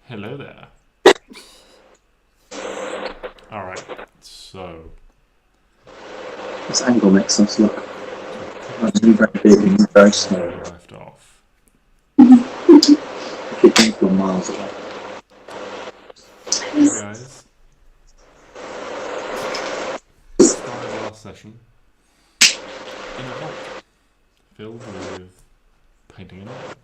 Hello there. Alright, so... This angle makes us look actually very big and very small. Left off. It can feel miles away. Hey guys. Started last session in a vault filled with painting and artwork.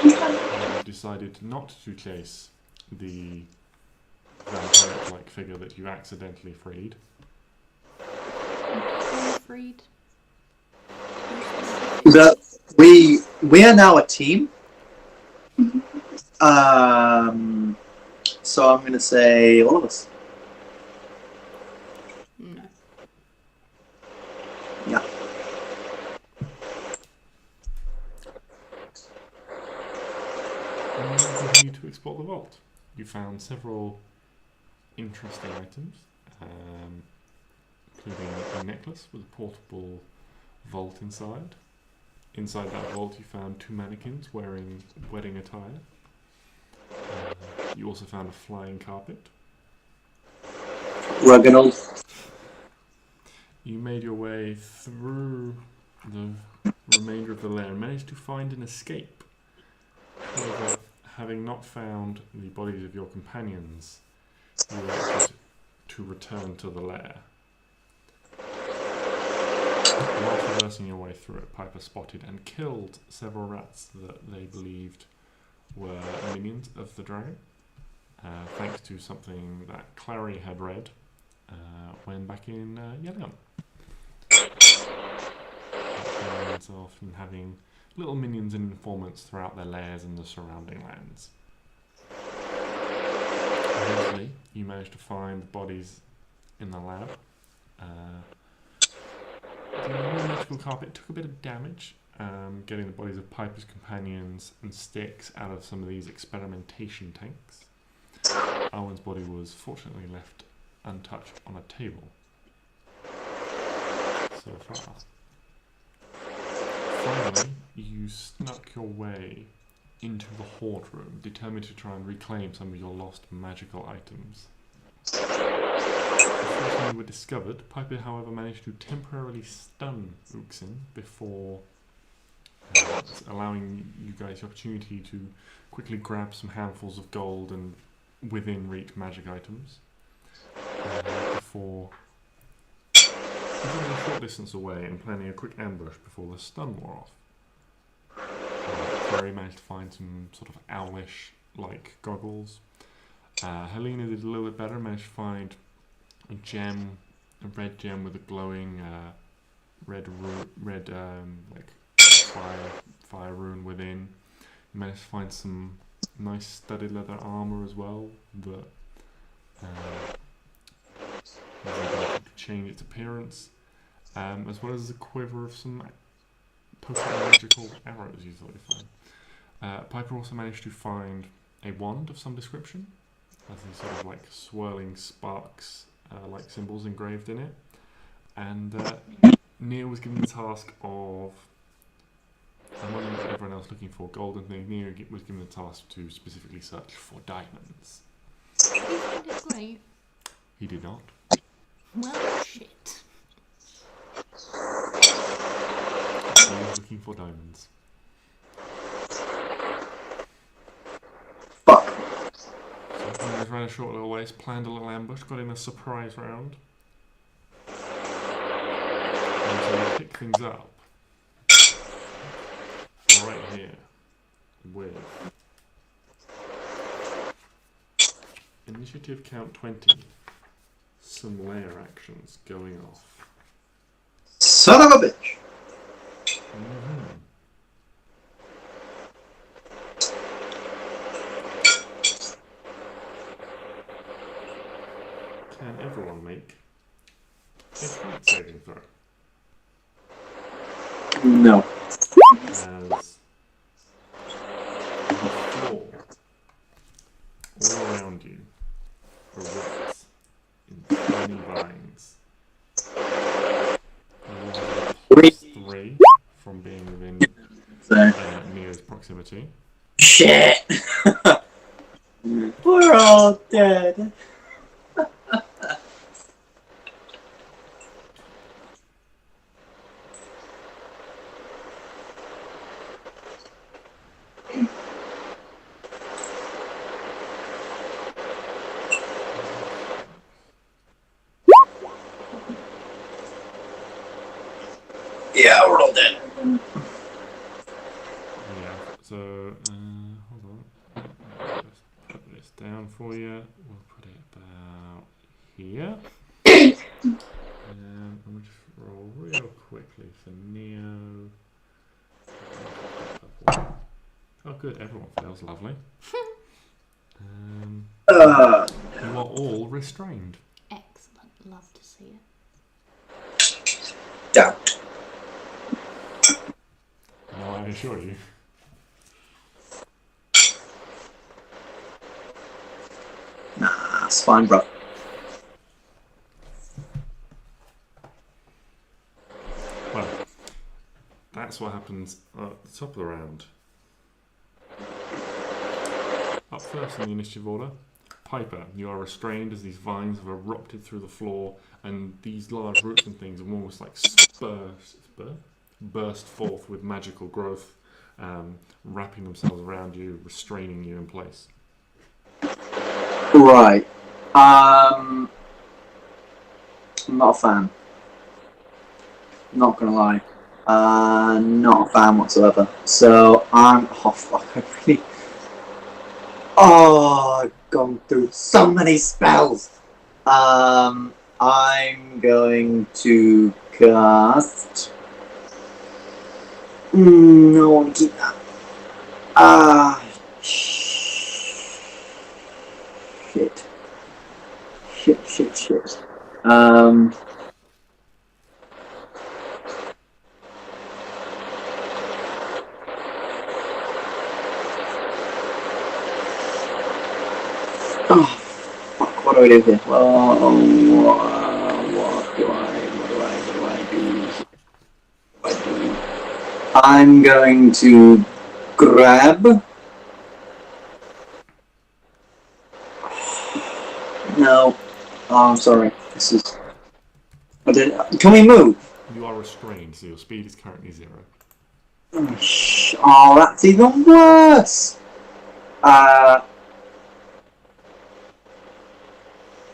I decided not to chase the vampire-like figure that you accidentally freed. Freed. We are now a team. So I'm going to say all of us. No. Yeah. And then you continue to explore the vault. You found several interesting items, including a necklace with a portable vault inside. Inside that vault you found 2 mannequins wearing wedding attire. You also found a flying carpet. We're going to... You made your way through the remainder of the lair and managed to find an escape. However, having not found the bodies of your companions, you elected to return to the lair. While traversing your way through it, Piper spotted and killed several rats that they believed were minions of the dragon, thanks to something that Klari had read when back in Yellow. Dragons are often having little minions and informants throughout their lairs and the surrounding lands. Eventually, you managed to find the bodies in the lab. The magical carpet took a bit of damage, getting the bodies of Piper's companions and Stix out of some of these experimentation tanks. Arwen's body was fortunately left untouched on a table. So far. Finally, you snuck your way into the hoard room, determined to try and reclaim some of your lost magical items. Before you were discovered, Piper, however, managed to temporarily stun Uxin before allowing you guys the opportunity to quickly grab some handfuls of gold and within reach magic items before getting a short distance away and planning a quick ambush before the stun wore off. Clary managed to find some sort of owlish-like goggles. Helena did a little bit better, managed to find a red gem with a glowing red fire rune within. You managed to find some nice studded leather armor as well that was able to change its appearance, as well as a quiver of some potent magical arrows you thought you'd find. Piper also managed to find a wand of some description, as these sort of like swirling sparks like symbols engraved in it. And Neo was given the task of, and what was everyone else looking for? Golden thing. Neo was given the task to specifically search for diamonds. Did he find it great? He did not. Well, shit. He was looking for diamonds. Fuck. So he guys ran a short little ways, planned a little ambush, got in a surprise round. And so we pick things up right here with initiative count 20, some lair actions going off. Son of a bitch. Can everyone make a strength saving throw? No. As the floor all around you erupts in tiny vines. You will have +3 from being within So, Neo Neo's proximity. Shit! We're all dead. Yeah, we're all dead. Yeah, so, hold on. Just put this down for you. We'll put it about here. And we'll just roll real quickly for Neo. Oh, good, everyone fails, lovely. You are all restrained. Excellent. Love to see it. Doubt. No, I assure you. Nah, it's fine, bro. Well, that's what happens at the top of the round. Up first in the initiative order, Piper, you are restrained as these vines have erupted through the floor, and these large roots and things have almost like burst forth with magical growth, wrapping themselves around you, restraining you in place. Right. I'm not a fan. Not gonna lie. Not a fan whatsoever. So I'm... Oh, fuck, I really... Oh, I've gone through so many spells! I'm going to cast... No, I want to keep that. Shit. Shit. Oh, fuck, what do I do here? Well, what do I do? I'm going to grab... No. Oh, I'm sorry. This is... Can we move? You are restrained, so your speed is currently 0. Oh, that's even worse!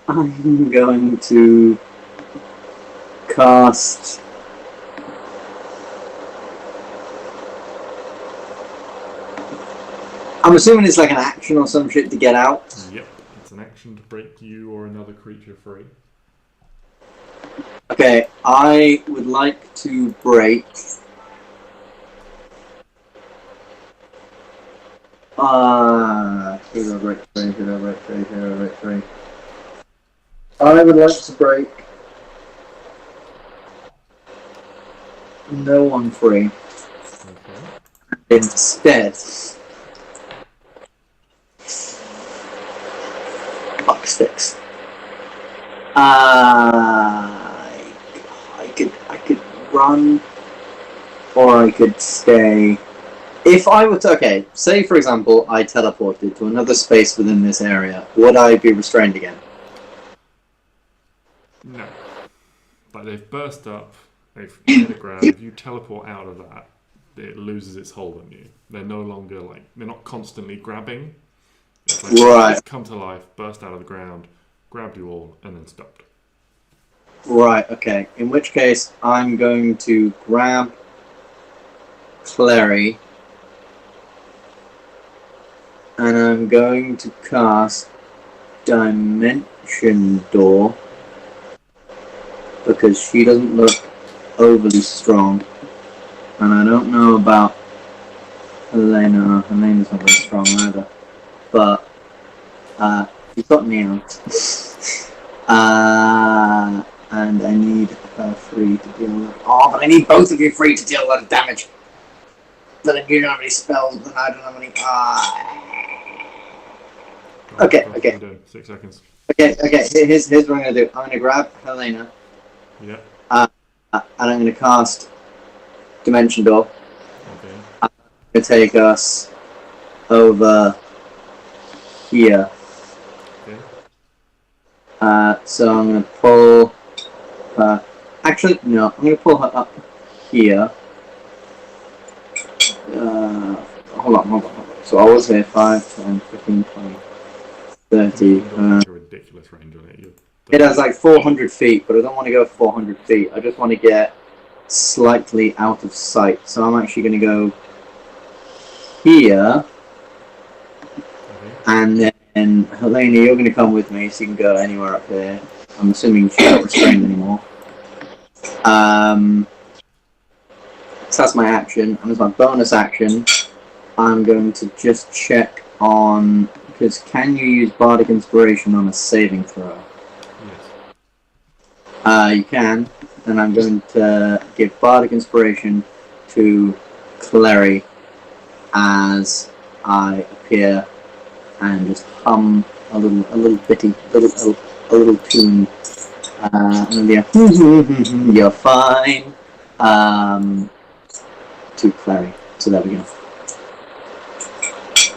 I'm going to cast... I'm assuming it's like an action or some shit to get out. Yep, it's an action to break you or another creature free. Okay, I would like to break... Hero break 3. I would like to break... No one free. Okay. Instead... Fuck Stix. I could run, or I could stay. If I were to, okay, say for example, I teleported to another space within this area, would I be restrained again? No. But they've burst up, they've made a grab. If you teleport out of that, it loses its hold on you. They're no longer like, they're not constantly grabbing. It's like Right. Come to life, burst out of the ground, grabbed you all, and then stopped. Right, okay. In which case, I'm going to grab Klari, and I'm going to cast Dimension Door, because she doesn't look overly strong. And I don't know about Helena. Helena's not very strong either. But, you've got Neo. And I need her free to deal with... Oh, but I need both of you free to deal a lot of damage. But then you don't have any spells, and I don't have any... Okay. 6 seconds. Okay, here's what I'm going to do. I'm going to grab Helena. Yeah. And I'm going to cast Dimension Door. Okay. to take us over here. Okay. So I'm going to pull her. Actually, no, I'm going to pull her up here. Hold on. So I was here 5, 10, 15, 20, 30. You've got like a ridiculous range on it. It has like 400 feet, but I don't want to go 400 feet. I just want to get slightly out of sight. So I'm actually going to go here. Okay. And then, Helena, you're going to come with me, so you can go anywhere up there. I'm assuming she's not restrained anymore. So that's my action. And as my bonus action, I'm going to just check on... Because can you use Bardic Inspiration on a saving throw? Yes. You can. And I'm going to give Bardic Inspiration to Klari as I appear and just hum a little bitty, a little tune. And yeah, you're fine. To Klari. So there we go.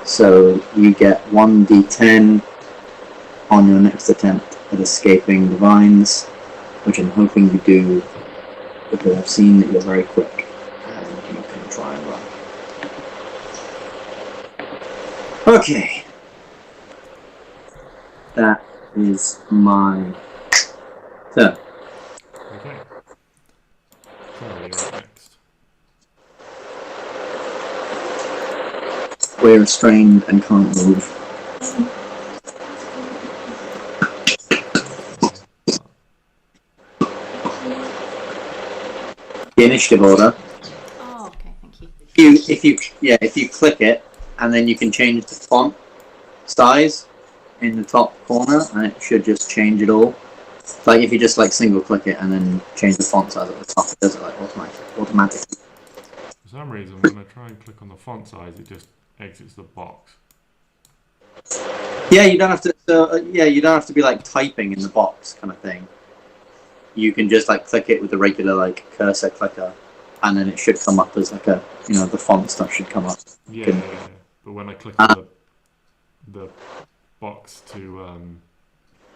So you get 1d10 on your next attempt at escaping the vines, which I'm hoping you do, because I've seen that you're very quick and you can try and run. Okay. That is my turn. Okay. Klari, you're up next. We're restrained and can't move. The initiative order. Oh, okay, thank you. If you click it, and then you can change the font size in the top corner, and it should just change it all. Like if you just like single click it and then change the font size at the top, it does it like automatically. For some reason, when I try and click on the font size, it just exits the box. Yeah, you don't have to. You don't have to be like typing in the box kind of thing. You can just like click it with the regular like cursor clicker, and then it should come up as like a the font stuff should come up. Yeah. But when I click on the box to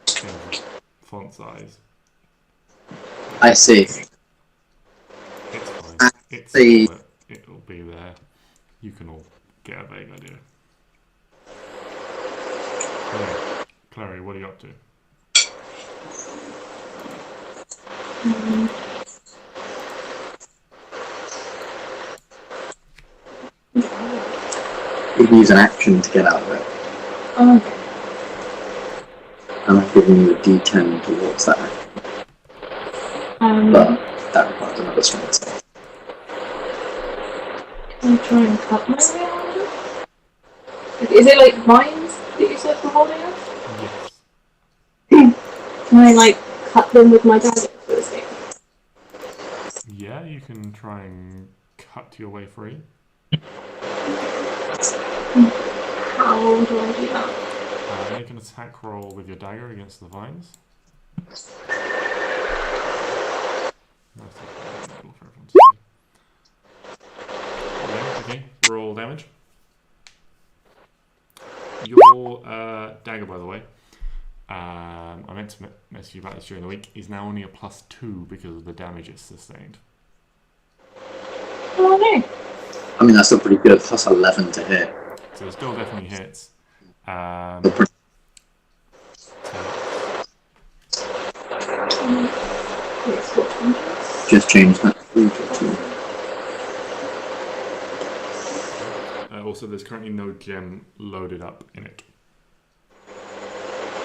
change the font size, I see. it's fine. It'll be there. You can all get a vague idea. Yeah. Klari, what are you up to? You can use an action to get out of it. Okay. And I'm giving you a D10 towards that action. But that requires another strength save. Can I try and cut my way around it? Is it like vines that you said for holding us? Yes. Can I like cut them with my dagger for the sake? Yeah, you can try and cut your way free. How do I do that? Make an attack roll with your dagger against the vines. Okay, roll damage. Your dagger, by the way, I meant to message you about this during the week, is now only a +2 because of the damage it's sustained. Oh no. I mean, that's still pretty good. Plus 11 to hit. So it still definitely hits. Just change that 3 to 2. Also, there's currently no gem loaded up in it.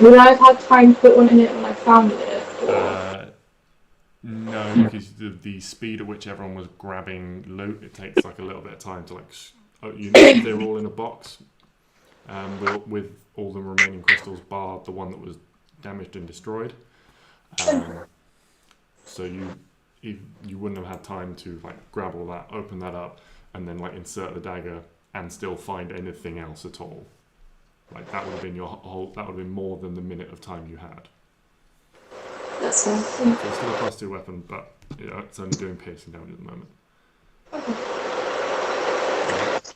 Would I have had time to put one in it when I found it? No, because the speed at which everyone was grabbing loot, it takes like a little bit of time to they're all in a box with all the remaining crystals bar the one that was damaged and destroyed. So you wouldn't have had time to like grab all that, open that up, and then like insert the dagger and still find anything else at all. Like that would have been that would have been more than the minute of time you had. That's So it's still a +2 weapon, but it's only doing piercing damage at the moment. Okay.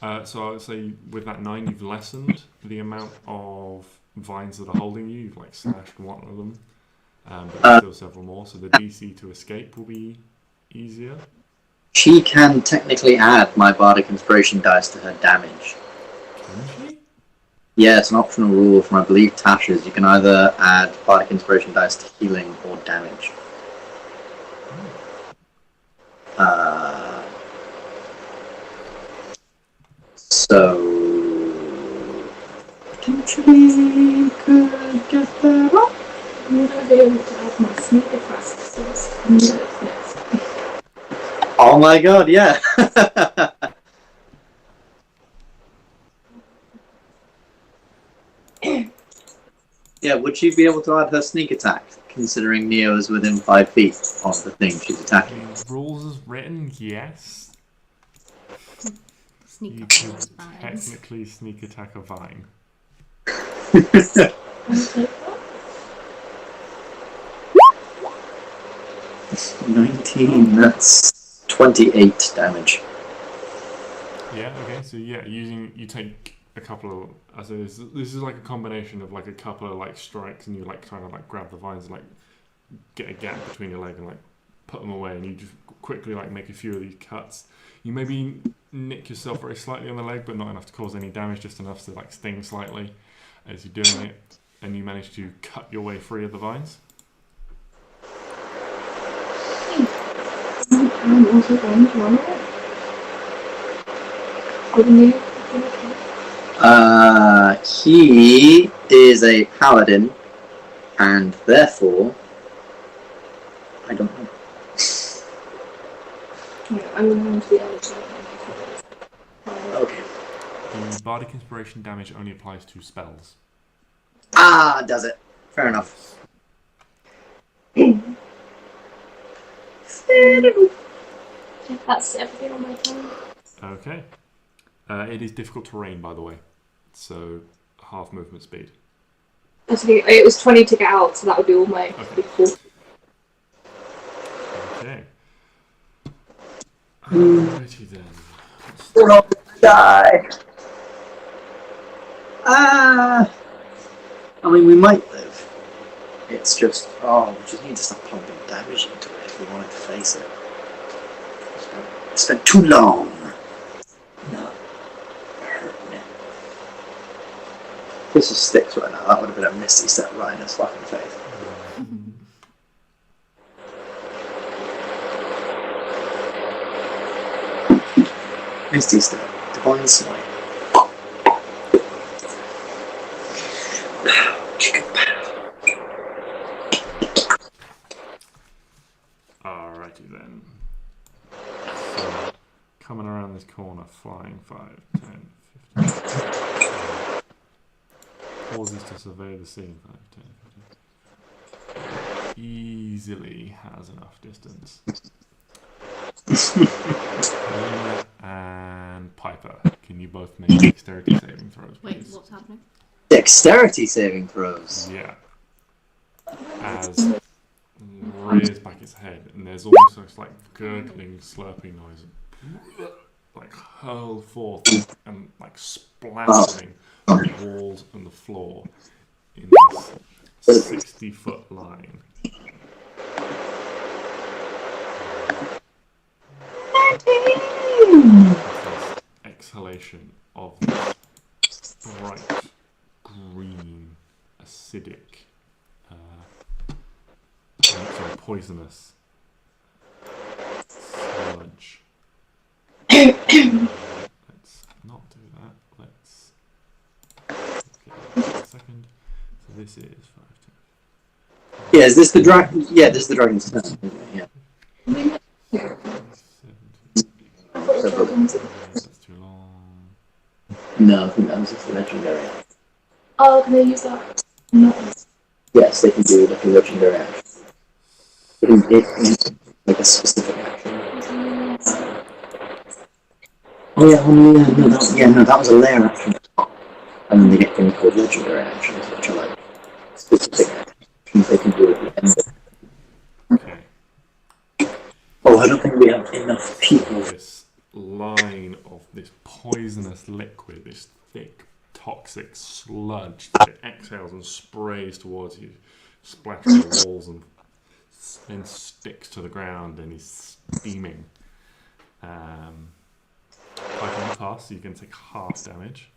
So I would say with that 9, you've lessened the amount of vines that are holding you. You've like slashed one of them, but there's still several more. So the DC to escape will be easier. She can technically add my Bardic Inspiration dice to her damage. Can she? Yeah, it's an optional rule from, I believe, Tasha's. You can either add Bardic Inspiration dice to healing or damage. So potentially could get that up. I'm going to be able to add my sneak attack skills. Oh my god, yeah. Yeah, would she be able to add her sneak attack, considering Neo is within 5 feet of the thing she's attacking? Rules as written, yes. Sneak You attack could with vines. technically sneak attack a vine. I'll take that. 19, that's 28 damage. Yeah. Okay. So yeah, you take a couple of. So this is like a combination of like a couple of like strikes, and you like kind of like grab the vines, and, like get a gap between your leg, and like put them away, and you just quickly like make a few of these cuts. You maybe nick yourself very slightly on the leg, but not enough to cause any damage, just enough to like sting slightly as you're doing it, and you manage to cut your way free of the vines. I'm also going to run away. Wouldn't you? He is a paladin, and therefore, I don't know. Yeah, I'm going to run to the other side. Okay. The bardic inspiration damage only applies to spells. Ah, does it? Fair enough. That's everything on my turn. Okay. It is difficult terrain, by the way, so half movement speed. It was 20 to get out, so that would be all my before. Okay. Alrighty then. Roll the die. I mean, we might live. It's just, we just need to stop pumping damage into it if we wanted to face it. It's been too long. No. This is Stix right now. That would have been a misty step right in his fucking face. Misty step. Divine smite. Alrighty then. So, coming around this corner, flying 5, 10, 15. Pauses to survey the scene. 5, 10, 15. Easily has enough distance. Helena and Piper, can you both make dexterity saving throws, please? Wait, what's happening? Dexterity saving throws. Yeah. As rears back its head, and there's almost this like gurgling, slurping noise, like hurled forth and like splattering the walls and the floor in this 60-foot line. This exhalation of this bright green, acidic, poisonous sludge. Let's not do that. Let's give it a second. So this is 5, 10. Yeah, is this the dragon? Yeah, this is the dragon's turn. Isn't it? Yeah. 17. That's too long. No, I think that was just the legendary. Oh, can I use that? No. Yes, they can do like a legendary action. It's like a specific action. That was a lair action. And then they get things called legendary actions, which are like specific actions they can do at the end. Okay. Oh, I don't think we have enough people. This line of this poisonous liquid, this thick, toxic sludge that it exhales and sprays towards you, splattering the walls and then sticks to the ground and is steaming. Python on pass, so you can take half damage.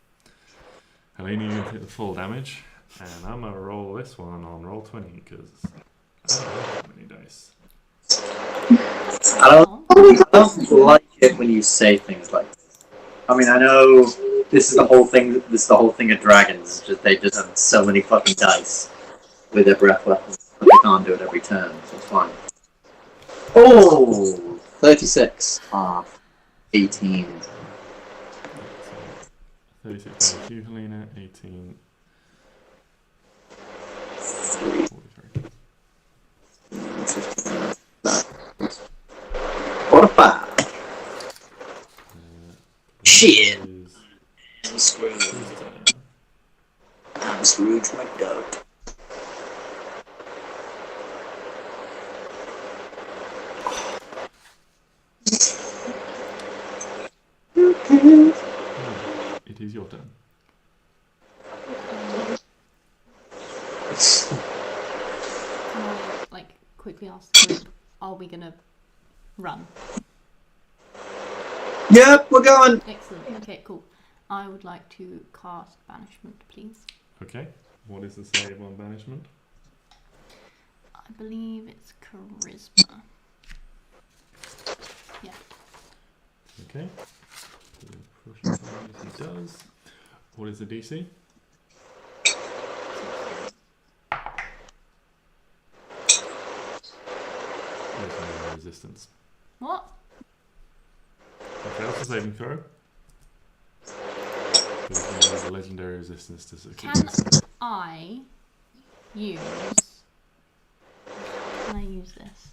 Helena, you can take the full damage. And I'm going to roll this one on roll 20 because I don't have that many dice. I don't like it when you say things like this. I mean, I know this is the whole thing. This is the whole thing of dragons. It's just they just have so many fucking dice with their breath weapons, but they can't do it every turn, so it's fine. Oh, 36 half 18. 36 damage to you, Helena. 18. 43. 45. Shit. I'm screwed. I'm Scrooge McDuck. It is your turn. Can I, like, quickly ask the group, are we gonna run? Yep, we're going. Excellent. Okay, cool. I would like to cast Banishment, please. Okay. What is the save on banishment? I believe it's Charisma. Yeah. Okay. He does. What is the DC? Legendary resistance. What? Okay, that's a saving throw. There's a legendary resistance to success. Can I use... Can I use this?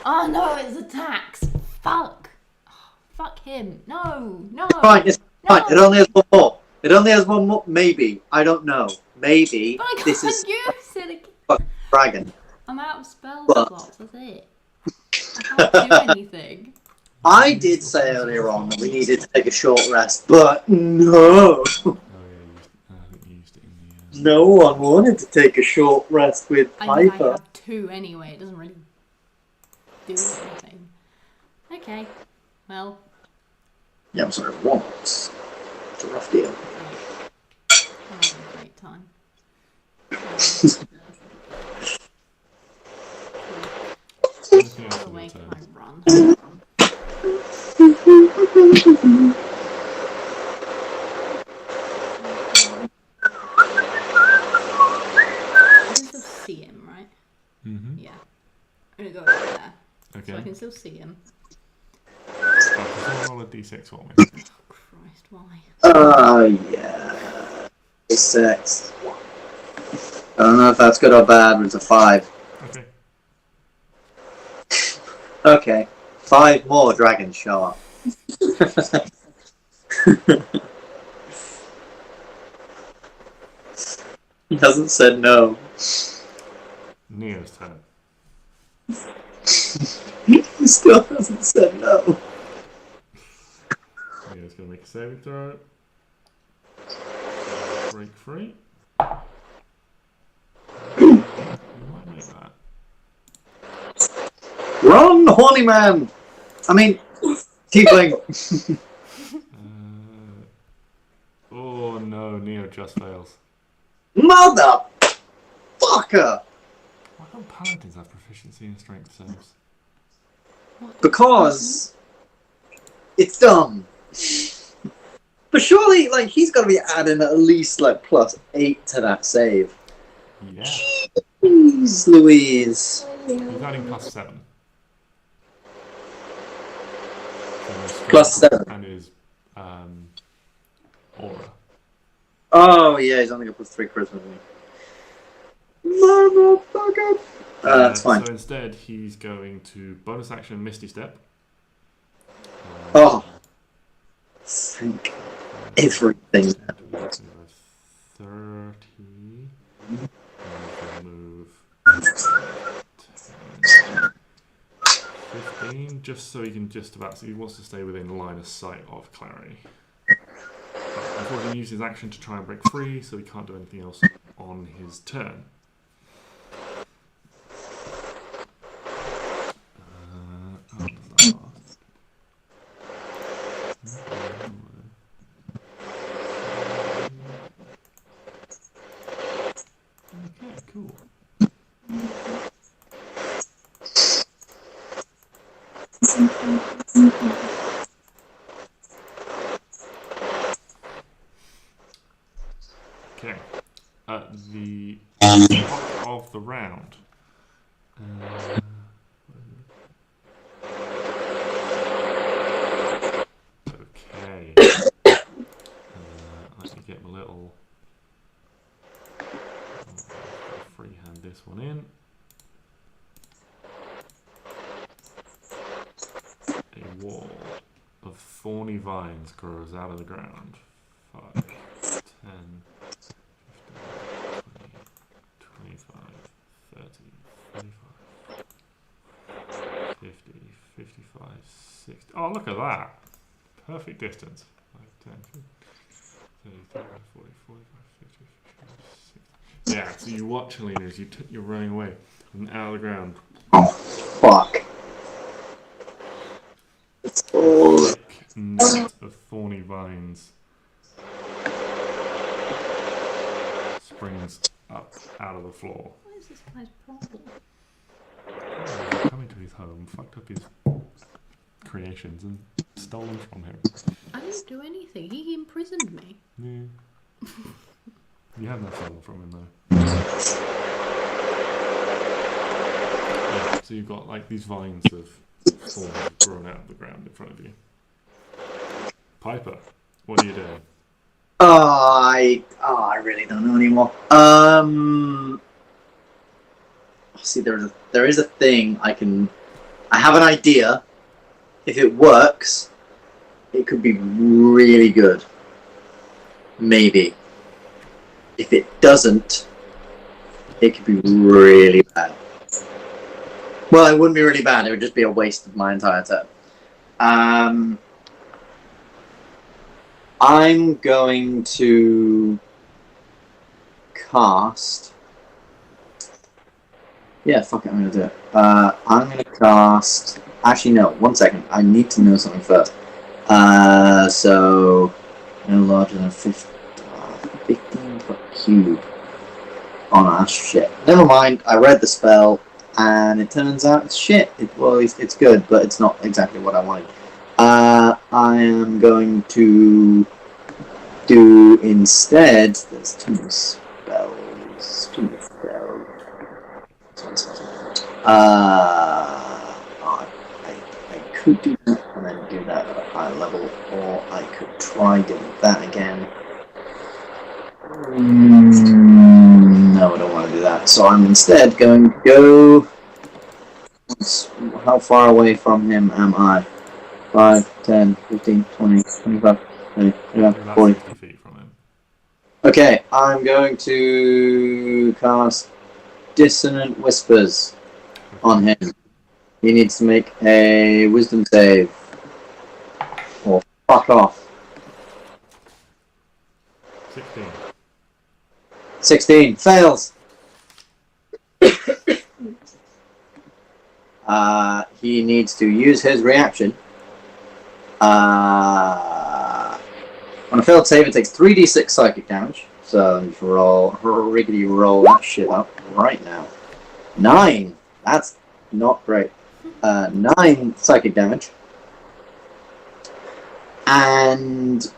Oh no, it's attacks! Fuck! Oh, fuck him. No! No! Fine, it's no. fine. It only has one more. It only has one more. Maybe. I don't know. Maybe But I can't this is use it again. fucking dragon. I'm out of spell But- slots, that's it. I can't do anything. I did say earlier on that we needed to take a short rest, but no. Oh yeah, I think you used it in the... No one wanted to take a short rest with I mean, I Piper. have two anyway, it doesn't really do anything. Okay, well, Yeah, I'm sorry, once. It's a rough deal. I'm having a great time. Anything else I'll on your make turn? my run. I can still see him, right? Mm-hmm. Yeah. I'm gonna go over there. Okay. So I can still see him. Can someone roll a d6 for me? Christ, why? Yeah. A 6. I don't know if that's good or bad, but it's a 5. Okay. Okay. 5 more dragons show up. He hasn't said no. Neo's turn. He still hasn't said no. Neo's going to make a saving throw. Break free. You might make that. Run, horny man! I mean, tiefling. Oh no, Neo just fails. Motherfucker! Why don't paladins have proficiency in strength saves? Because it's dumb. But surely, like, he's got to be adding at least, like, +8 to that save. Yeah. Jeez Louise. He's adding +7. +7. And his aura. Oh, yeah, he's only got +3 charisma. Motherfucker! That's fine. So instead, he's going to bonus action Misty Step. Oh. Thank everything. 30. And move 10, 15. 15, just so he can just about. So he wants to stay within line of sight of Klari. But unfortunately, he uses his action to try and break free, so he can't do anything else on his turn. How does that last? Okay, cool. Okay. At the top of the round. Okay. Let me get my little freehand this one in. A wall of thorny vines grows out of the ground. 5, 10, 15, 20, 25, 30, 45, 50, 55, 60. Oh, look at that. Perfect distance. 5, 10, 30, 40, 45, 50, 55, 60. Yeah, so you watch, Helena, as you're running away and out of the ground. Oh, fuck. It's all... Thick net of thorny vines springs up out of the floor. What is this guy's problem? He's coming to his home, fucked up his creations and stolen from him. I didn't do anything. He imprisoned me. Yeah. You have not stolen from him though. Yeah, so you've got like these vines of thorns grown out of the ground in front of you. Piper, what are you doing? I really don't know anymore. See, there is a thing I have an idea. If it works, it could be really good. Maybe. If it doesn't, it could be really bad. Well, it wouldn't be really bad. It would just be a waste of my entire turn. I'm going to cast... Yeah, fuck it, I'm going to do it. I'm going to cast... Actually, no, 1 second. I need to know something first. So, no larger than 15-foot cube. Oh no, that's shit. Never mind, I read the spell, and it turns out it's shit. It's good, but it's not exactly what I wanted. I am going to do instead... There's too many spells. I could do that and then do that at a higher level, or I could try doing that again. No, I don't want to do that. So I'm instead going to go... How far away from him am I? 5, 10, 15, 20, 25, 30, 35, 40. 50 feet from him. Okay, I'm going to cast Dissonant Whispers on him. He needs to make a wisdom save. Or fuck off. 16. 16. Fails! He needs to use his reaction. On a failed save, it takes 3d6 psychic damage. So just roll that shit up right now. 9! That's not great. 9 psychic damage. And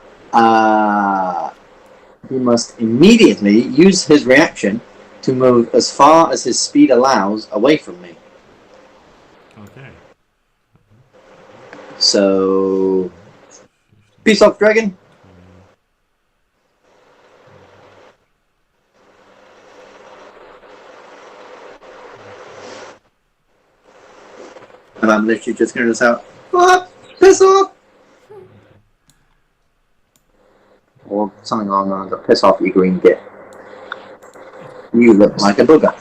he must immediately use his reaction to move as far as his speed allows away from me. Okay. So, peace off, dragon. And I'm literally just going to shout, "Fuck! Piss off!" Or something along the lines of, "Piss off, you green git. You look like a booger."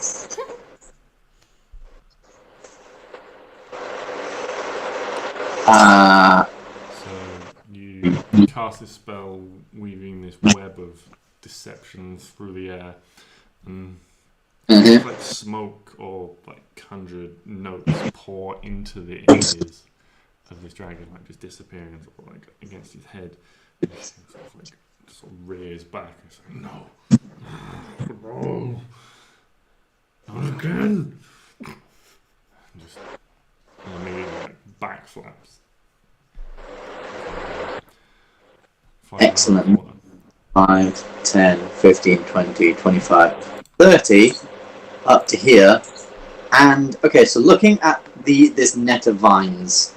So you cast this spell, weaving this web of deception through the air, and it's like smoke or like conjured notes pour into the ears of this dragon, like just disappearing and sort of like against his head. And he sort of like sort of rears back and says, "No, no, not again!" And just immediately like backflaps. Excellent. 5, 10, 15, 20, 25, 30, up to here. And, okay, so looking at this net of vines,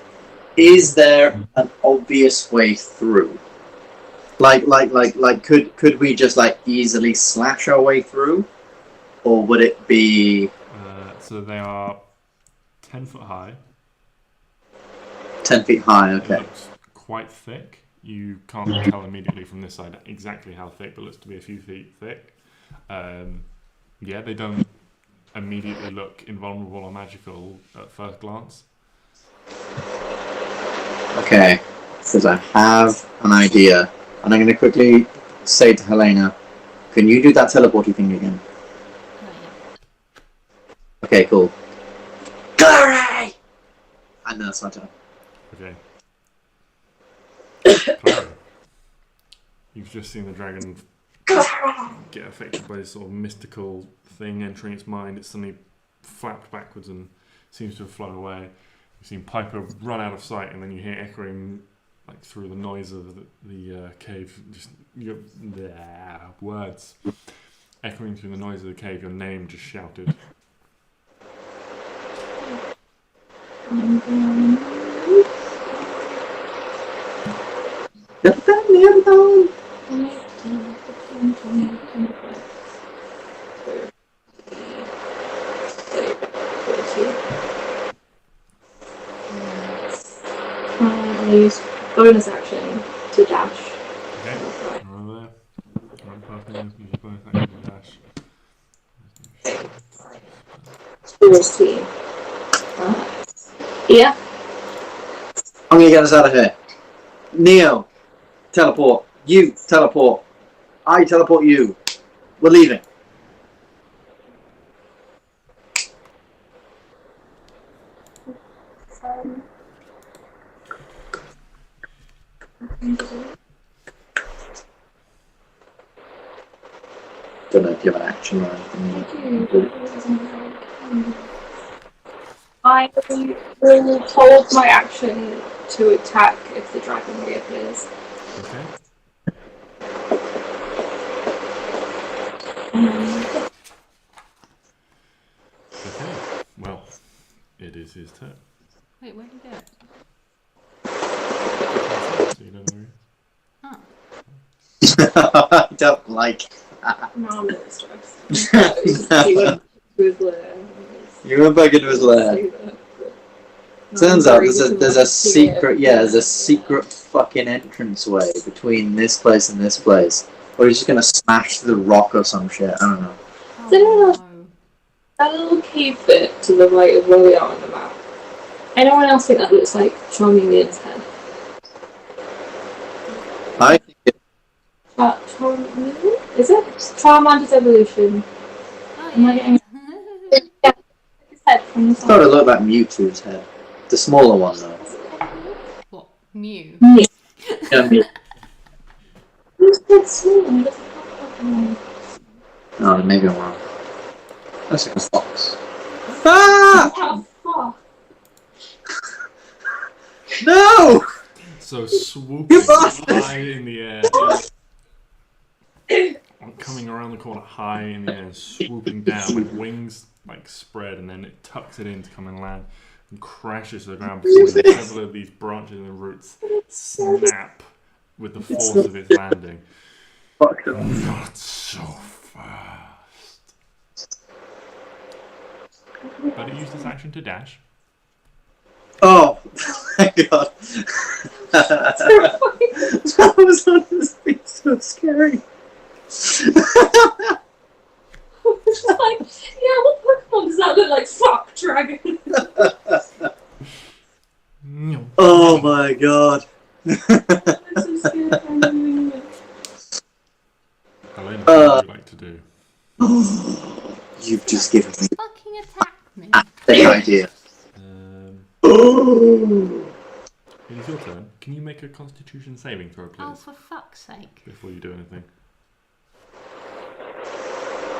is there an obvious way through? Like, could we just, like, easily slash our way through? Or would it be... So they are 10 foot high. 10 feet high, okay. It looks quite thick. You can't tell immediately from this side exactly how thick, but looks to be a few feet thick. Yeah, they don't immediately look invulnerable or magical at first glance. Okay, because I have an idea. And I'm going to quickly say to Helena, can you do that teleporty thing again? Okay, cool. Klari! And that's my turn. Okay. Klari, you've just seen the dragon get affected by this sort of mystical thing entering its mind. It suddenly flapped backwards and seems to have flown away. You've seen Piper run out of sight, and then you hear echoing like through the noise of the cave, just words echoing through the noise of the cave. Your name just shouted. I use bonus action to dash. Okay, run there. Run past me, use your bonus action to dash. 14. Yeah. I'm going to get us out of here. Neo, teleport. You, teleport. I teleport you. We're leaving. Don't know if you have an action or anything. I will hold my action to attack if the dragon reappears. Okay. Okay. Well, it is his turn. Wait, where'd he go? So you don't know. Oh. I don't like that. No, I'm really stressed. He went to his lair. You went back into his lair. Turns out there's a secret, there's a secret fucking entranceway between this place and this place. Or he's just gonna smash the rock or some shit, I don't know. Oh, no. That little cave bit to the right of where we are on the map. Anyone else think that looks like Charmeleon's head? I think it, Charmeleon? Is it? Charmander's evolution. Oh, Am I yeah. getting his head from the I thought it side? looked like Mewtwo's head. The smaller one though. What? Mew? Yeah, Mew. Who's that small? Oh, maybe I'm wrong. That's like a fox. Ah! Oh, No! So swooping You bastard! high in the air, coming around the corner high in the air, and swooping down with wings like spread, and then it tucks it in to come and land, and crashes to the ground before several of these branches and roots snap with the force of its landing. Fuck it. Not so fast. But it used its action to dash. Oh my god. That was honestly so scary. like, yeah, what Pokemon does that look like? Fuck, dragon! Oh Oh my god. I'm so scared of doing this. Elena, what would you like to do? You've just given me Fucking attack me. the idea. It is your turn. Can you make a Constitution saving throw, please? Oh, for fuck's sake. Before you do anything.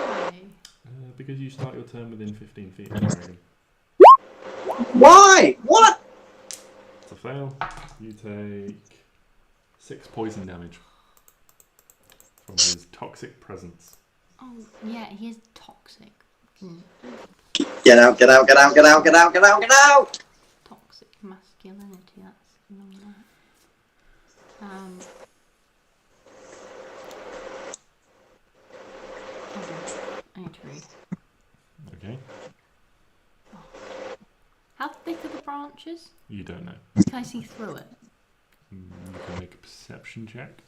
Why? Because you start your turn within 15 feet of the dragon. Why? What? It's a fail. You take 6 poison damage from his toxic presence. Oh, yeah, he is toxic. Get out, get out, get out, get out, get out, get out, get out! Toxic masculinity, that's not that. Hold on, I need to read. Okay. How thick are the branches? You don't know. Can I see through it? You can make a perception check.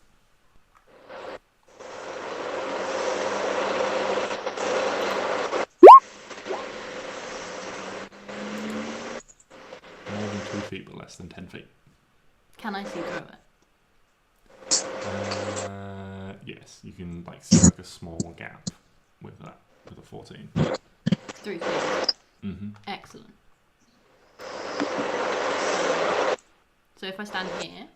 More than 2 feet, but less than 10 feet. Can I see through it? Yes, you can like see like a small gap with that, with a 14. 3 feet. Mm-hmm. Excellent. So if I stand here,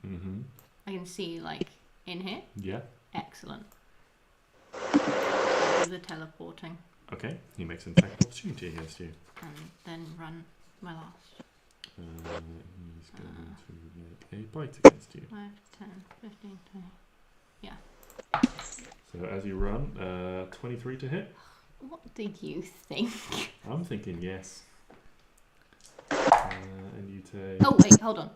Mm-hmm. I can see like in here. Yeah. Excellent. I'll do the teleporting Okay. He makes an attack of opportunity against you. and then run my last. He's going to make a bite against you. 5, 10, 15, 20. So as you run, 23 to hit. What do you think? I'm thinking yes. And you take. Oh wait, hold on.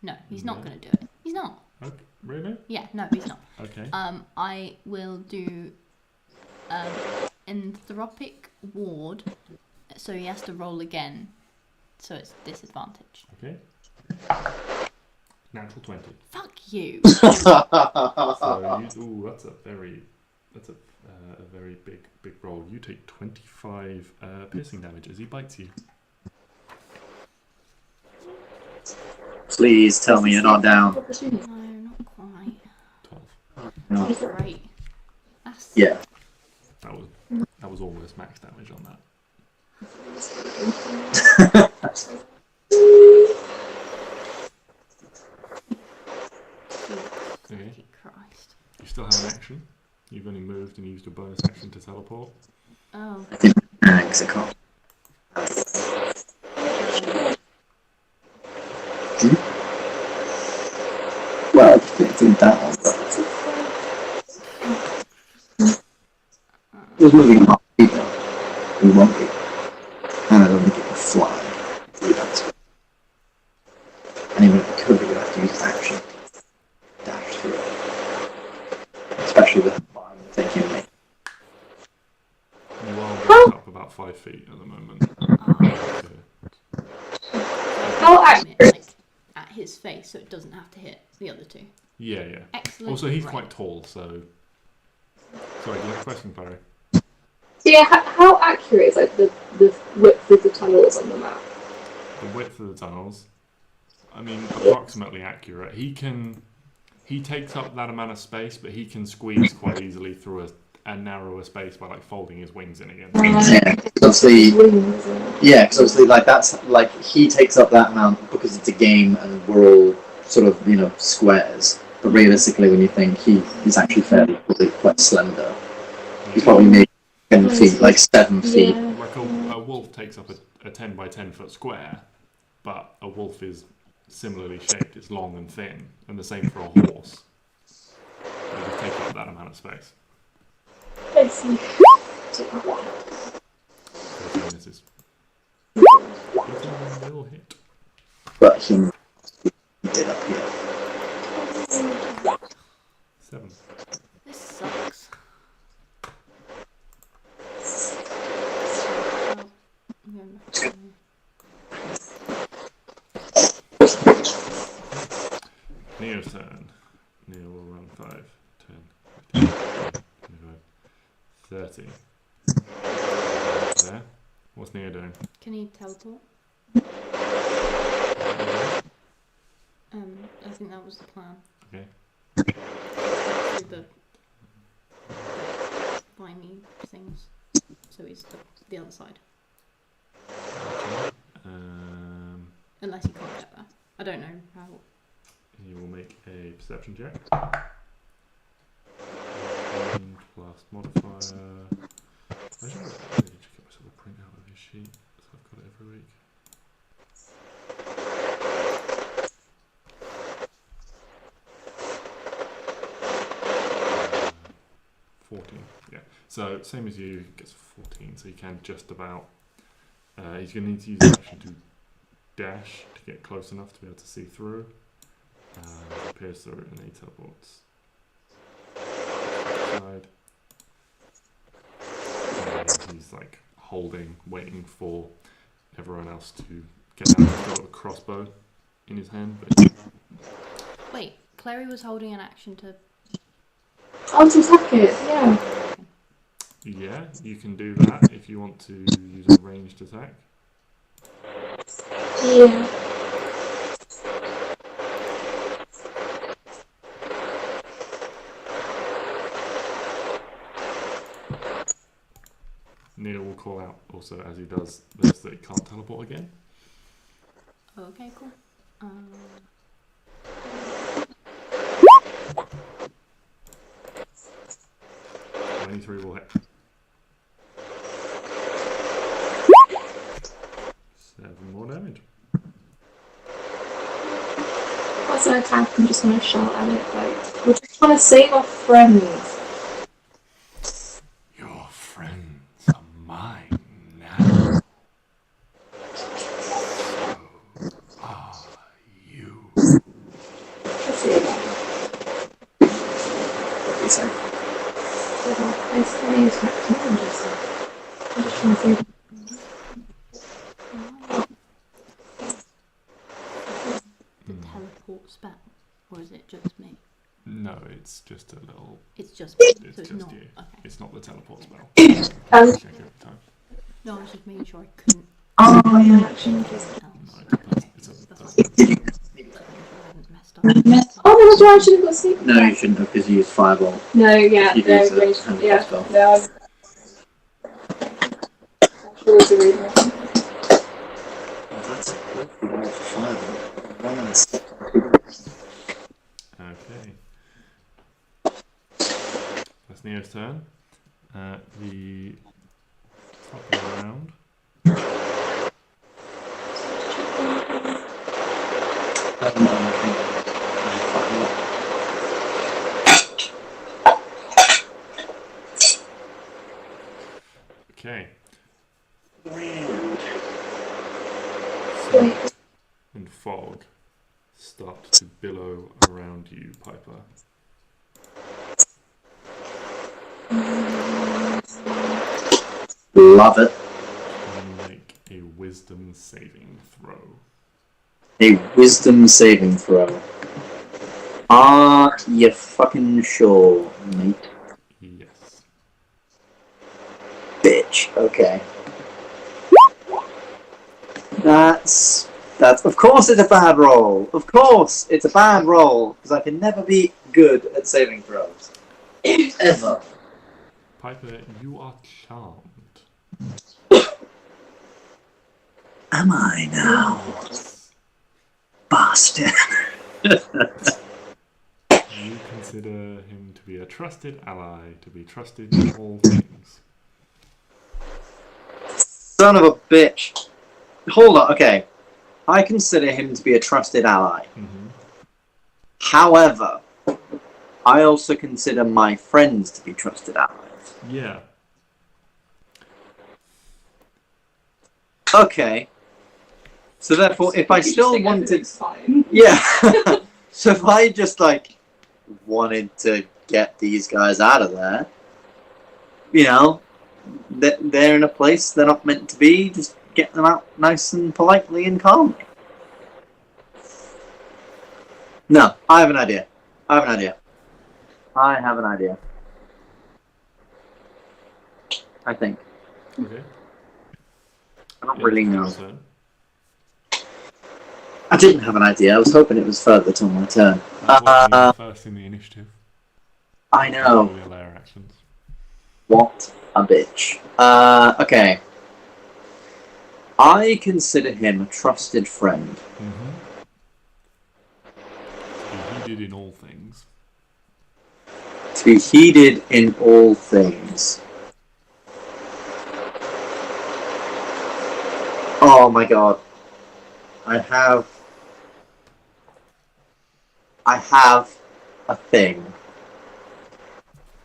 No, he's not No. going to do it. He's not. Okay, really? Yeah, no, he's not. Okay. I will do anthropic ward, so he has to roll again, so it's disadvantage. Okay. Natural 20. Fuck you. So you, ooh, that's a very big roll. You take 25 piercing damage as he bites you. Please tell me you're not down. No, not quite. 12. No. Great. That's Yeah. That was almost max damage on that. Okay. Christ. You still have an action. You've only moved and used a bonus action to teleport. Oh. Thanks, I can't. Well, I just did that one, but it was moving half feet though. We won't be. And I don't think it can fly through that space. And even if it could, you have to use action. Dash through it. Especially with the flying taking me. You are walked up about 5 feet at the moment. How Like, at his face, so it doesn't have to hit the other two. Yeah, yeah. Excellent. Also, he's Right. quite tall, so. Sorry, do you have a question, Clary? So yeah, how accurate is like the width of the tunnels on the map? The width of the tunnels. I mean, approximately accurate. He takes up that amount of space, but he can squeeze quite easily through a narrower space by like folding his wings in again. Yeah, 'cause obviously, because obviously, like that's like he takes up that amount because it's a game and we're all sort of squares. But realistically, when you think he's actually fairly probably quite slender. He's probably maybe 10 feet, like 7 feet. Yeah. Like a wolf takes up a 10 by 10 foot square, but a wolf is similarly shaped. It's long and thin, and the same for a horse. They just take up that amount of space. I see. 13 misses. 13 will hit. But he did up here. 7. This sucks. Neo's turn. Neo will run 5, 10, 15, 25, 30. There. What's Neo doing? Can he teleport? I think that was the plan. Okay. Through the slimy things. So he's the other side. Okay. Unless he can't get there. I don't know how. You will make a perception check. Plus modifier. I should really just get myself a print out of his sheet, so I've got it every week. 14, yeah. So same as you, gets 14, so you can just about. He's going to need to use an action to dash to get close enough to be able to see through. Appears through and he teleports. Side. And he's like holding, waiting for everyone else to get out. He's got a crossbow in his hand. But Wait, Clary was holding an action to. Oh, to attack it, yeah. yeah, you can do that if you want to use a ranged attack. Yeah. Neo will call out also as he does this that he can't teleport again. Okay, cool. 23 will hit. 7 more damage. What's an attack? I'm just gonna shout at it like, we're just trying to save our friends. Your friends are mine now. So are you. Let's see again. Okay, sorry. I say it's not I'm just trying to save. The teleport spell, or is it just me? No, it's just a little. It's just me. It's So it's just not. you. Okay. It's not the teleport spell. Um, Check every time. No, I was just making sure I couldn't. Oh, yeah, actually. Something else. No, it's a. That's fine. Just making sure I hadn't messed up. Oh, no, that's why I should have got sleep. No, you shouldn't have, because you used fireball. No, yeah, You no, use the rage, hand yeah, spell. no, I'm sure it's a reason. Oh, that's a good roll for fireball. 1 and 6. Okay. That's Neo's turn. The top of the round. Okay. Wait. And fog start to billow around you, Piper. Love it. Can you make a wisdom saving throw? A wisdom saving throw. Are you fucking sure, mate? Yes. Bitch. Okay. That's of course it's a bad roll. Of course it's a bad roll because I can never be good at saving throws. Ever. Piper, you are charmed. Am I now, Yes. bastard? You consider him to be a trusted ally, to be trusted in all things. Son of a bitch. Hold on, okay. I consider him to be a trusted ally. Mm-hmm. However, I also consider my friends to be trusted allies. Yeah. Okay. So therefore, if I still Think wanted... everything's fine. Yeah. So if I just, like, wanted to get these guys out of there, you know, they're in a place they're not meant to be, just get them out nice and politely and calmly. No, I have an idea. I have an idea. I think. Okay. I don't really know. Turn. didn't have an idea. I was hoping it was further till my turn. Unfortunately, first in the initiative. I know. All your lair actions. What a bitch. Okay. I consider him a trusted friend. Mm-hmm. To be heeded in all things. To be heeded in all things. Oh my god. I have a thing.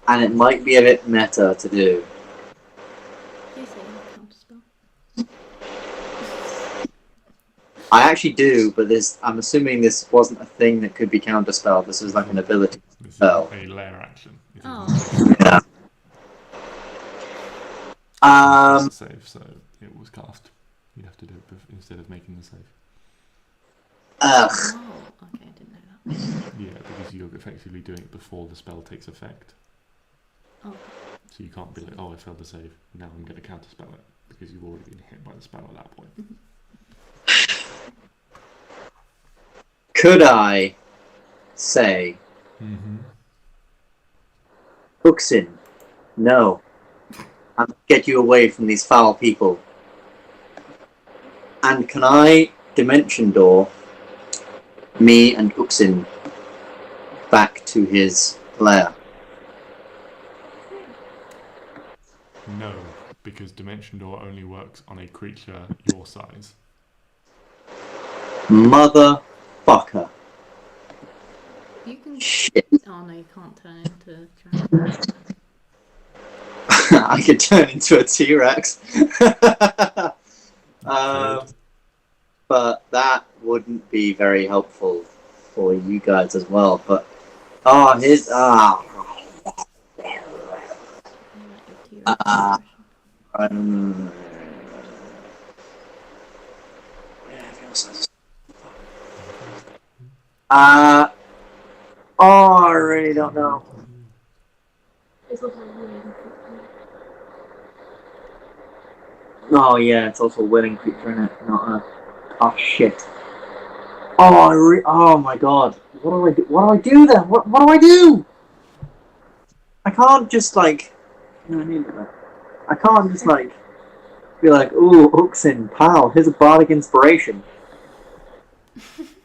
And it might be a bit meta to do. Do you say counterspell? I actually do, but I'm assuming this wasn't a thing that could be counterspelled. This was like an ability This spell. is a lair action. It Oh. isn't Yeah. a save, so it was cast. You'd have to do it instead of making the save. Ugh. Oh, okay, I didn't know that. Yeah, because you're effectively doing it before the spell takes effect. Oh. So you can't be like, oh, I failed the save, now I'm going to counterspell it, because you've already been hit by the spell at that point. Could I say, Mm-hmm. Uxin, no. I'm to get you away from these foul people. And can I dimension door me and Uxin back to his lair? No, because Dimension Door only works on a creature your size. Motherfucker. You can. Shit. Oh no, you can't turn into dragon. I could turn into a T-Rex. But that wouldn't be very helpful for you guys as well. But his I really don't know. Oh yeah, it's also a willing creature, isn't it? Not a. Oh shit. Oh my god. What do I do? What do I do then? What do I do? I can't just like. No, I need that. I can't just like be like, ooh, Uxin, pal, here's a bardic inspiration.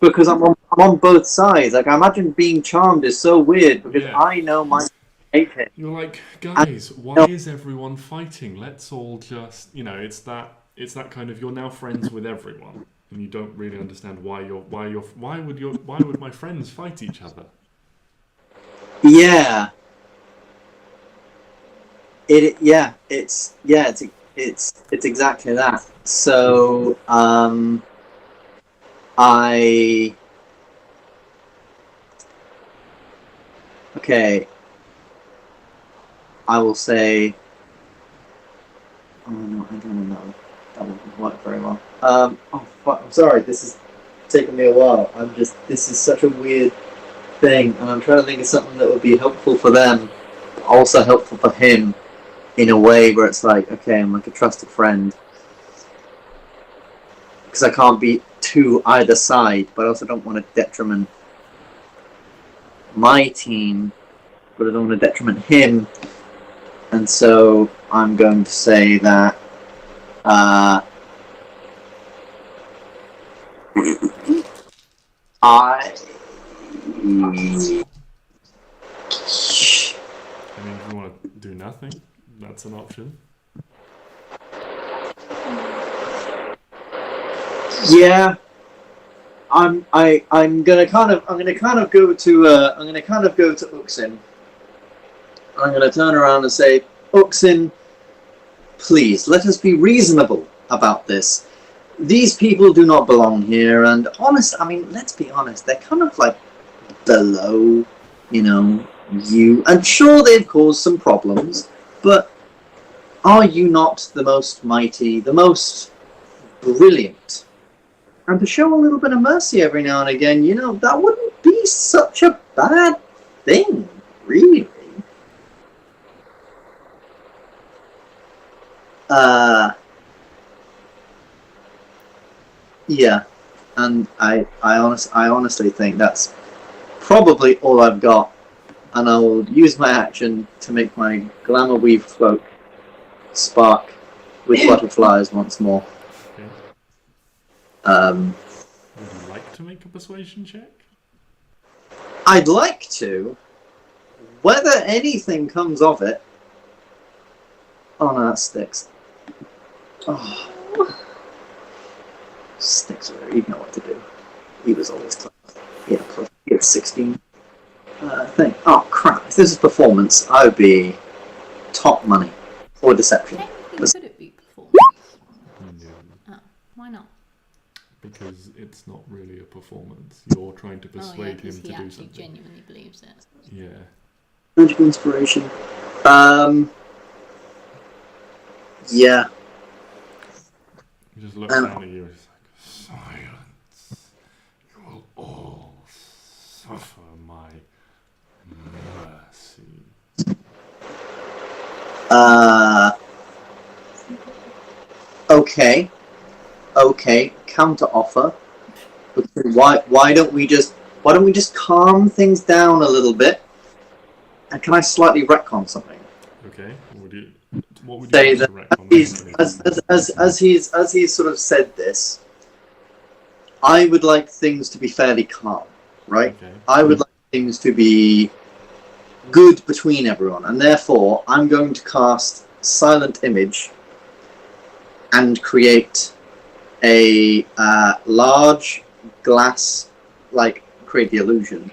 Because I'm on both sides. Like I imagine being charmed is so weird because Yeah. I know my hate it. You're like, guys, why is everyone fighting? Let's all just, it's that kind of, you're now friends with everyone, and you don't really understand why would my friends fight each other? Yeah. It's exactly that. So I will say. Oh no, I don't know. That wouldn't work very well. Fuck, I'm sorry. This is taking me a while. This is such a weird thing, and I'm trying to think of something that would be helpful for them, also helpful for him, in a way where it's like, okay, I'm like a trusted friend, because I can't be to either side, but I also don't want to detriment my team, but I don't want to detriment him, and so I'm going to say that I I mean, if you want to do nothing, that's an option. Yeah, I'm gonna kind of go to Uxin. I'm gonna turn around and say, Uxin, please let us be reasonable about this. These people do not belong here, and let's be honest, they're kind of like below, you. And sure, they've caused some problems, but are you not the most mighty, the most brilliant? And to show a little bit of mercy every now and again, that wouldn't be such a bad thing, really. Yeah. and I honestly think that's probably all I've got, and I will use my action to make my glamour weave cloak spark with butterflies once more. Okay. Um, Would you like to make a persuasion check? I'd like to. Whether anything comes of it. Oh no, that Stix. Oh. Stix, he'd know what to do. He was always clever. He had 16. Thing. Oh crap! If this is performance, I would be top money or deception. Technically, could it be performance? No, Oh, why not? because it's not really a performance. You're trying to persuade him to do he actually something. genuinely believes it. Yeah. Magical inspiration. Yeah. He just looks down at you and is like, silence. You will all suffer my mercy. Okay. Counter offer. Why don't we just calm things down a little bit? And can I slightly retcon something? Okay. What would you Say like to that retcon? as he's sort of said this, I would like things to be fairly calm, right? Okay. I would like things to be good between everyone, and therefore I'm going to cast Silent Image and create a large glass, create the illusion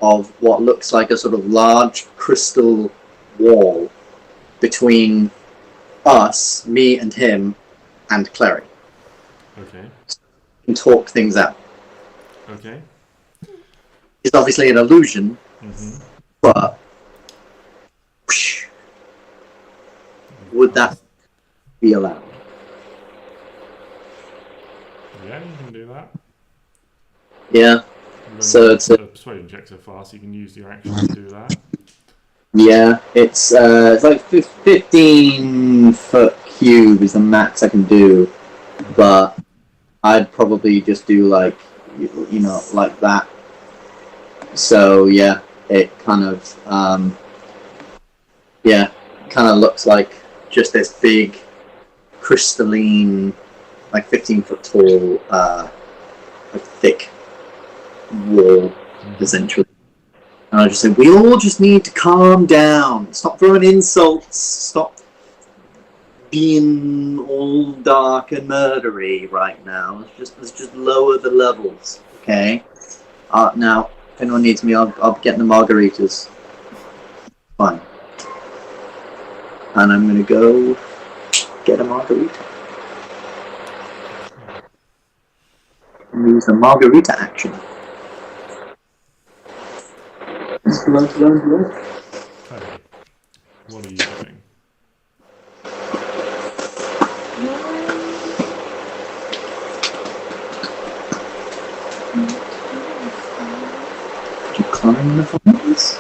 of what looks like a sort of large crystal wall between us, me and him, and Klari. Okay. And talk things out. Okay. It's obviously an illusion, but would that be allowed? Yeah, you can do that. Yeah. So it's a persuasion check so far, so you can use your action to do that. Yeah, it's like 15-foot cube is the max I can do, but I'd probably just do like that. So yeah, it kind of looks like just this big crystalline, like 15-foot tall, thick wall, essentially. And I just said, we all just need to calm down. Stop throwing insults. Stop being all dark and murdery right now. Let's just lower the levels, okay? Now, if anyone needs me, I'll get the margaritas. Fine. And I'm gonna go get a margarita. Use the margarita action. Okay. What are you doing? Did you climb the fence?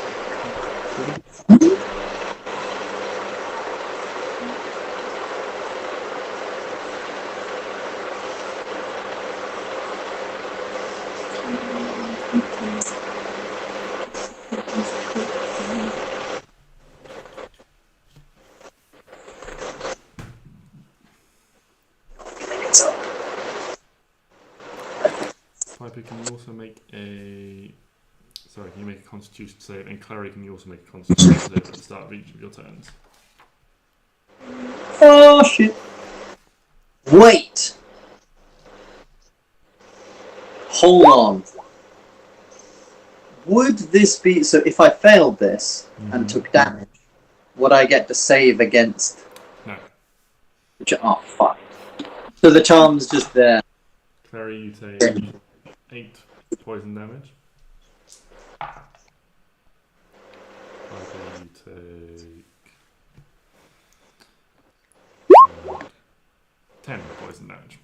Piper, can you also make a... Sorry, can you make a Constitution save? And Klari, can you also make a Constitution save at the start of each of your turns? Oh shit. Wait! Hold on. Would this be... So if I failed this and took damage, would I get to save against... No. Oh, fuck. So the charm's just there. Klari, you take 8 poison damage. Piper, you take 10 poison damage.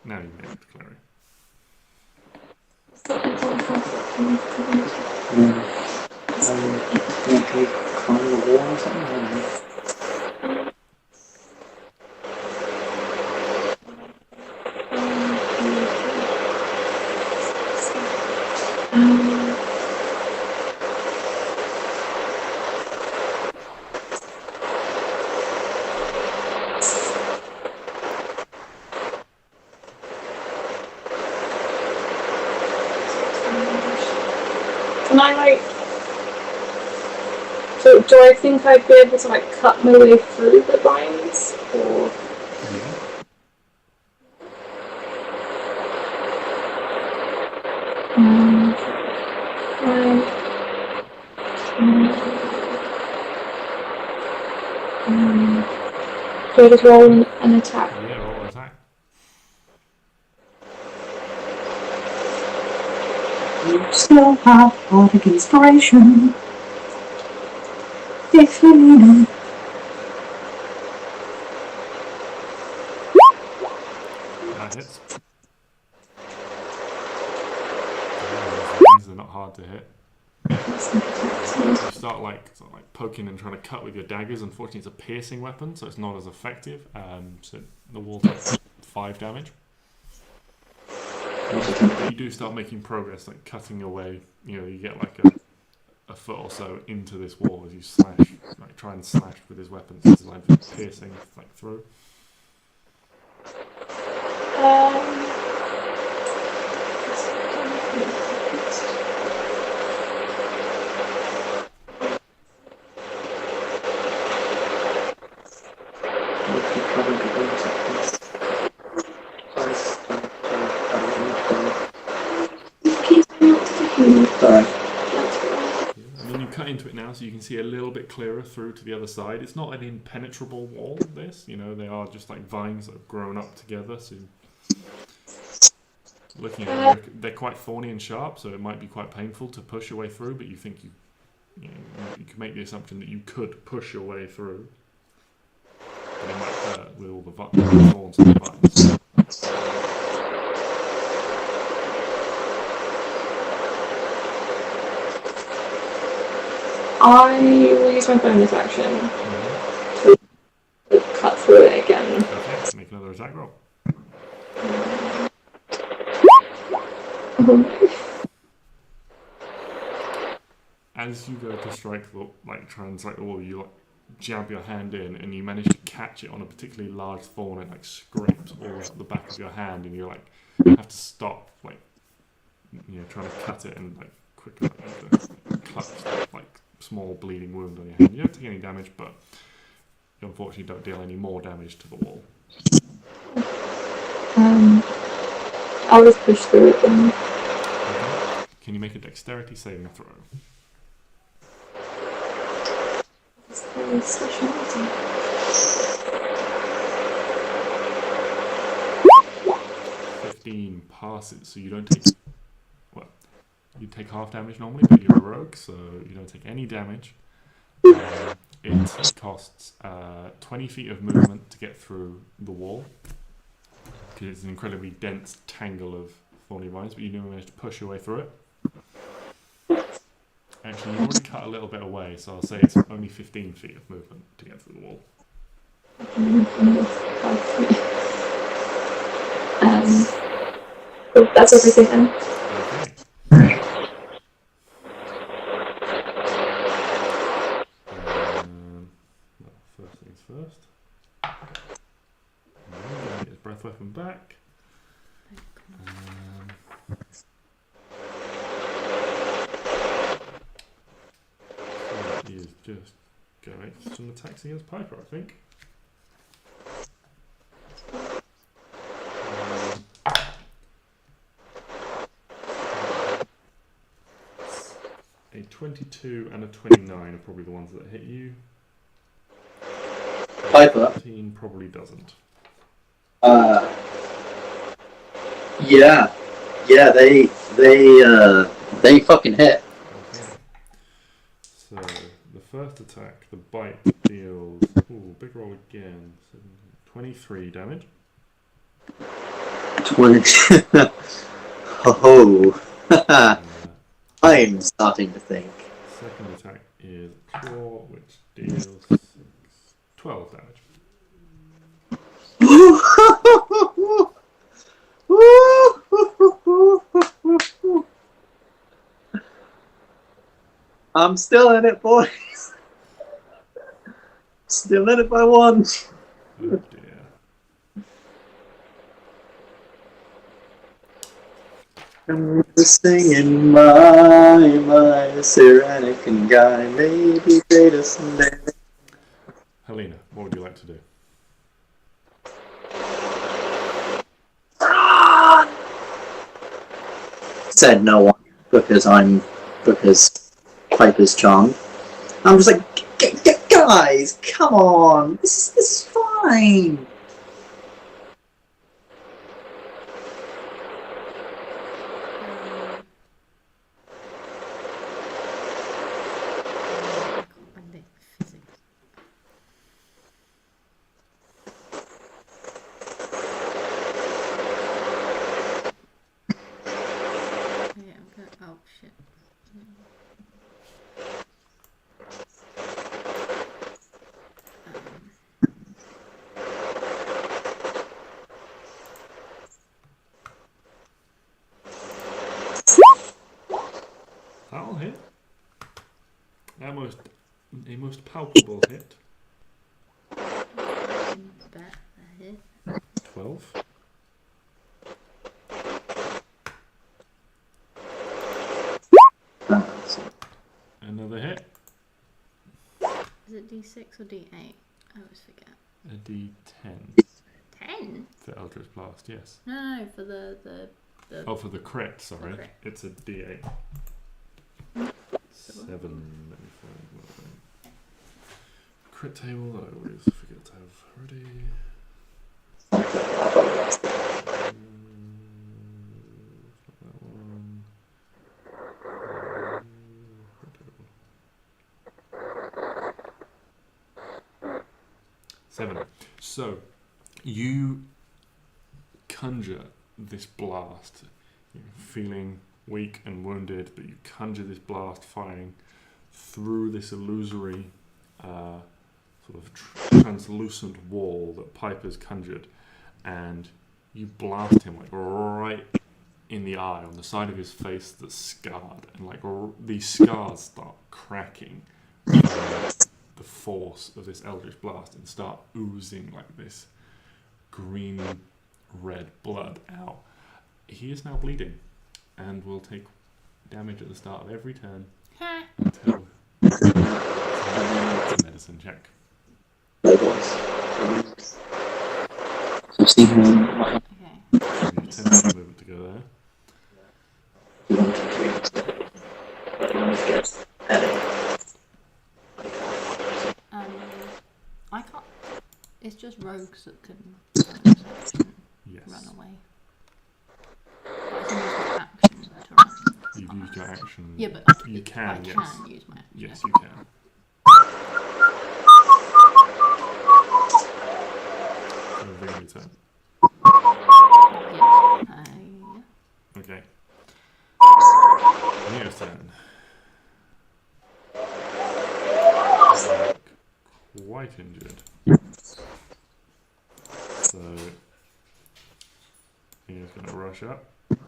Now you make it, Klari. Can I like? So do I think I'd be able to like cut my way through the vines, or? Yeah. Do I just roll an attack? Yeah, roll an attack. You still have bardic inspiration. If you need it. That hits. These are not hard to hit. You start like poking and trying to cut with your daggers. Unfortunately, it's a piercing weapon, so it's not as effective. So the wall takes 5 damage. But you do start making progress, like cutting your way. You know, you get like a foot or so into this wall as you slash, like try and slash with his weapons. It's like piercing, like through. Sorry. And then you cut into it now, so you can see a little bit clearer through to the other side. It's not an impenetrable wall, this. You know, they are just like vines that have grown up together. So looking at them, they're quite thorny and sharp, so it might be quite painful to push your way through, but you think you can make the assumption that you could push your way through. But it might hurt with all the thorns and the vines. I will use my bonus action to cut through it again. Okay, make another attack roll. As you go to strike the, try and strike the wall, you jab your hand in and you manage to catch it on a particularly large thorn and scrapes all up the back of your hand, and you have to stop trying to cut it and quickly clutch that small bleeding wound on your hand. You don't take any damage, but you unfortunately don't deal any more damage to the wall. I'll just push through it then. Okay. Can you make a dexterity saving throw? Speciality. 15 passes, so you don't take. Well, you take half damage normally, but you're a rogue, so you don't take any damage. It costs 20 feet of movement to get through the wall, because it's an incredibly dense tangle of thorny vines, but you do manage to push your way through it. Actually, you've already cut a little bit away, so I'll say it's only 15 feet of movement to get through the wall. That's everything then. Okay. First things first. Get his breath weapon back. He is just going to make some attacks against Piper, I think. A 22 and a 29 are probably the ones that hit you. Piper? 13 probably doesn't. Yeah, they fucking hit. Okay. So the first attack, the bite deals. Ooh, big roll again. 23 damage. 20. Oh. I'm starting to think. Second attack is claw, which deals 12 damage. I'm still in it, boys. Still in it by 1. Oh dear. I'm just singing my Cyrenaican guy, maybe greater someday. Helena, what would you like to do? Said no one because Piper's charmed. I'm just like, guys, come on, this is fine. Oh shit. That'll hit. A most palpable hit. Bet a hit. 12. Another hit. Is it D6 or D8? I always forget. A D10. 10? For Eldritch Blast, yes. No, for the Oh, for the crit, sorry. The crit. It's a D8. 7. Let me find one thing. Crit table that I always forget to have ready. That one. Crit table. 7. So, you conjure this blast, you're feeling weak and wounded, but you conjure this blast firing through this illusory sort of translucent wall that Piper's conjured, and you blast him like right in the eye, on the side of his face that's scarred, and like these scars start cracking from the force of this eldritch blast and start oozing like this green red blood out. He is now bleeding and will take damage at the start of every turn until it's a medicine check. Okay. You have 10 movement to go there. I can't. It's just rogues that can Yes. run away. But I can use my action to run. You've used your action. Yeah, but You can, I yes. can use my action. Yes, yeah. you can. So, bring your turn. Yeah. Okay. Neo's turn. Quite injured. So Neo's going to rush up. Give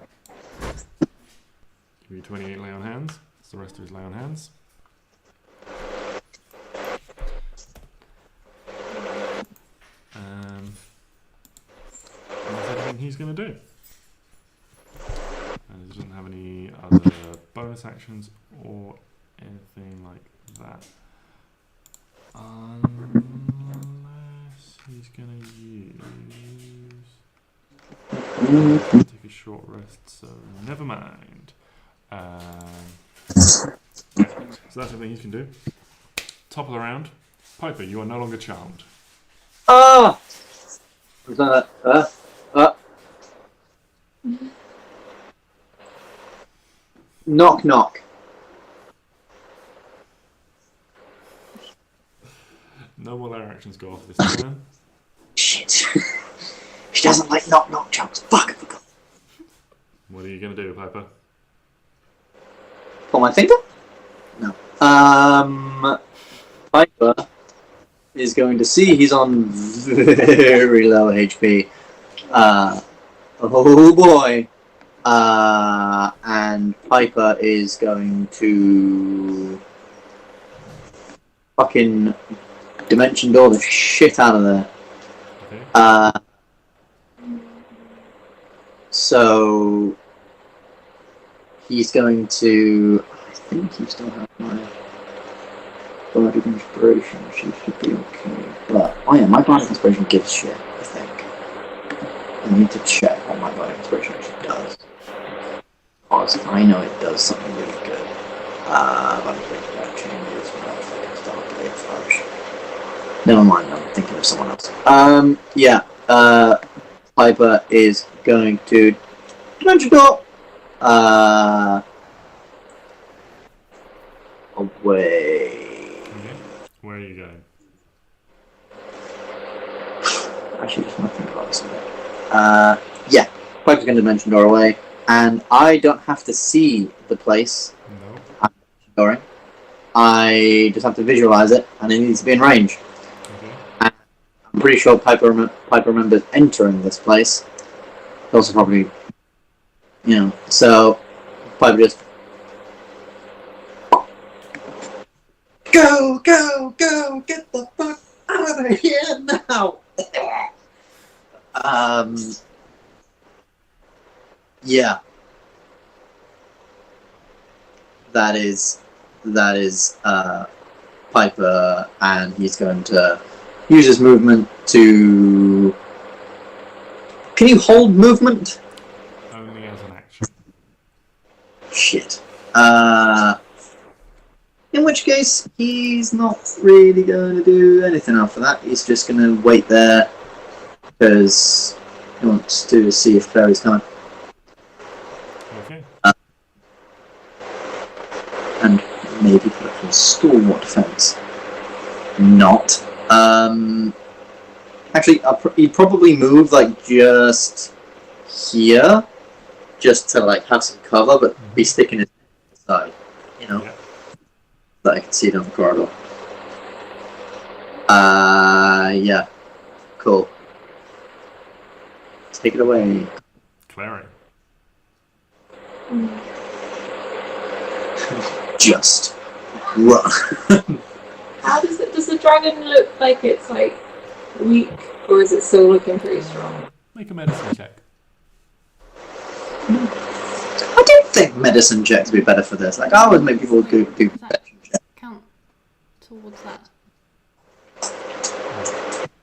you 28 lay on hands. That's the rest of his lay on hands. And that's everything he's going to do. And he doesn't have any other bonus actions or anything like that. Unless he's going to use... take a short rest, so never mind. So that's everything he can do. Top of the round. Piper, you are no longer charmed. Ah! Was that Knock, knock. No more lair actions go off this turn. Shit. She doesn't like knock, knock jokes. Fuck, I forgot. What are you going to do, Piper? Pull my finger? No. Piper is going to see he's on very low HP. Oh boy. And Piper is going to fucking dimension door the shit out of there. Okay. So he's going to. I think you still have my bardic inspiration. She should be okay. But oh yeah, my bardic inspiration gives shit. I think. I need to check what my bardic inspiration actually does. Because I know it does something really good. But I'm thinking about changes when I fucking start playing Flourish. Never mind, I'm thinking of someone else. Yeah. Piper is going to dimension door. Away. Okay. Where are you going? Actually, just want to think about this a bit. Yeah. Piper's going to dimension door away, and I don't have to see the place No. I'm dooring. I just have to visualize it, and it needs to be in range. Okay. I'm pretty sure Piper remembers entering this place. Also, probably, so Piper just go, get the fuck out of here now. Yeah, that is Piper, and he's going to use his movement to. Can you hold movement? Only as an action. Shit. In which case, he's not really going to do anything after that. He's just going to wait there because he wants to see if Clary's coming. Okay. And maybe put up some stalwart defense. Not. Actually, he'd probably move like just here, just to like have some cover, but be sticking his side, Yeah. that I can see down the corridor. Yeah, cool. Take it away. Clary. Just run. How does it? Does the dragon look like it's like weak, or is it still looking pretty strong? Make a medicine check. I do think medicine checks would be better for this. Like, I always make people do Does that perception checks. count towards that?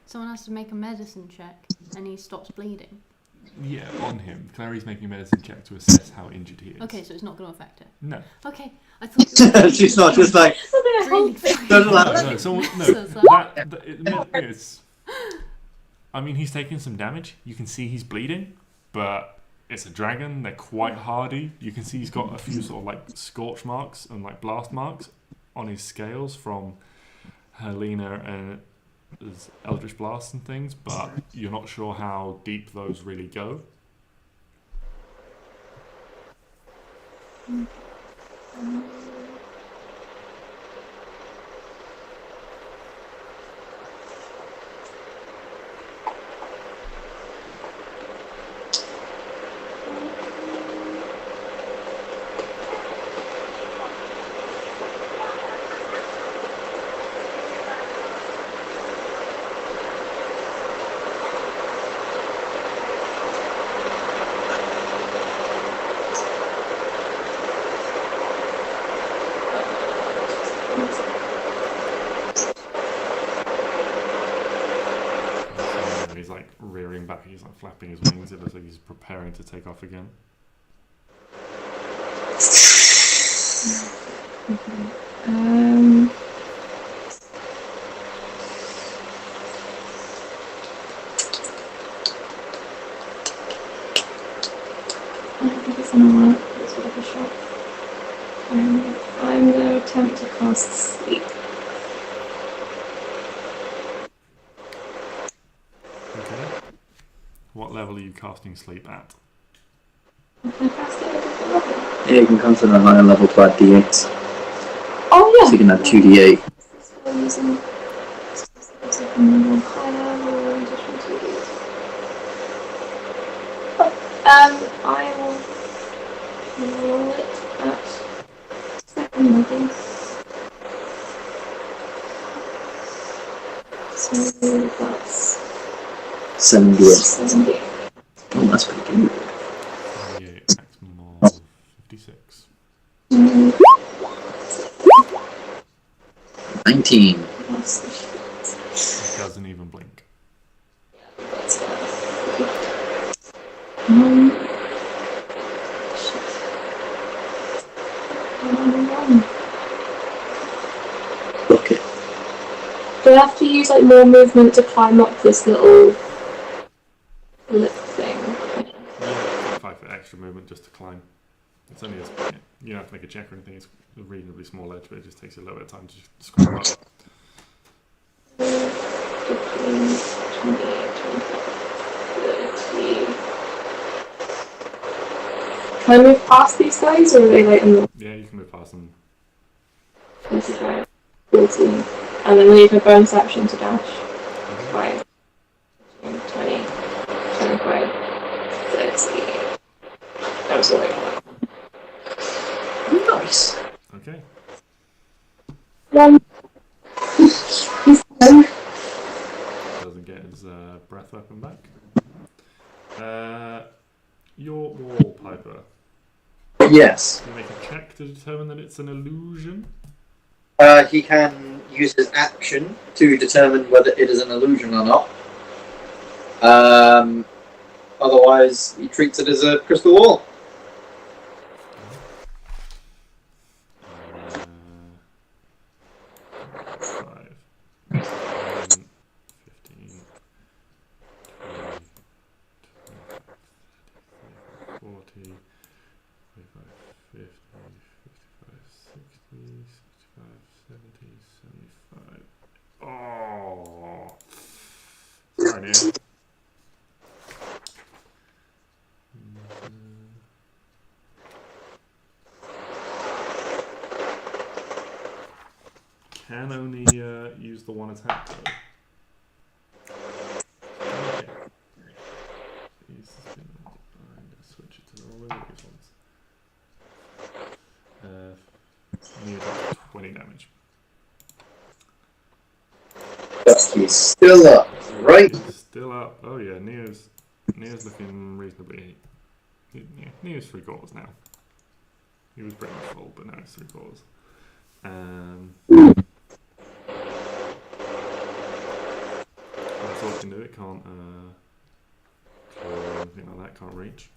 Someone has to make a medicine check, and he stops bleeding. Yeah, on him. Clary's making a medicine check to assess how injured he is. Okay, so it's not going to affect her. No. Okay, I thought. She's not just like. Really No, someone, no. It's. I mean, he's taking some damage. You can see he's bleeding, but it's a dragon. They're quite hardy. You can see he's got a few sort of like scorch marks and like blast marks on his scales from Helena and his Eldritch Blast and things, but you're not sure how deep those really go. He's like rearing back, he's like flapping his wings, it looks like he's preparing to take off again. I think it's gonna work. It's worth a shot. I'm gonna attempt to cast sleep. Okay. What level are you casting sleep at? Can I cast it at a different level? Yeah, you can come to the higher level to add d8s. Oh So you can add 2d8. So I'm using higher or additional 2d8. I will roll it at second level. So that's 78. 70. Oh, that's pretty good. 38 maximum of 56. 19. That's the It doesn't even blink. That's Okay. do I have to use like more movement to climb up this little lip thing? Yeah, 5 foot extra movement just to climb. It's only as you don't have to make a check or anything. It's a reasonably small edge, but it just takes you a little bit of time to just scroll up. 15, 20, 25, 30. Can I move past these guys, or are they like in the Yeah, you can move past them. 25, 40, and then leave a bonus action to dash? 5, 20, 25, 30. That was all I got. Nice. Okay. Doesn't get his breath weapon back. Your wall, Piper. Yes. Can you make a check to determine that it's an illusion? He can use his action to determine whether it is an illusion or not. Otherwise, he treats it as a crystal wall. 5, 10, 15, 20, 40, 45, 50, 55, 60, 65, 70, 75. Oh! Sorry, Neil. Can only use the one attack though. Okay. I'm going to switch it to the one of these ones. Neo does 20 damage. But he's still up, right? He's still up. Oh yeah, Neo's looking reasonably. Neo's 3/4 now. He was pretty much full, but now it's 3/4. That's all it can do. It can't claw or anything like that. Can't reach.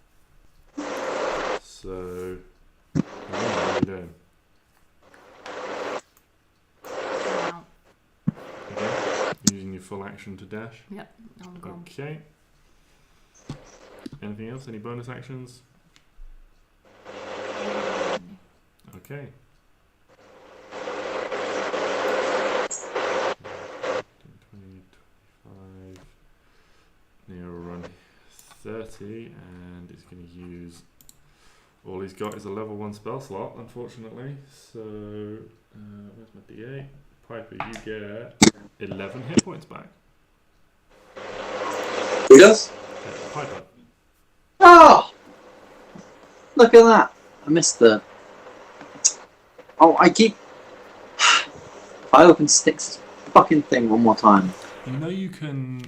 So, what are you doing? Wow. Okay. Using your full action to dash. Yep, I'm gone. Okay. Anything else? Any bonus actions? Okay. 20, 25. Neo will run 30, and he's going to use. All he's got is a level 1 spell slot, unfortunately. So, where's my D8? Piper, you get 11 hit points back. Who does? Piper. Oh! Look at that. I missed the... Oh, I keep... I open Stix fucking thing one more time. You know you can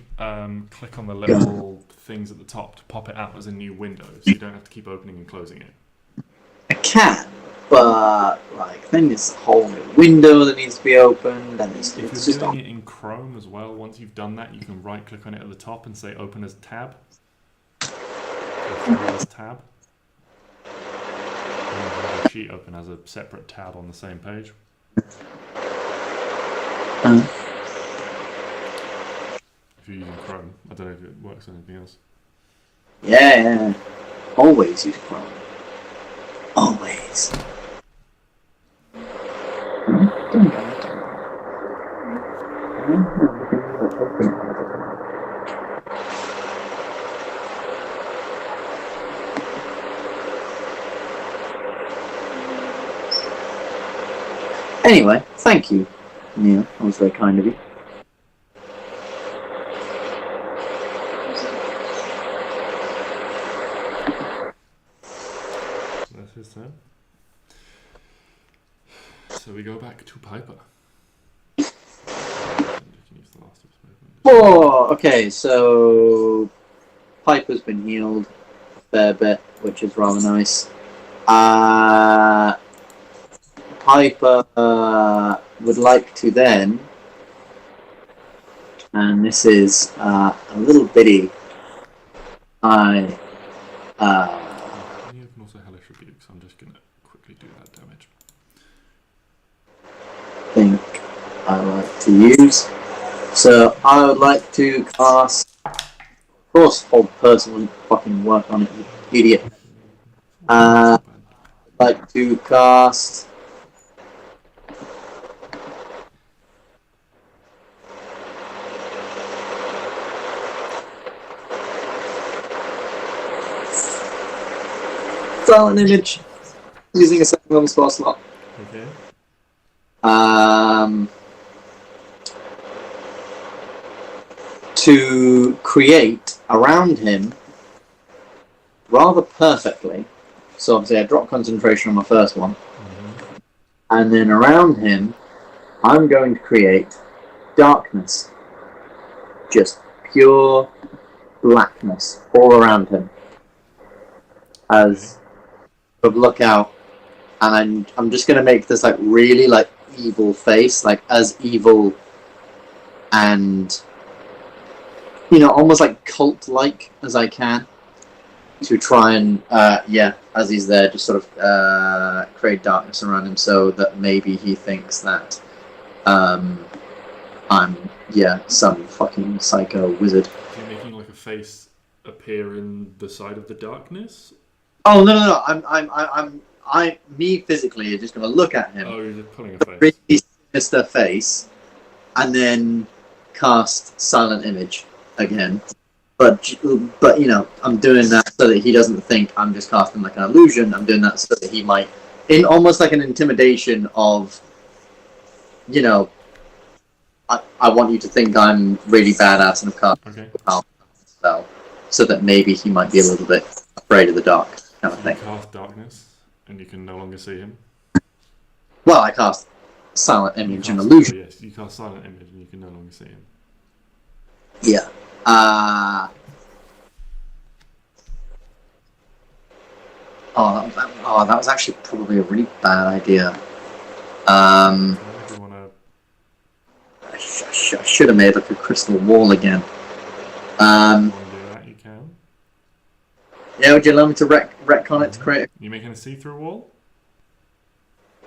click on the little things at the top to pop it out as a new window, so you don't have to keep opening and closing it. I can, but like then there's a whole new window that needs to be opened, and it's If just you're doing it in Chrome as well, once you've done that, you can right click on it at the top and say open as tab. As tab. And you can have the sheet open as a separate tab on the same page. If you're using Chrome, I don't know if it works on anything else. yeah. Always use Chrome. Always. Anyway, thank you, Neil. That was very kind of you. That's his turn. So we go back to Piper. You can use the last of his movement. Oh, okay, so Piper's been healed a fair bit, which is rather nice. Piper would like to then, and this is a little bitty. I You can also hellish rebuke, so I'm just gonna quickly do that damage. think I like to use. So I would like to cast. Of course, hold person wouldn't fucking work on it, you idiot. Like to cast. Silent image using a second level spell slot. Okay. To create around him rather perfectly. So obviously I drop concentration on my first one. Mm-hmm. And then around him, I'm going to create darkness. Just pure blackness all around him. As of look out, and I'm just going to make this like really like evil face, like as evil and almost like cult-like as I can, to try and as he's there, just sort of create darkness around him, so that maybe he thinks that I'm some fucking psycho wizard. So you're making like a face appear in the side of the darkness? Oh no! I'm me physically just gonna look at him. Oh, you're just pulling a face. Really sinister face, and then cast silent image again. But I'm doing that so that he doesn't think I'm just casting like an illusion. I'm doing that so that he might, in almost like an intimidation of, I want you to think I'm really badass and have cast a spell, so that maybe he might be a little bit afraid of the dark kind of thing. You cast darkness, and you can no longer see him. Well, I cast silent image and illusion. Yes, you cast silent image, and you can no longer see him. Yeah. That was actually probably a really bad idea. If you wanna... I should have made like a crystal wall again. If you want to do that, you can. Yeah, would you allow me to retcon it to create You making a see-through wall?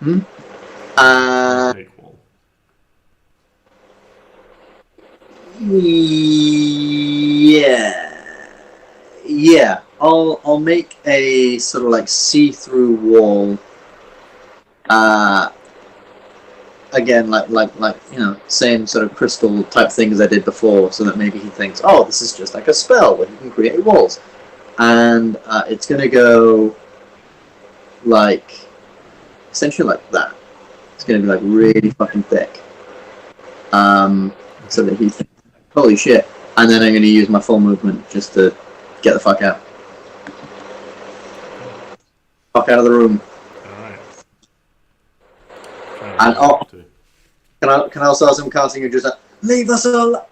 Fake wall. Yeah. I'll make a sort of like see-through wall. Again, like same sort of crystal type thing as I did before, so that maybe he thinks, oh, this is just like a spell where you can create walls, and it's gonna go like essentially like that. It's gonna be like really fucking thick, so that he thinks, holy shit, and then I'm gonna use my full movement just to get the fuck out. Fuck out of the room. Alright. And can I also ask him casting and just like, leave us alone?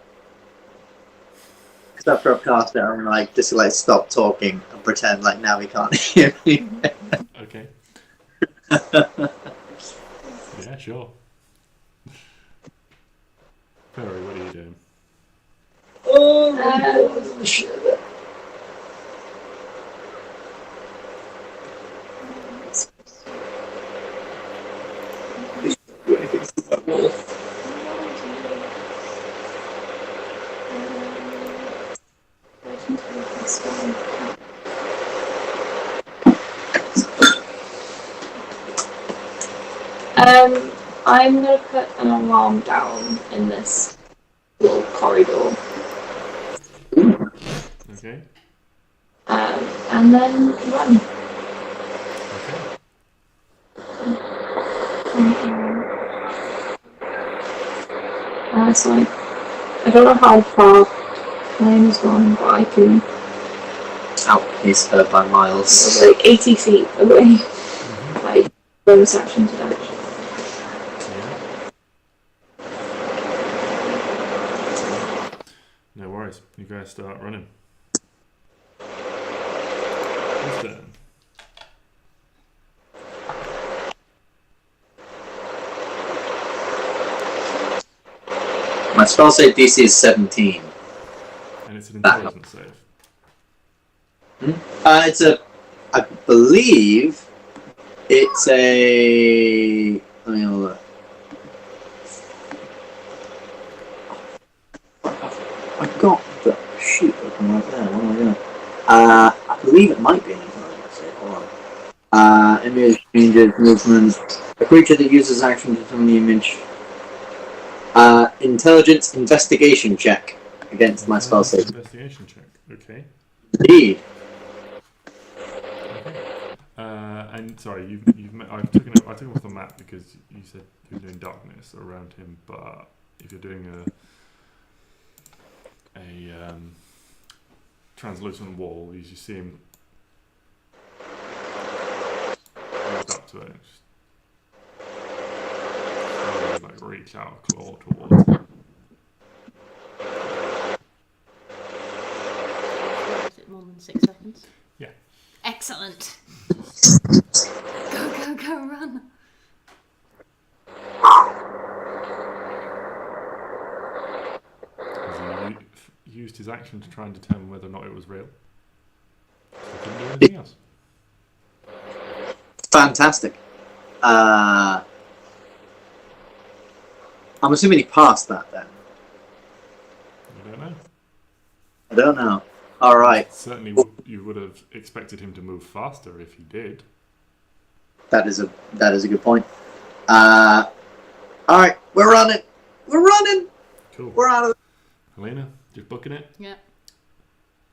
Because after I've cast it, I'm gonna like just like stop talking and pretend like now he can't hear me. Okay. Yeah, sure. Perry, what are you doing? Oh shit. I'm going to put an alarm down in this little corridor. Okay. And then run. Okay. So I don't know how far time is gone, but I can Outpace her by miles. like 80 feet away. Like bonus action to dash. No worries. You guys start running. Who's turn? My spell save DC is 17. And it's an intelligence save. It's a. I believe it's a. Let me have a look. I got the sheet open right there. What am I doing? I believe it might be an intelligence save. Hold on. Image changes movement. A creature that uses action to turn the image. Intelligence investigation check against my spell save. Investigation check. Okay. Indeed. And sorry, I took him off the map because you said you're doing darkness around him, but if you're doing a translucent wall, you see him walk up to it, just like reach out a claw towards it. Is it more than 6 seconds? Yeah. Excellent. Go, run. He used his action to try and determine whether or not it was real. So he couldn't do anything else. Fantastic. I'm assuming he passed that then. You don't know. I don't know. All right. Certainly, you would have expected him to move faster if he did. That is a good point. All right, we're running. We're running. Cool. We're out of it. Helena, just booking it. Yeah.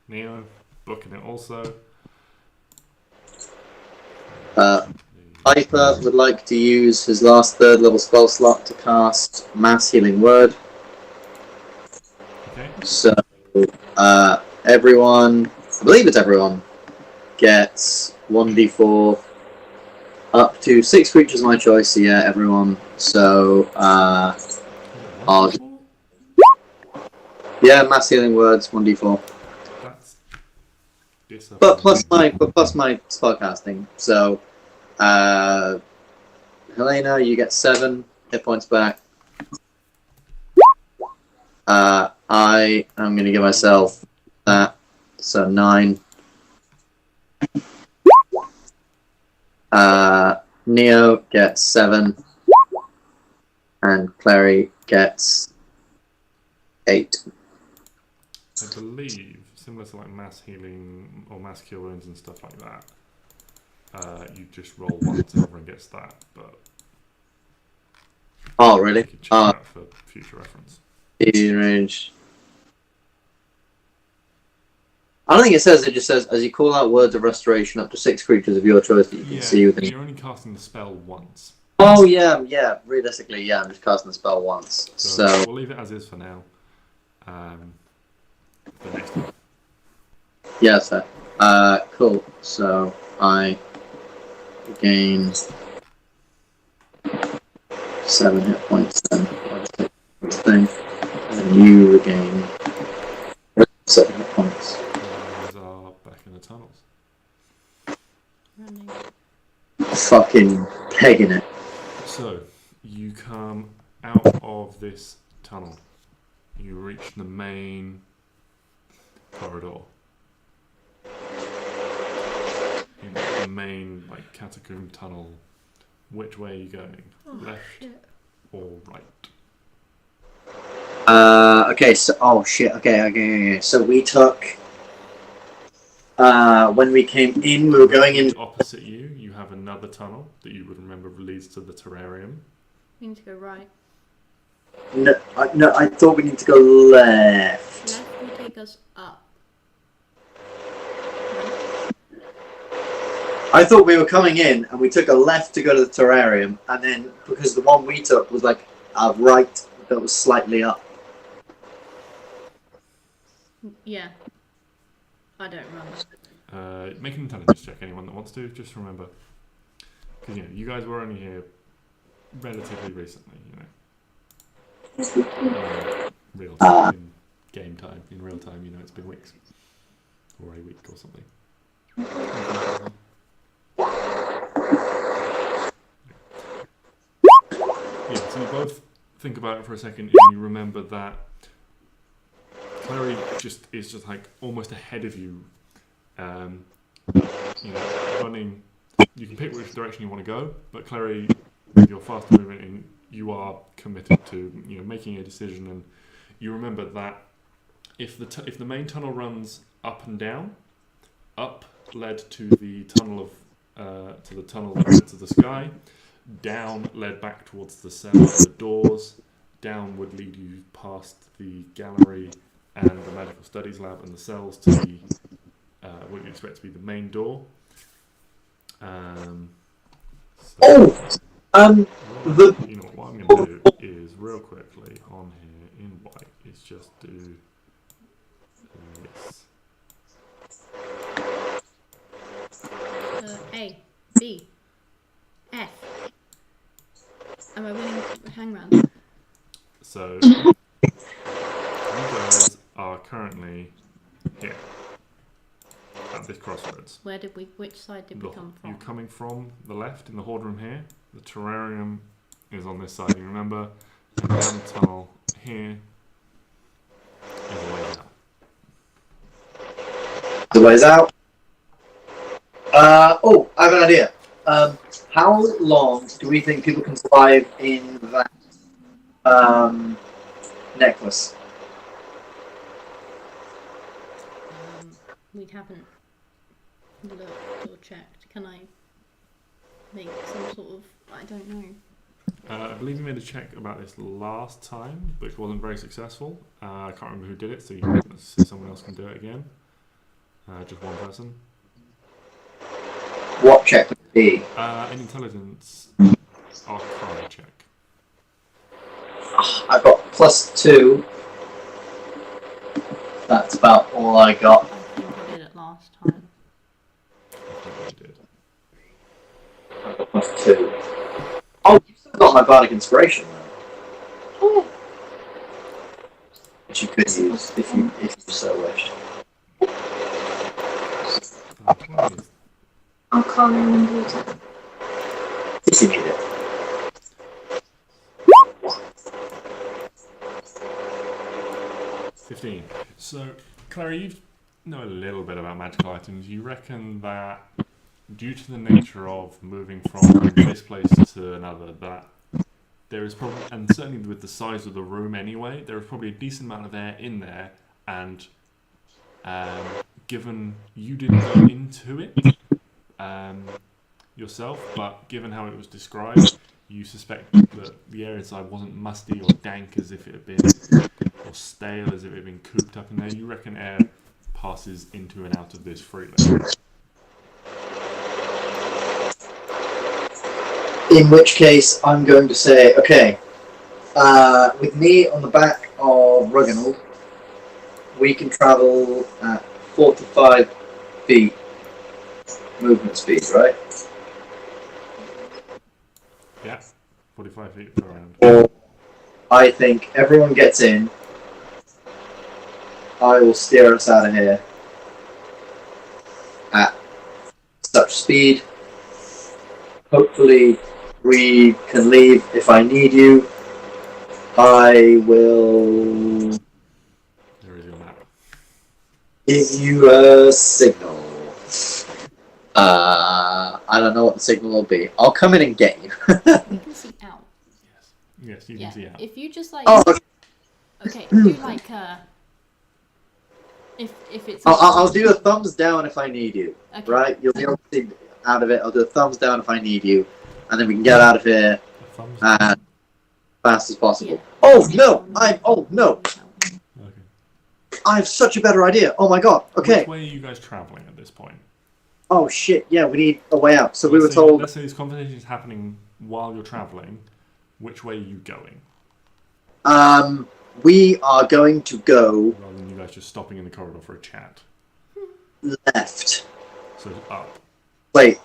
Neo, booking it also. Piper would like to use his last 3rd level spell slot to cast Mass Healing Word. Okay. So, everyone, I believe it's everyone, gets 1d4 up to 6 creatures of my choice. So yeah, everyone. So, yeah, Mass Healing Words, 1d4. That's disappointing. But plus my spellcasting. So, Helena, you get 7 hit points back. I am going to give myself that, so 9. Neo gets 7, and Klari gets 8. I believe, similar to like mass healing or mass cure wounds and stuff like that, you just roll once and everyone gets that, but Oh, really? you can check that for future reference. In range. I don't think it says. It just says, as you call out words of restoration, up to 6 creatures of your choice that you can see within. You're only casting the spell once. Oh yeah. Realistically, yeah, I'm just casting the spell once. So we'll leave it as is for now. The next one. yeah, sir. Cool. So I gain 7 hit points then. Thing, and you regain 7 hit points. You guys are back in the tunnels. Running. Fucking pegging it. So, you come out of this tunnel. You reach the main corridor. In the main, like, catacomb tunnel. Which way are you going? Left or right? Okay, so okay. So we took when we came in, we were going in. Opposite you, you have another tunnel that you would remember leads to the terrarium. We need to go right. No, I thought we need to go left. Left will take us up. I thought we were coming in, and we took a left to go to the terrarium, and then because the one we took was like a right that was slightly up. Yeah. I don't run. Make an intelligence check, anyone that wants to. Just remember, because you guys were only here relatively recently, real time, in game time, in real time. It's been weeks or a week or something. Yeah, so you both think about it for a second, and you remember that Klari is just like almost ahead of you. Running. You can pick which direction you want to go, but Klari, with your fast movement, and you are committed to making a decision. And you remember that if the main tunnel runs up and down, up led to the tunnel that led to the sky. Down led back towards the cell and the doors. Down would lead you past the gallery and the medical studies lab and the cells to the what you expect to be the main door. You know what I'm going to do is real quickly on here in white is just do this. A, B, F. Am I winning hang round? So you guys are currently here at this crossroads. Which side did we come from? You're coming from the left in the hoard room here. The terrarium is on this side. You remember, and down the tunnel here is the way out. The way's out. I have an idea. How long do we think people can survive in that necklace? We haven't looked or checked. Can I make some sort of... I don't know. I believe you made a check about this last time, which wasn't very successful. I can't remember who did it, so you can see someone else can do it again. Just one person. What check would it be? An intelligence arcana check. I've got +2. That's about all I got. I think I did it last time. I think you did. I've got +2. Oh, you've still got my bardic inspiration though. Which you could use if you so wished. I'll call him and use it. If you need it. So, Klari, you know a little bit about magical items. You reckon that due to the nature of moving from this place to another, that there is probably, and certainly with the size of the room anyway, there is probably a decent amount of air in there, and given you didn't go into it yourself, but given how it was described, you suspect that the air inside wasn't musty or dank as if it had been, or stale as if it had been cooped up in there. You reckon air passes into and out of this freely. In which case, I'm going to say, okay, with me on the back of Ruggenald, we can travel at 45 feet movement speed, right? Yeah, 45 feet per round. I think everyone gets in. I will steer us out of here at such speed. Hopefully we can leave if I need you. I will There is your map. give you a signal. I don't know what the signal will be. I'll come in and get you. You can see out. Yes, you can see out. If you just like... Oh, okay. Okay, do like if it's... I'll do a thumbs down if I need you. Okay. Right? You'll be able to see out of it. I'll do a thumbs down if I need you. And then we can get out of here as fast as possible. Yeah. Oh no! Oh no! Okay. I have such a better idea. Oh my god. Okay. Which way are you guys travelling at this point? Oh shit. Yeah, we need a way out. So we Let's were say- told. Let's say this conversation is happening while you're travelling. Which way are you going? We are going to go Rather than you guys just stopping in the corridor for a chat. left. So up. Wait.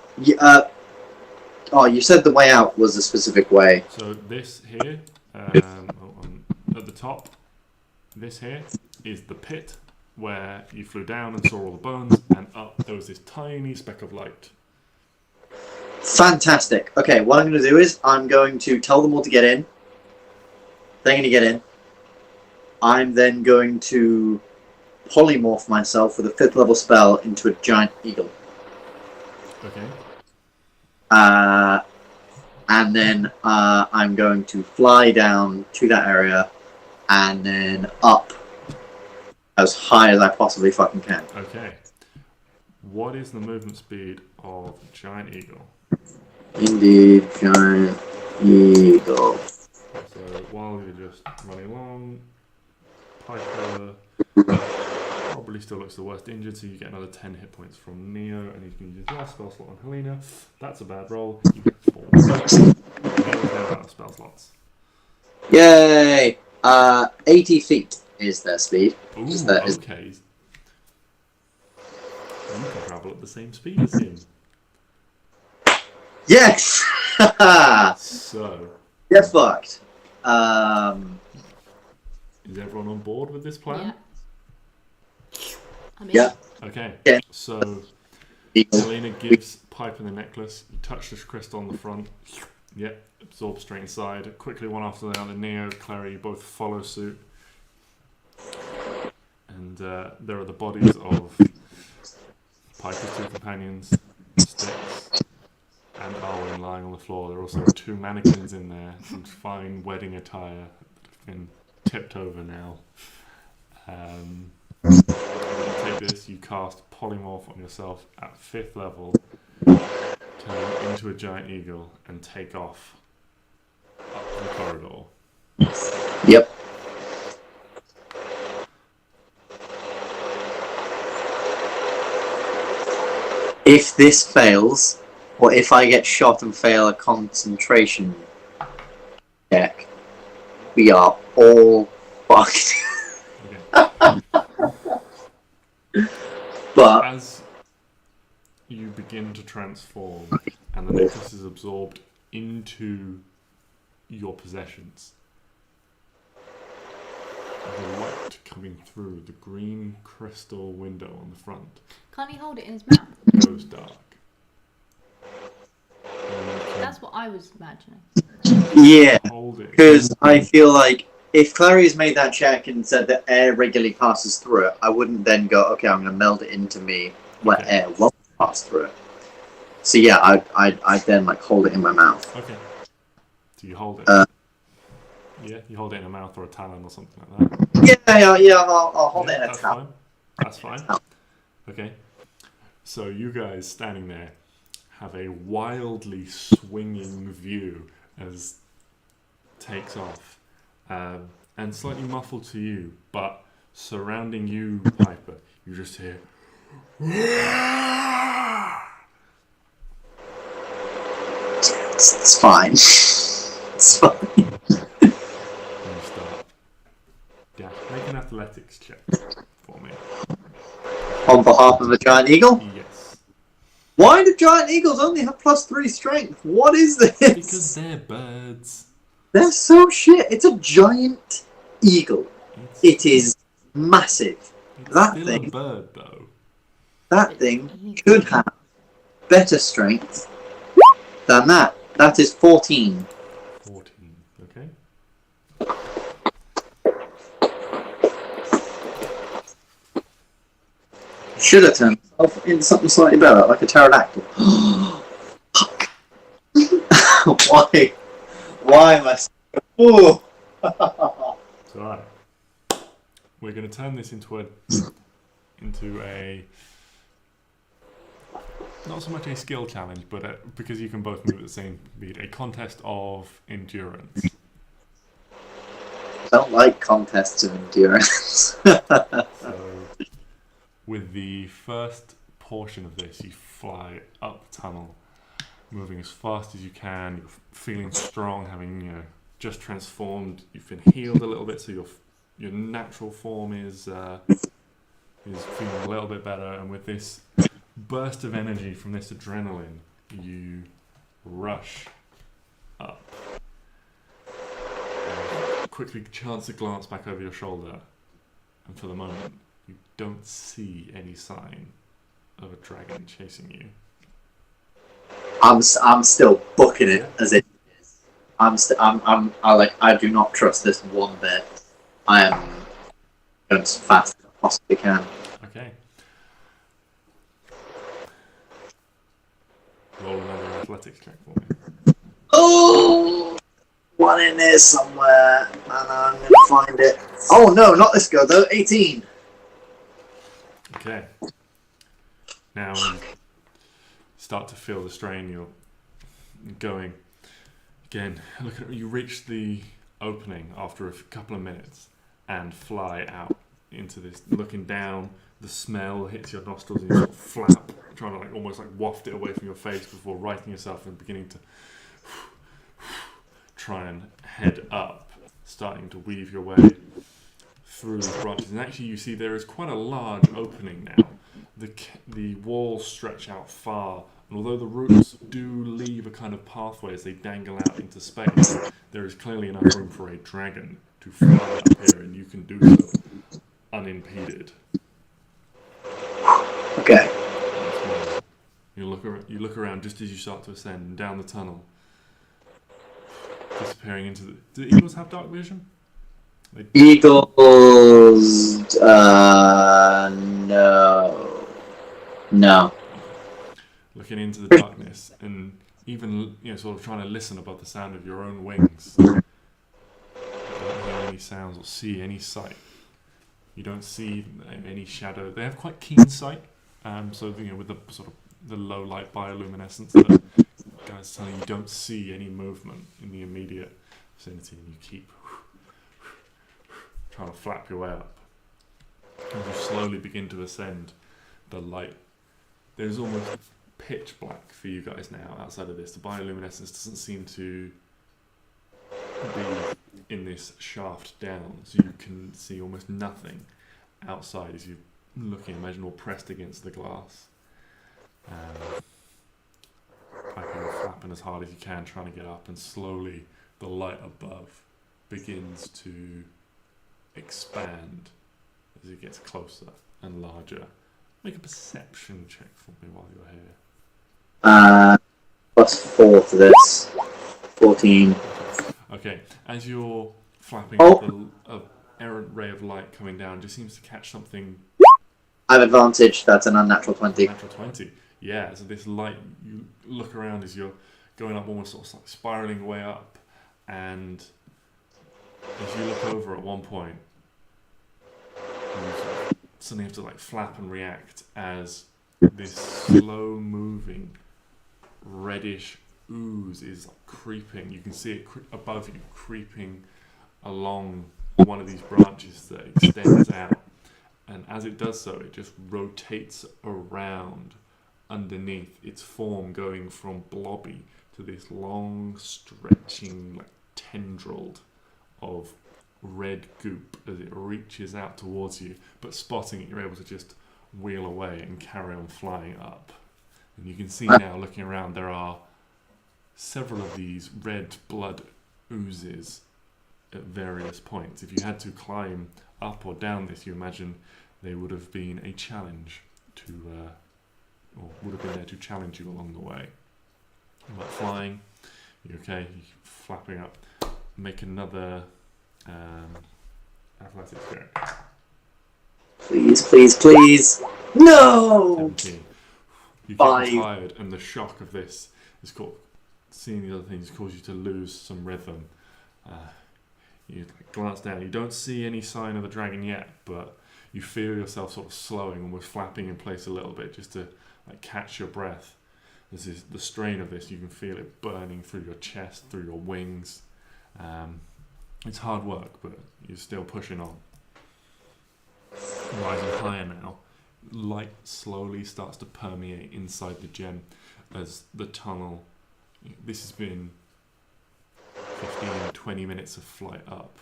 Oh, you said the way out was a specific way. So this here, at the top, this here is the pit where you flew down and saw all the bones, and up there was this tiny speck of light. Fantastic. Okay, what I'm going to do is I'm going to tell them all to get in. They're going to get in. I'm then going to polymorph myself with a 5th level spell into a giant eagle. Okay. And then I'm going to fly down to that area and then up as high as I possibly fucking can. Okay. What is the movement speed of Giant Eagle? Indeed, giant eagle. So while you're just running along, Piper probably still looks the worst injured, so you get another 10 hit points from Neo, and you can use your last spell slot on Helena. That's a bad roll. You get 4. Neo's now out of spell slots. Yay! 80 feet is their speed. Ooh, That is- okay. You can travel at the same speed as him. Yes! So, Get fucked. is everyone on board with this plan? Yeah. I'm in. Yeah. Okay. Yeah. So, Eagle. Helena gives Piper the necklace. You touch this crystal on the front. Yep. Absorb straight inside. Quickly, one after the other. Neo, Klari, you both follow suit. And there are the bodies of Piper's 2 companions, Stix, and Arwen lying on the floor. There are also 2 mannequins in there, some fine wedding attire that have been tipped over now. You take this, you cast Polymorph on yourself at 5th level, turn into a giant eagle, and take off up the corridor. Yep. If this fails, or if I get shot and fail a concentration check, we are all fucked. Okay. But As you begin to transform and the necklace is absorbed into your possessions, the light coming through the green crystal window on the front Can't he hold it in his mouth? goes dark. And you can That's what I was imagining. yeah, hold it. because I feel like if Clary's made that check and said that air regularly passes through it, I wouldn't then go, okay, I'm going to meld it into me where Okay. air won't pass through it. So yeah, I'd then like hold it in my mouth. Okay. So you hold it. Yeah, you hold it in a mouth or a talon or something like that. I'll hold it in a That's towel. fine. That's fine. Okay. So you guys standing there have a wildly swinging view as takes off, and slightly muffled to you, but surrounding you, Piper, you just hear. It's fine. It's fine. And you start. Yeah, make an athletics check for me. On behalf of the giant eagle? Yes. Why do giant eagles only have +3 strength? What is this? Because they're birds. They're so shit. It's a giant eagle. It is massive. It's that still thing- a bird, though. That thing could have better strength than that. That is 14. 14. Okay. Should have turned myself into something slightly better, like a pterodactyl. Fuck. Why? Why am I so... Ooh. It's alright. We're going to turn this into a not so much a skill challenge, but because you can both move at the same speed, a contest of endurance. I don't like contests of endurance. So, with the first portion of this, you fly up the tunnel, moving as fast as you can. You're feeling strong, having just transformed. You've been healed a little bit, so your natural form is feeling a little bit better. And with this burst of energy from this adrenaline, you rush up. And quickly chance to glance back over your shoulder, and for the moment, you don't see any sign of a dragon chasing you. I'm still booking it as it is. I do not trust this one bit. I am going as fast as I possibly can. Okay. Roll another athletics check for me. Oh, one in there somewhere, and I'm going to find it. Oh no, not this go though. 18. Okay. Now you start to feel the strain. You're going again. Look at you reach the opening after a couple of minutes and fly out into this. Looking down, the smell hits your nostrils and you sort of flap, trying to like almost like waft it away from your face before righting yourself and beginning to try and head up, starting to weave your way through the branches. And actually, you see there is quite a large opening now. The walls stretch out far, and although the roots do leave a kind of pathway as they dangle out into space, there is clearly enough room for a dragon to fly up here, and you can do so unimpeded. Okay. You look around just as you start to ascend down the tunnel, disappearing into the. Do the eagles have dark vision? Eagles. No. Looking into the darkness and even sort of trying to listen above the sound of your own wings. You don't hear any sounds or see any sight. You don't see any shadow. They have quite keen sight, so with the sort of the low light bioluminescence that guys telling you don't see any movement in the immediate vicinity, and you keep trying to flap your way up. As you slowly begin to ascend, the light, there's almost pitch black for you guys now outside of this. The bioluminescence doesn't seem to be in this shaft down, so you can see almost nothing outside as you're looking, imagine all pressed against the glass. Flapping as hard as you can, trying to get up, and slowly the light above begins to expand as it gets closer and larger. Make a perception check for me while you're here. +4 to this. 14. Okay, as you're flapping, an errant ray of light coming down just seems to catch something. I have advantage. That's an unnatural 20. Natural 20. Yeah, so this light, you look around as you're going up, almost sort of like spiraling away up, and as you look over at one point, you suddenly have to like flap and react as this slow moving reddish ooze is creeping. You can see it above you, creeping along one of these branches that extends out, and as it does so, it just rotates around underneath, its form going from blobby to this long stretching like tendril of red goop as it reaches out towards you, but spotting it, you're able to just wheel away and carry on flying up. And you can see now, looking around, there are several of these red blood oozes at various points. If you had to climb up or down this, you imagine they would have been a challenge to or would have been there to challenge you along the way. But flying, you're okay, you're flapping up. Make another athletics check. Please. No! 17. You get 5. tired, and the shock of this is seeing the other things causes you to lose some rhythm. You glance down, you don't see any sign of the dragon yet, but you feel yourself sort of slowing, almost flapping in place a little bit just to like catch your breath. This is the strain of this. You can feel it burning through your chest, through your wings. It's hard work, but you're still pushing on. Rising higher now, light slowly starts to permeate inside the gem as the tunnel. This has been 15-20 minutes of flight up,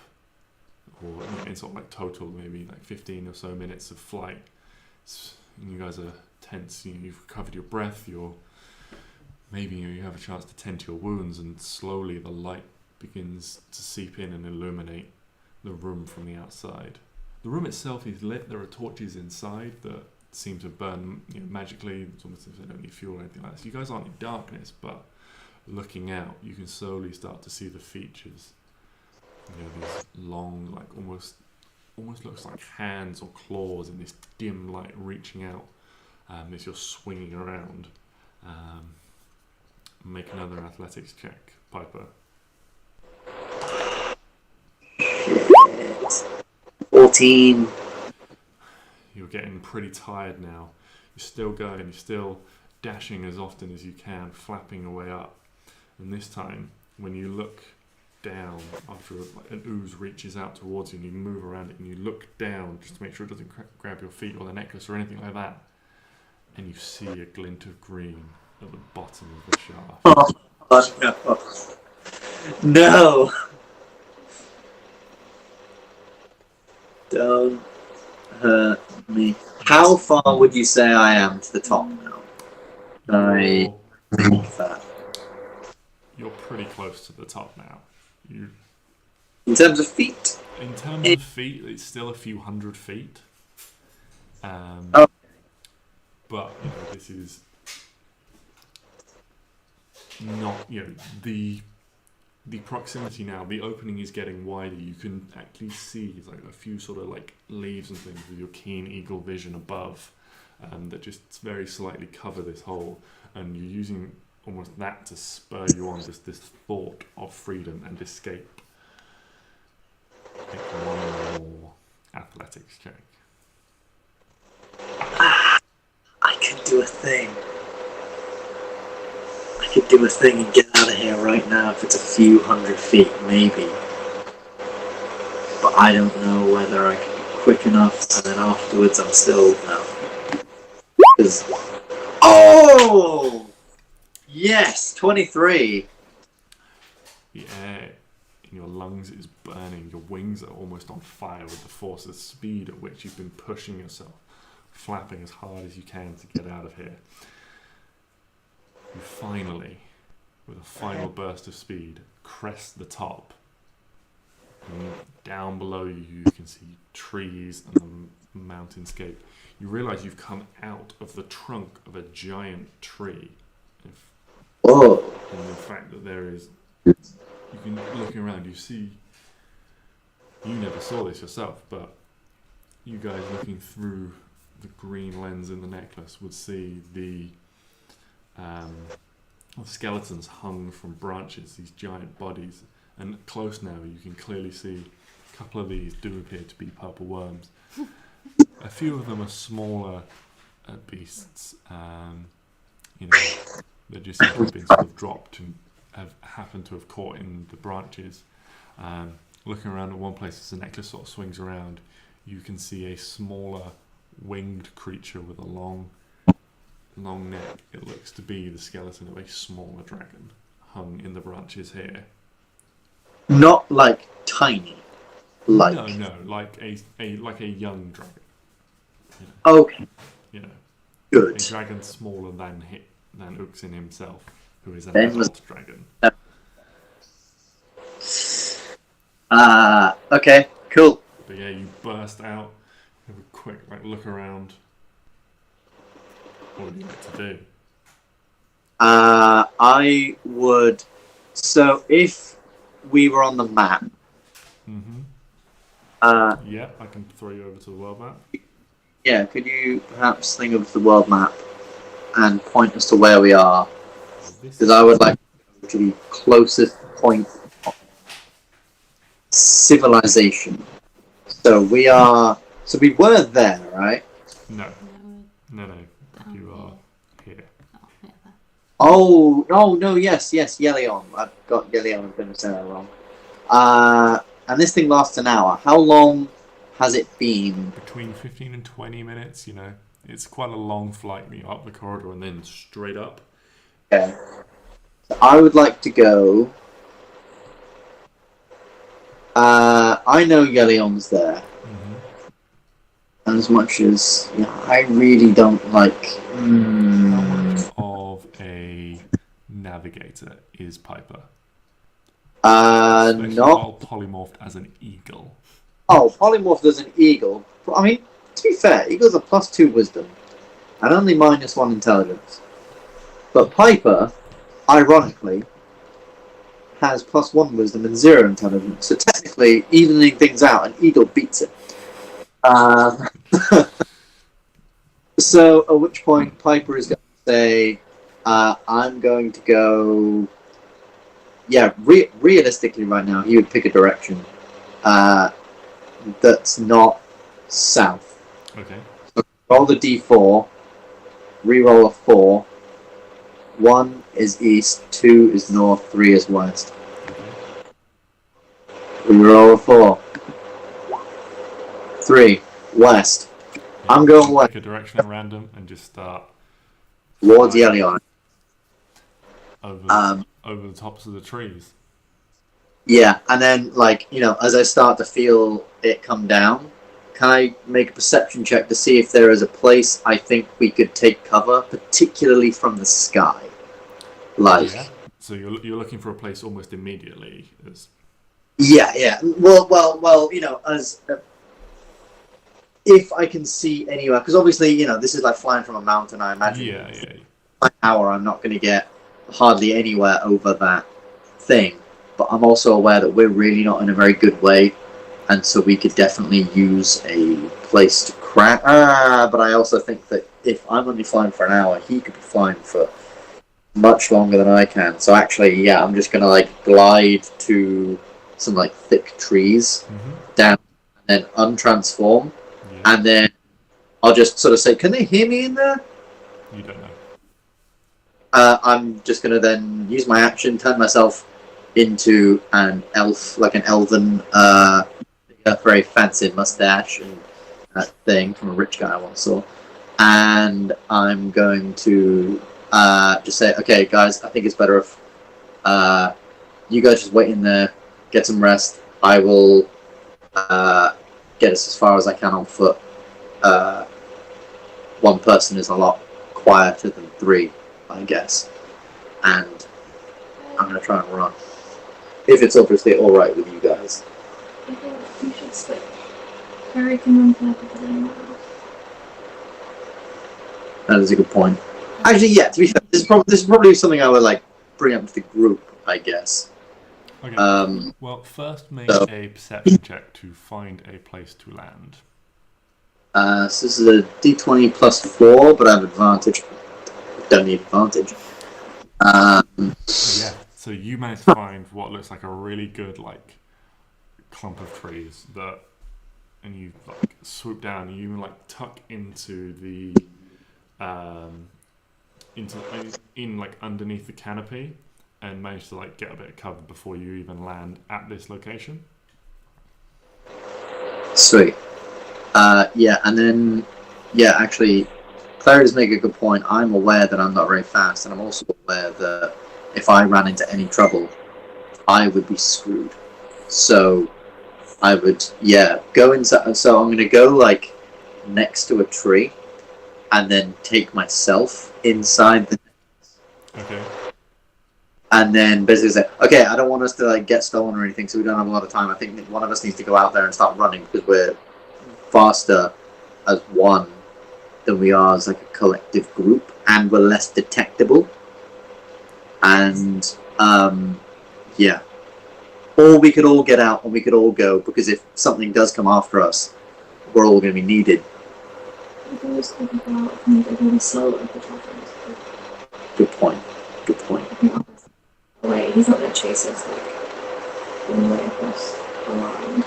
or in sort of like total maybe like 15 or so minutes of flight. And you guys are tense. You've recovered your breath. Maybe you have a chance to tend to your wounds, and slowly the light begins to seep in and illuminate the room from the outside. The room itself is lit. There are torches inside that seem to burn magically. It's almost as if they don't need fuel or anything like that. So you guys aren't in darkness, but looking out, you can slowly start to see the features. You know, these long, like almost looks like hands or claws in this dim light reaching out as you're swinging around. Make another athletics check, Piper. 14. You're getting pretty tired now. You're still going, you're still dashing as often as you can, flapping away up. And this time, when you look down after an ooze reaches out towards you and you move around it and you look down just to make sure it doesn't grab your feet or the necklace or anything like that, and you see a glint of green at the bottom of the shaft. Oh, no. No. Don't hurt me. How far would you say I am to the top now? I think that. You're pretty close to the top now. In terms of feet? In terms of feet, it's still a few hundred feet. Oh. But you know, this is not, you know, the proximity now. The opening is getting wider. You can actually see like a few sort of like leaves and things with your keen eagle vision above that just very slightly cover this hole, and you're using almost that to spur you on this thought of freedom and escape. Make one more athletics check. I could do a thing. I could do a thing and get out of here right now if it's a few hundred feet, maybe. But I don't know whether I can be quick enough, and then afterwards I'm still... No. 'Cause... Oh! Yes! 23! The air in your lungs is burning. Your wings are almost on fire with the force, the speed at which you've been pushing yourself, flapping as hard as you can to get out of here. You finally, with a final burst of speed, crest the top. And down below you, you can see trees and the mountainscape. You realise you've come out of the trunk of a giant tree. Oh! And the fact that there is, you can, looking around, you see, you never saw this yourself, but you guys looking through the green lens in the necklace would see the skeletons hung from branches, these giant bodies, and close now you can clearly see a couple of these do appear to be purple worms. A few of them are smaller beasts, you know, they just seem to have been sort of dropped and have happened to have caught in the branches. Looking around at one place as the necklace sort of swings around, you can see a smaller winged creature with a long neck. It looks to be the skeleton of a smaller dragon hung in the branches here. Not like tiny. Like... No, like a young dragon. You know, Okay. you know, Good. a dragon smaller than Uxin himself, who is an Then adult dragon. Okay, cool. But yeah, you burst out, have a quick look around. What would you like to do? I would... So, if we were on the map... Mm-hmm. Yeah, I can throw you over to the world map. Yeah, could you perhaps think of the world map and point us to where we are? Because I would like to the closest point of civilization. So we are... So we were there, right? No, you are here. Oh, no, yes, Yelion. I've got Yelion, I'm going to say that wrong. And this thing lasts an hour. How long has it been? Between 15 and 20 minutes, you know. It's quite a long flight, you know, up the corridor and then straight up. Okay. So I would like to go... I know Yelion's there. Mm-hmm. And as much as... Yeah, I really don't like... How much of a navigator is Piper? Especially not... while polymorphed as an eagle. Oh, polymorphed as an eagle. I mean, to be fair, eagles are +2 wisdom. And only -1 intelligence. But Piper, ironically, has +1 wisdom and 0 intelligence. So technically, evening things out, an eagle beats it. So at which point Piper is going to say, I'm going to go... Yeah, realistically right now, he would pick a direction that's not south. Okay. So roll the d4, re-roll a 4. 1 is east, 2 is north, 3 is west. Re-roll a 4. 3, west. I'm going west. Pick a direction at random and just start Towards the yellow line. over the tops of the trees. Yeah, and then, like, you know, as I start to feel it come down, can I make a perception check to see if there is a place I think we could take cover, particularly from the sky? Like, Yeah. So you're looking for a place almost immediately. yeah. Well, you know, as if I can see anywhere, because obviously, you know, this is like flying from a mountain. I imagine. Yeah. An hour, I'm not going to get hardly anywhere over that thing. But I'm also aware that we're really not in a very good way, and so we could definitely use a place to crash. But I also think that if I'm only flying for an hour, he could be flying for much longer than I can. So actually, yeah, I'm just gonna like glide to some like thick trees down, and then untransform, and then I'll just sort of say, "Can they hear me in there?" You don't know. I'm just gonna then use my action, turn myself into an elf, like an elven, very fancy mustache and that thing from a rich guy I once saw, and I'm going to just say, okay, guys, I think it's better if you guys just wait in there, get some rest. I will get us as far as I can on foot. One person is a lot quieter than 3, I guess, and I'm going to try and run. If it's obviously alright with you guys. I think you should slip. Harry can run further than anyone else. That is a good point. Actually, yeah, to be fair, this is probably something I would like bring up to the group, I guess. Okay. Well, first make so- a perception check to find a place to land. So this is a d20 plus 4, but I have advantage. Don't need advantage. Yeah. So you managed to find what looks like a really good like clump of trees and you like swoop down and you even like tuck into the in like underneath the canopy and manage to like get a bit of cover before you even land at this location. Sweet. Yeah, and then actually, Clary does make a good point. I'm aware that I'm not very fast, and I'm also aware that if I ran into any trouble, I would be screwed. So I would, go inside. So I'm going to go like next to a tree and then take myself inside the Okay. and then basically say, okay, I don't want us to like get stolen or anything, so we don't have a lot of time. I think that one of us needs to go out there and start running because we're faster as one than we are as like a collective group, and we're less detectable. And or we could all get out and we could all go, because if something does come after us, we're all going to be needed. I can just think about maybe solo of the dragons. Good point. Good point. Away. He's not going to chase us like all the way across the line.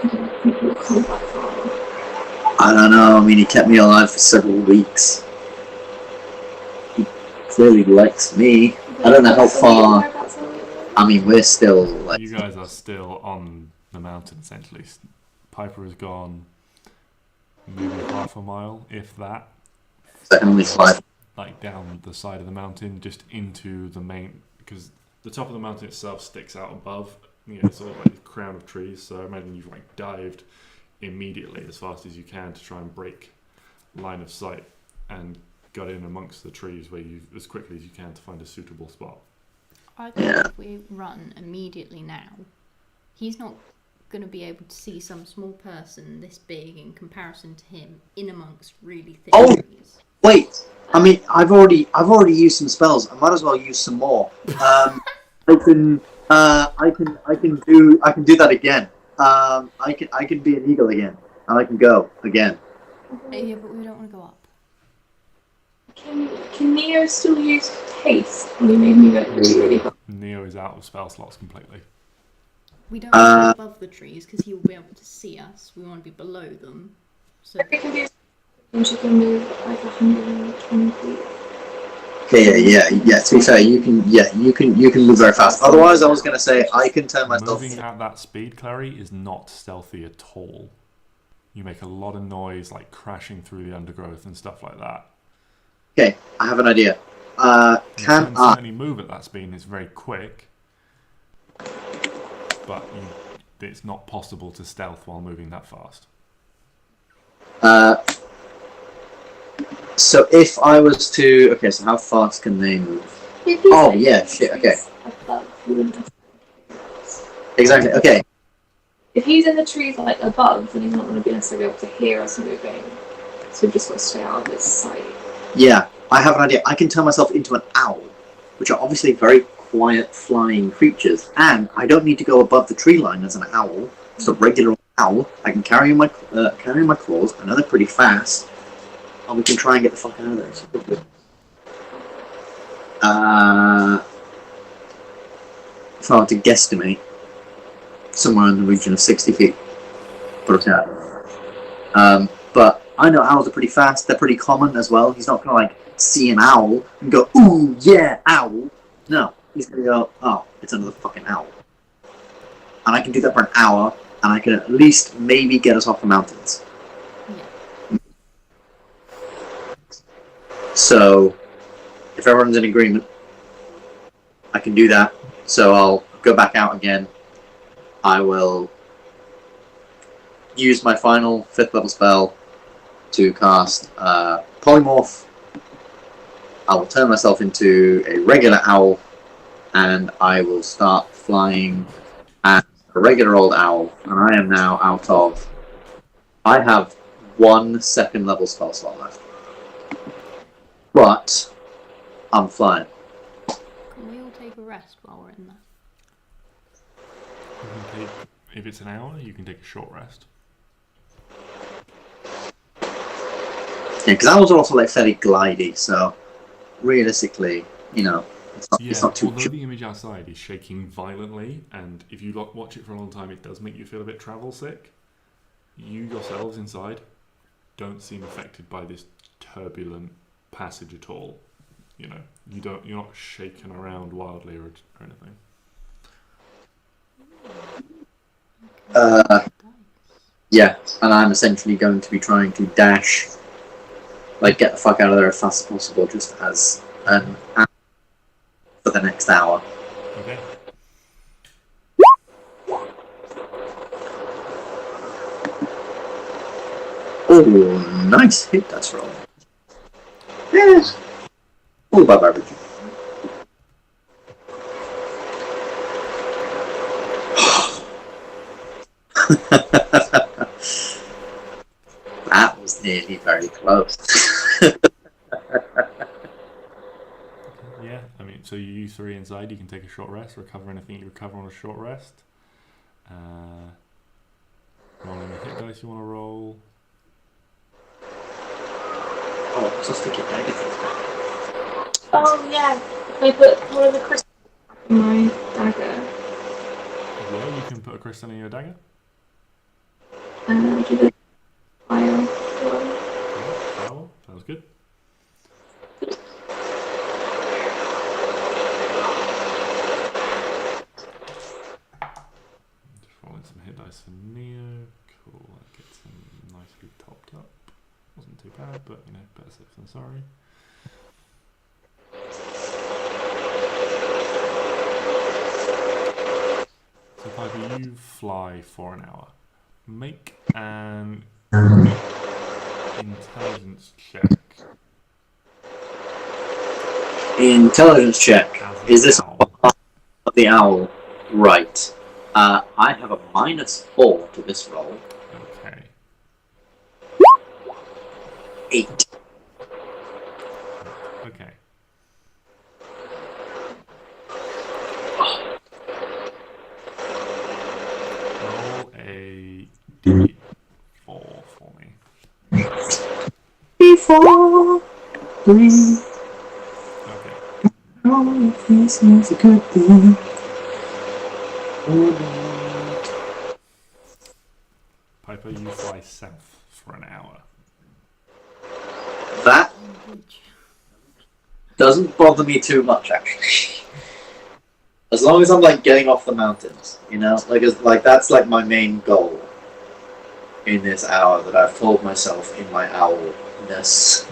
I don't think we'll come back far. I don't know. I mean, he kept me alive for several weeks. He clearly likes me. I don't know how far. I mean, we're still like. You guys are still on the mountain essentially. Piper has gone maybe half a mile, if that. I can only fly. Like down the side of the mountain, just into the main, because the top of the mountain itself sticks out above. You know, it's all like a crown of trees. So I imagine you've like dived immediately as fast as you can to try and break line of sight and got in amongst the trees where you as quickly as you can to find a suitable spot. I think if we run immediately now, he's not going to be able to see some small person this big in comparison to him in amongst really thick trees. Wait, I mean, I've already used some spells. I might as well use some more. I can do that again. I can be an eagle again, and I can go again. Yeah, but we don't want to go up. Can Neo still use haste? You made me get really, really hot. Neo is out of spell slots completely. We don't want to be above the trees because he will be able to see us. We want to be below them. So It can do. And she can move like 120 feet. Okay, yeah. To be fair, you can move very fast. Otherwise, I was gonna say I can turn myself. Moving at that speed, Clary, is not stealthy at all. You make a lot of noise, like crashing through the undergrowth and stuff like that. Okay, I have an idea. You Can can I? certainly move at that speed, and it's very quick. But it's not possible to stealth while moving that fast. So if I was to, okay, so how fast can they move? Oh yeah, shit. Okay, exactly. Okay, If he's in the trees like above, then he's not going to be necessarily able to hear us moving. So we've just got to stay out of his sight. yeah, I have an idea. I can turn myself into an owl, which are obviously very quiet flying creatures, and I don't need to go above the tree line as an owl. Just a regular owl. I can carry my claws. I know they're pretty fast. And we can try and get the fuck out of there. So if I were to guesstimate, somewhere in the region of 60 feet. But I know owls are pretty fast. They're pretty common as well. He's not going to like see an owl and go, "Ooh, yeah, owl." No, he's going to go, "Oh, it's another fucking owl." And I can do that for an hour, and I can at least maybe get us off the mountains. yeah. So, if everyone's in agreement, I can do that. So I'll go back out again. I will use my final 5th level spell to cast Polymorph. I will turn myself into a regular owl, and I will start flying as a regular old owl. And I am now out of... I have 1 2nd level spell slot left. But I'm flying. Can we all take a rest while we're in there? If it's an hour, you can take a short rest. Yeah, because owls are also like fairly glidey, so realistically, it's not too. Although the image outside is shaking violently, and if you watch it for a long time, it does make you feel a bit travel sick. You yourselves inside don't seem affected by this turbulent passage at all. You're not shaken around wildly or anything. Yeah, and I'm essentially going to be trying to dash, like get the fuck out of there as fast as possible, just as an hour for the next hour. Okay. Oh, nice hit dice roll. Yes. All above average. That was nearly very close. Yeah, I mean, so you use 3 inside, you can take a short rest, recover anything you recover on a short rest. Rolling a hit dice you want to roll. Oh, so sticky negative. Oh yeah, I put one of the crystals in my dagger. Yeah, you can put a crystal in your dagger. Do the fire one. Yeah, well, sounds good. Just rolling some hit dice for Neo. Cool, that gets him nicely topped up. Wasn't too bad, but better safe than sorry. So Piper, you fly for an hour. Make an intelligence check. Intelligence check. As Is this owl. of the owl? Right. I have a -4 to this roll. Okay. 8. Okay. 4, 3. Okay. All of this is a good thing. Piper, you fly south for an hour. That doesn't bother me too much, actually. As long as I'm like getting off the mountains, you know, like that's like my main goal in this hour that I've told myself in my owlness.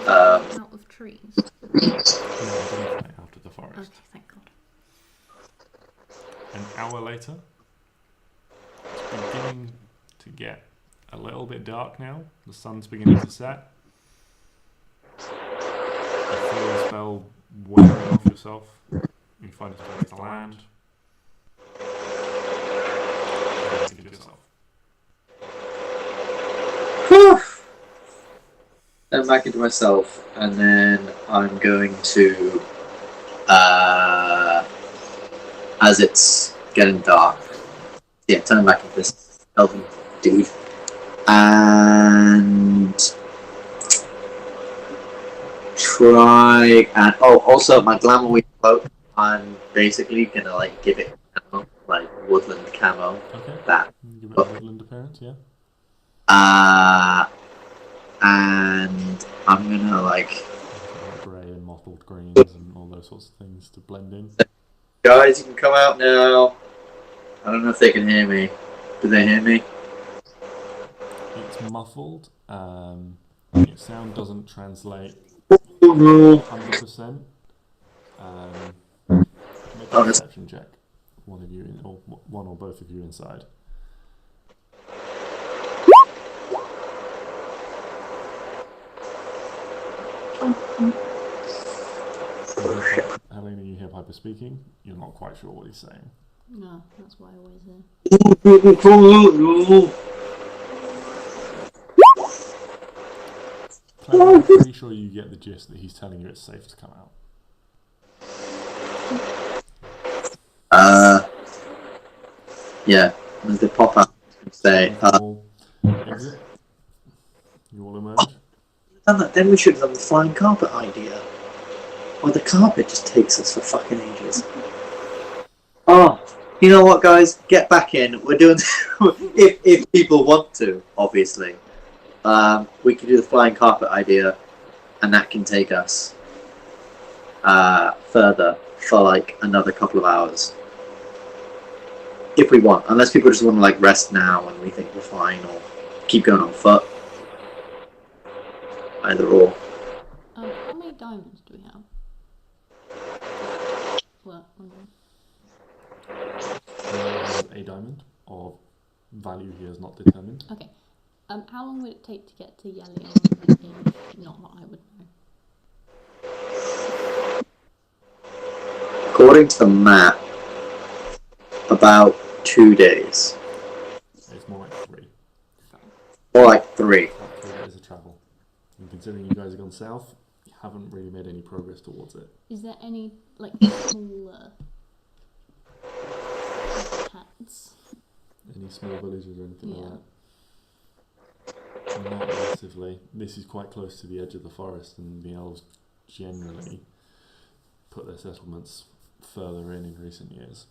Out of trees. No, definitely out of the forest. Okay, thank God. An hour later, it's beginning to get a little bit dark now. The sun's beginning to set. You feel the spell wearing off yourself. You find it's place to land. You do yourself. Then back into myself, and then I'm going to, as it's getting dark, turn back into this elven dude, and try and also my glamour weed cloak. I'm basically gonna like give it camo, like woodland camo. Okay. That. Give it a woodland appearance, yeah. And I'm gonna like grey and mottled greens and all those sorts of things to blend in. Guys, you can come out now. I don't know if they can hear me. Do they hear me? It's muffled. Your sound doesn't translate 100%. Make a perception check. One of you, or one or both of you inside. Helena, you hear Piper speaking. You're not quite sure what he's saying. No, that's why I always hear. Claire, I'm pretty sure you get the gist that he's telling you it's safe to come out. Yeah. As they pop out, say, Exit. You all emerge. then we should have done the flying carpet idea. Or the carpet just takes us for fucking ages. Oh, you know what, guys? Get back in. We're doing if people want to, obviously. We can do the flying carpet idea, and that can take us further for like another couple of hours. If we want, unless people just want to like rest now and we think we're fine, or keep going on foot. Either or. How many diamonds do we have? Well, A diamond of value here is not determined. okay. How long would it take to get to Yelly? Not that I would know. According to the map, about 2 days. It's more like 3. More like 3. About 3 days of travel. And considering you guys have gone south, you haven't really made any progress towards it. Is there any like smaller hats? Any small villages or anything like that? Not massively. This is quite close to the edge of the forest, and the elves generally put their settlements further in recent years.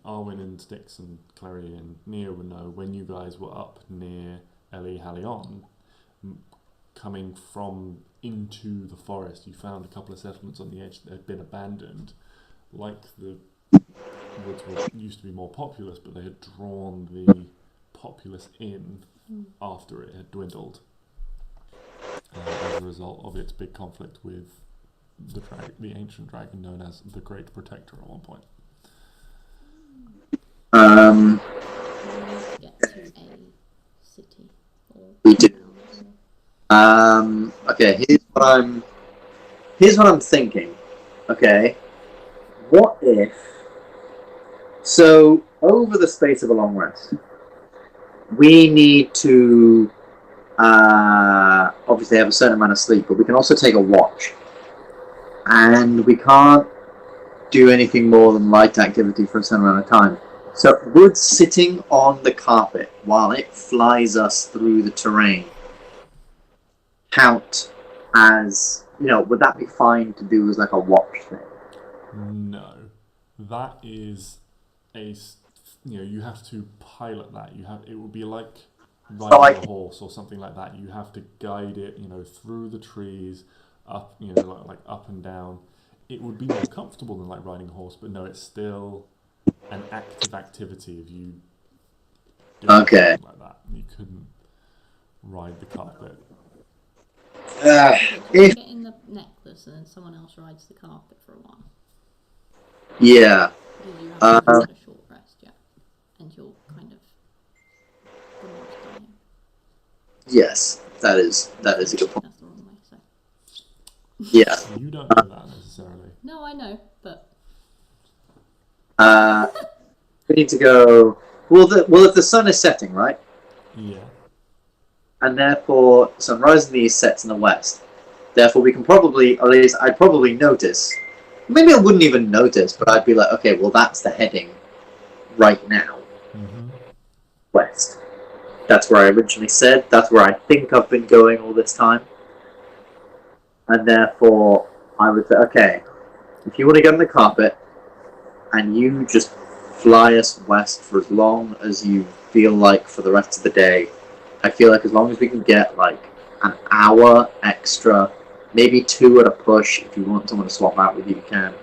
Arwen and Stix and Klari and Neo would know when you guys were up near Eli Halion, coming from into the forest, you found a couple of settlements on the edge that had been abandoned. Like the woods used to be more populous, but they had drawn the populace in after it had dwindled as a result of its big conflict with the ancient dragon known as the Great Protector at one point. Get to a city. We do. Okay, here's what I'm thinking. Okay, what if? So over the space of a long rest, we need to obviously have a certain amount of sleep, but we can also take a watch, and we can't do anything more than light activity for a certain amount of time. So would sitting on the carpet while it flies us through the terrain count as, would that be fine to do as like a watch thing? No, that is you have to pilot that. It would be like riding a horse or something like that. You have to guide it, through the trees, up, like up and down. It would be more comfortable than like riding a horse, but no, it's still an active activity if you do something like that. You couldn't ride the carpet. You get in the necklace and then someone else rides the carpet for a while. Yeah. Because you have to have a short rest, yeah. And you're kind of dying. Yes, that is a good point. That's the wrong way to say. Yeah. You don't know that necessarily. No, I know, but We need to go. Well, if the sun is setting, right? Yeah. And therefore sunrise in the east, sets in the west. Therefore, we can probably, at least I'd probably notice. Maybe I wouldn't even notice, but I'd be like, okay, well, that's the heading right now. Mm-hmm. West. That's where I originally said. That's where I think I've been going all this time. And therefore, I would say, okay, if you want to get on the carpet and you just fly us west for as long as you feel like for the rest of the day, I feel like as long as we can get like an hour extra, maybe 2 at a push, if you want someone to swap out with you, you can.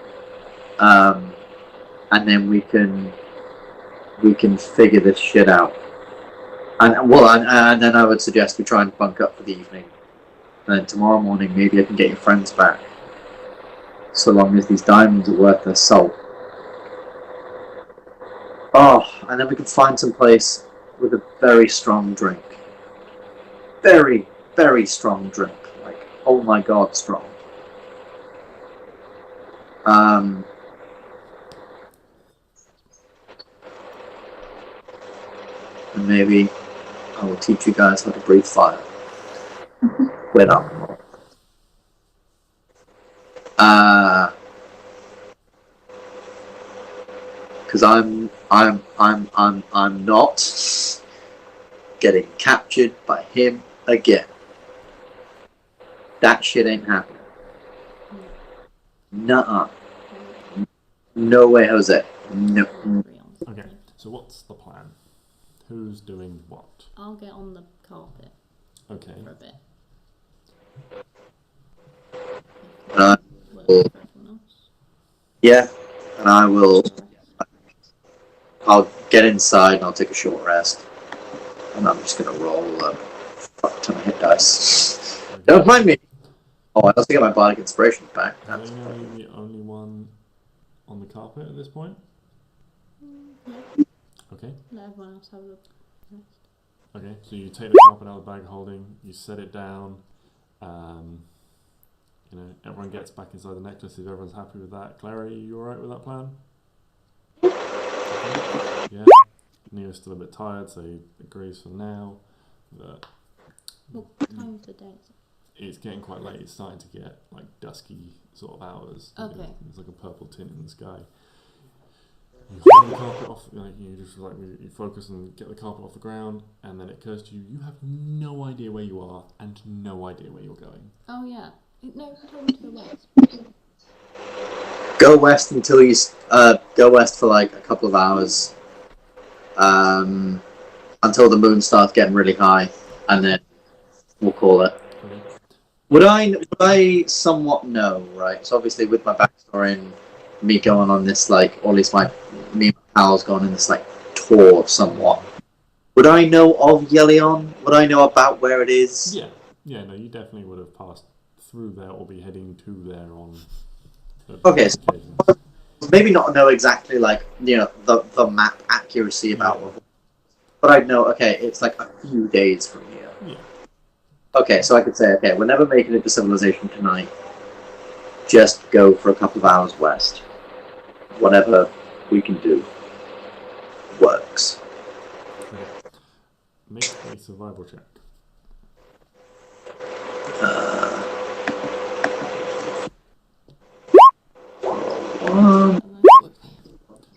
And then we can figure this shit out. And then I would suggest we try and bunk up for the evening. And then tomorrow morning, maybe I can get your friends back. So long as these diamonds are worth their salt. Oh, and then we can find some place with a very strong drink. Very, very strong drink. Like, oh my god, strong. And maybe I will teach you guys how to breathe fire. With alcohol. Because I'm not getting captured by him again. That shit ain't happening. Nuh-uh. No way, Jose. No. Okay, so what's the plan? Who's doing what? I'll get on the carpet Okay. for a bit. Uh, Works for everyone else. Yeah, and I'll get inside and I'll take a short rest. And I'm just gonna roll a fuck ton of hit dice. Okay. Don't mind me! Oh, I also get my bardic inspiration back. Are you the only one on the carpet at this point? Yeah. Okay. Let everyone else have a rest. Okay, so you take the carpet out of the bag holding, you set it down, everyone gets back inside the necklace if everyone's happy with that. Klari, you alright with that plan? Okay. Yeah. Neo's still a bit tired, so he agrees for now. But What time of the day is it? it's getting quite late, it's starting to get like dusky sort of hours. Okay. There's like a purple tint in the sky. You hold the carpet off, you focus and get the carpet off the ground, and then it occurs to you, you have no idea where you are and no idea where you're going. Oh yeah. No, I told him to go west. Go west until you go west for like a couple of hours, until the moon starts getting really high, and then we'll call it. Okay. Would I somewhat know, right? So obviously with my backstory and me going on this or at least me and my pals going on this tour somewhat. Would I know of Yelion? Would I know about where it is? Yeah, no, you definitely would have passed through there or be heading to there on. Okay, so maybe not know exactly the map accuracy about it, but I'd know. Okay, it's like a few days from here. Yeah. Okay, so I could say, okay, we're never making it to civilization tonight. Just go for a couple of hours west. Whatever we can do works. Okay. Make a survival check. Oh,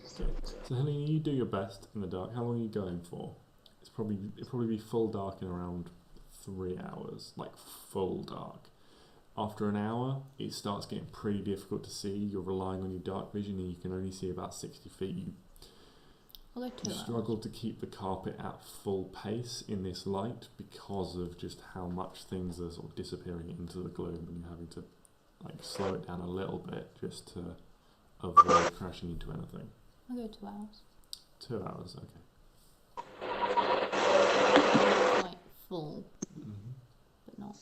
So Helene, you do your best in the dark. How long are you going for? It'll probably be full dark in around 3 hours, like full dark. After an hour, it starts getting pretty difficult to see. You're relying on your dark vision, and you can only see about 60 feet. You struggle to keep the carpet at full pace in this light because of just how much things are sort of disappearing into the gloom, and you're having to like slow it down a little bit just to avoid crashing into anything. I'll go 2 hours. 2 hours, okay. Like full, but not.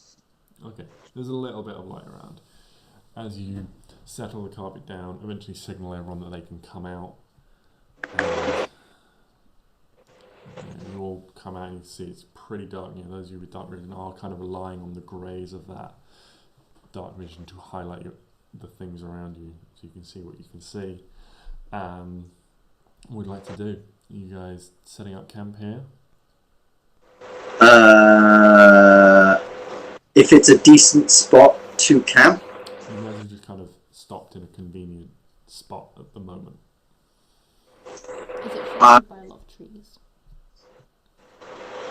Okay, there's a little bit of light around. As you settle the carpet down, eventually signal everyone that they can come out. And you all come out and you can see it's pretty dark. Those of you with dark vision are kind of relying on the greys of that dark vision to highlight the things around you so you can see what you can see. What would you like to do? You guys setting up camp here? If it's a decent spot to camp. You guys have just kind of stopped in a convenient spot at the moment. Is it surrounded by a lot of trees?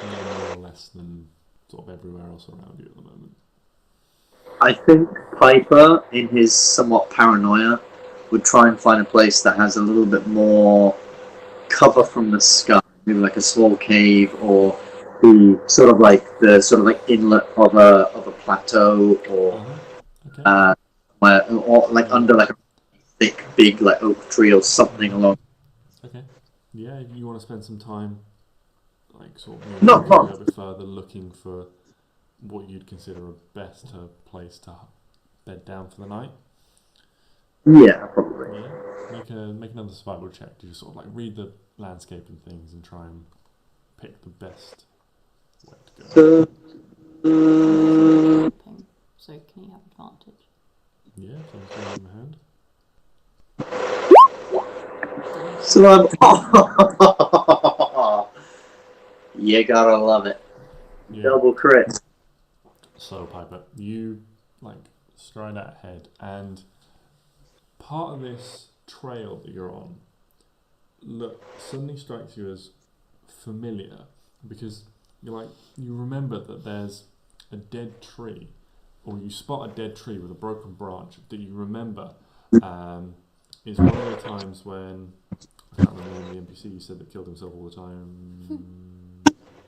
No more or less than sort of everywhere else around you at the moment. I think Piper, in his somewhat paranoia, would try and find a place that has a little bit more cover from the sky, maybe like a small cave or the sort of like inlet of a plateau, or or like under like a thick, big like oak tree or something along. Okay. Yeah, if you want to spend some time, like sort of Not a far. little bit further, looking for what you'd consider a best place to bed down for the night. Yeah, probably. Yeah. Make another survival check to just sort of like read the landscape and things and try and pick the best way to go. So can you have advantage? Yeah, someone's in hand. So you gotta love it. Yeah. Double crit. So Piper, you like stride out ahead, and part of this trail that you're on suddenly strikes you as familiar, because you remember that there's a dead tree, or you spot a dead tree with a broken branch that you remember is one of the times when I can't remember the name of the NPC you said that killed himself all the time.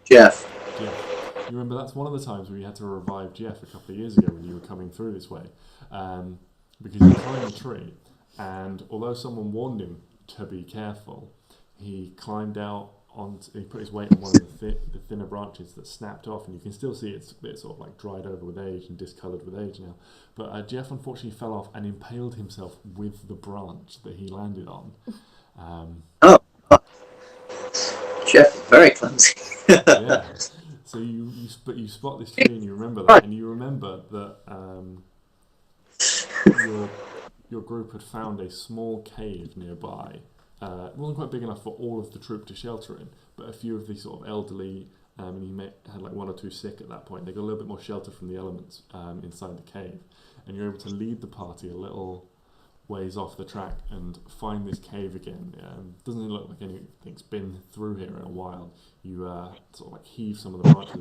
Jeff. You remember that's one of the times where you had to revive Jeff a couple of years ago when you were coming through this way, because he climbed the tree, and although someone warned him to be careful, he climbed out he put his weight on one of the thinner branches that snapped off, and you can still see it's sort of like dried over with age and discoloured with age now. But Jeff unfortunately fell off and impaled himself with the branch that he landed on. Jeff, very clumsy. Yeah. So you spot this tree and you remember that, and you remember that your group had found a small cave nearby. It wasn't quite big enough for all of the troop to shelter in, but a few of the sort of elderly, and you had like 1 or 2 sick at that point. They got a little bit more shelter from the elements inside the cave, and you're able to lead the party a little ways off the track and find this cave again. Doesn't look like anything's been through here in a while. You sort of like heave some of the branches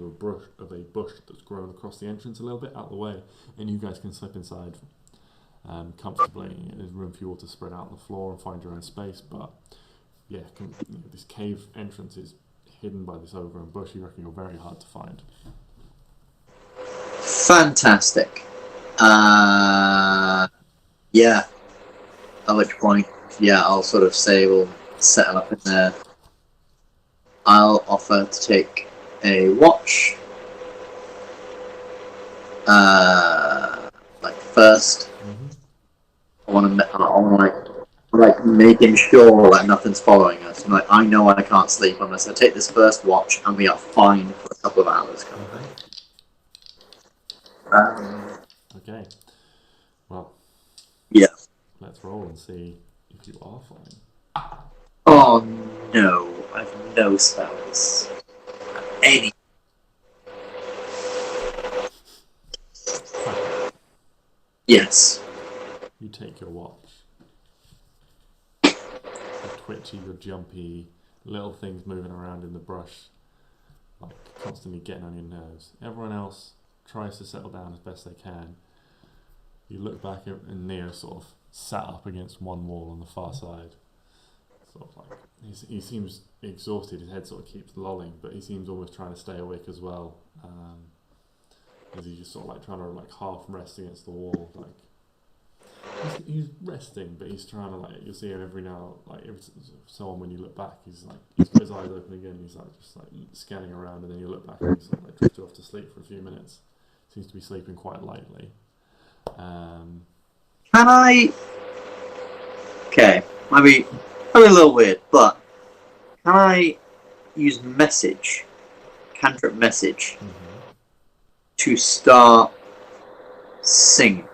of a bush that's grown across the entrance a little bit out of the way, and you guys can slip inside comfortably. There's room for you all to spread out on the floor and find your own space, but yeah, this cave entrance is hidden by this overgrown bush. You reckon you're very hard to find. Fantastic. Yeah. At which point, yeah, I'll sort of say we'll settle up in there. I'll offer to take a watch. First. I want to making sure that nothing's following us. And I know I can't sleep unless I take this first watch, and we are fine for a couple of hours. Okay. Well. Yeah. Let's roll and see if you are fine. Oh no, I've no spells. Any. Yes. You take your watch. You're twitchy, you're jumpy, little things moving around in the brush, like constantly getting on your nerves. Everyone else tries to settle down as best they can. You look back and Neo sort of sat up against one wall on the far side. Sort of like he seems exhausted. His head sort of keeps lolling, but he seems almost trying to stay awake as well. As he's just sort of like trying to like half rest against the wall. Like he's resting, but he's trying to like, you'll see him every now, like every so on when you look back, he's got his eyes open again. He's like just like scanning around, and then you look back and he's sort of like drifted off to sleep for a few minutes. Seems to be sleeping quite lightly. Can I? Okay, maybe a little weird, but can I use message, cantrip message, to start singing?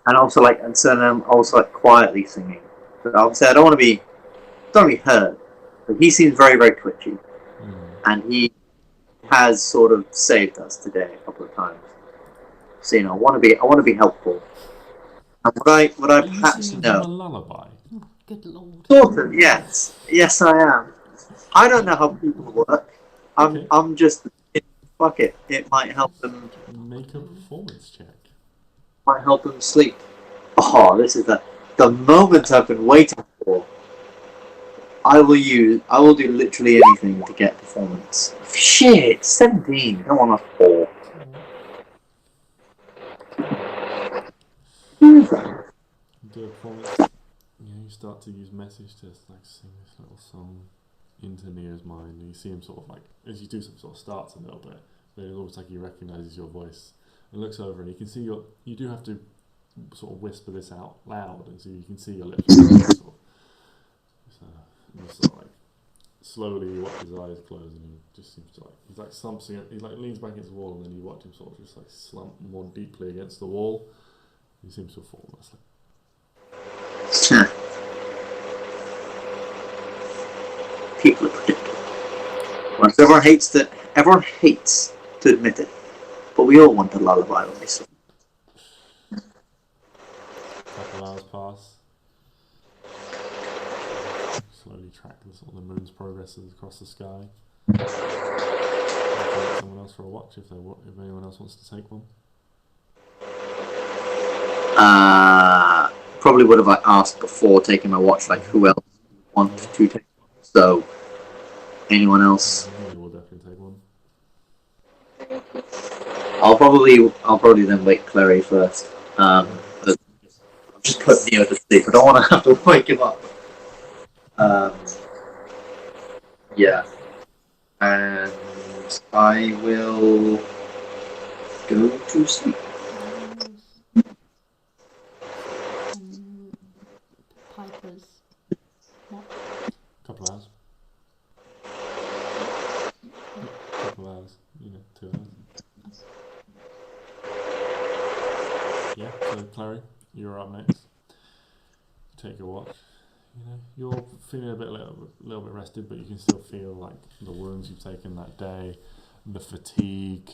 And also and so then I'm also like quietly singing. But obviously I don't want to be heard. But he seems very, very twitchy. And he has sort of saved us today a couple of times. So I want to be helpful. And would I perhaps know? A lullaby. Oh, good lord. Sort of, yes. Yes I am. I don't know how people work. I'm just fuck it. It might help them. Make a performance check. Might help them sleep. Oh, this is the moment I've been waiting for. I will do literally anything to get performance. Shit, 17. I want a 4. Do a performance. You start to use message to like sing this little song into Neo's mind. And you see him sort of like, as you do, some sort of starts a little bit, but it's almost like he recognises your voice. And looks over and you can see you do have to sort of whisper this out loud, and so you can see your lips sort of like slowly you watch his eyes close, and he just seems to he leans back against the wall, and then you watch him sort of just like slump more deeply against the wall. He seems to have fallen asleep. People are predictable. Well, everyone hates to admit it. But we all want a lullaby when we sleep. Couple hours pass. Slowly track the moon's progress across the sky. Someone else for a watch if anyone else wants to take one. Probably would have asked before taking my watch, like who else wants to take one. So, anyone else? You will definitely take one. I'll probably then wake Klari first. I'll just put Neo to sleep. I don't want to have to wake him up. Yeah. And I will go to sleep. Piper's what? Couple hours. Couple hours. 2 hours. Yeah, so Klari, you're up next. Take your watch. You're feeling a little bit rested, but you can still feel like the wounds you've taken that day, the fatigue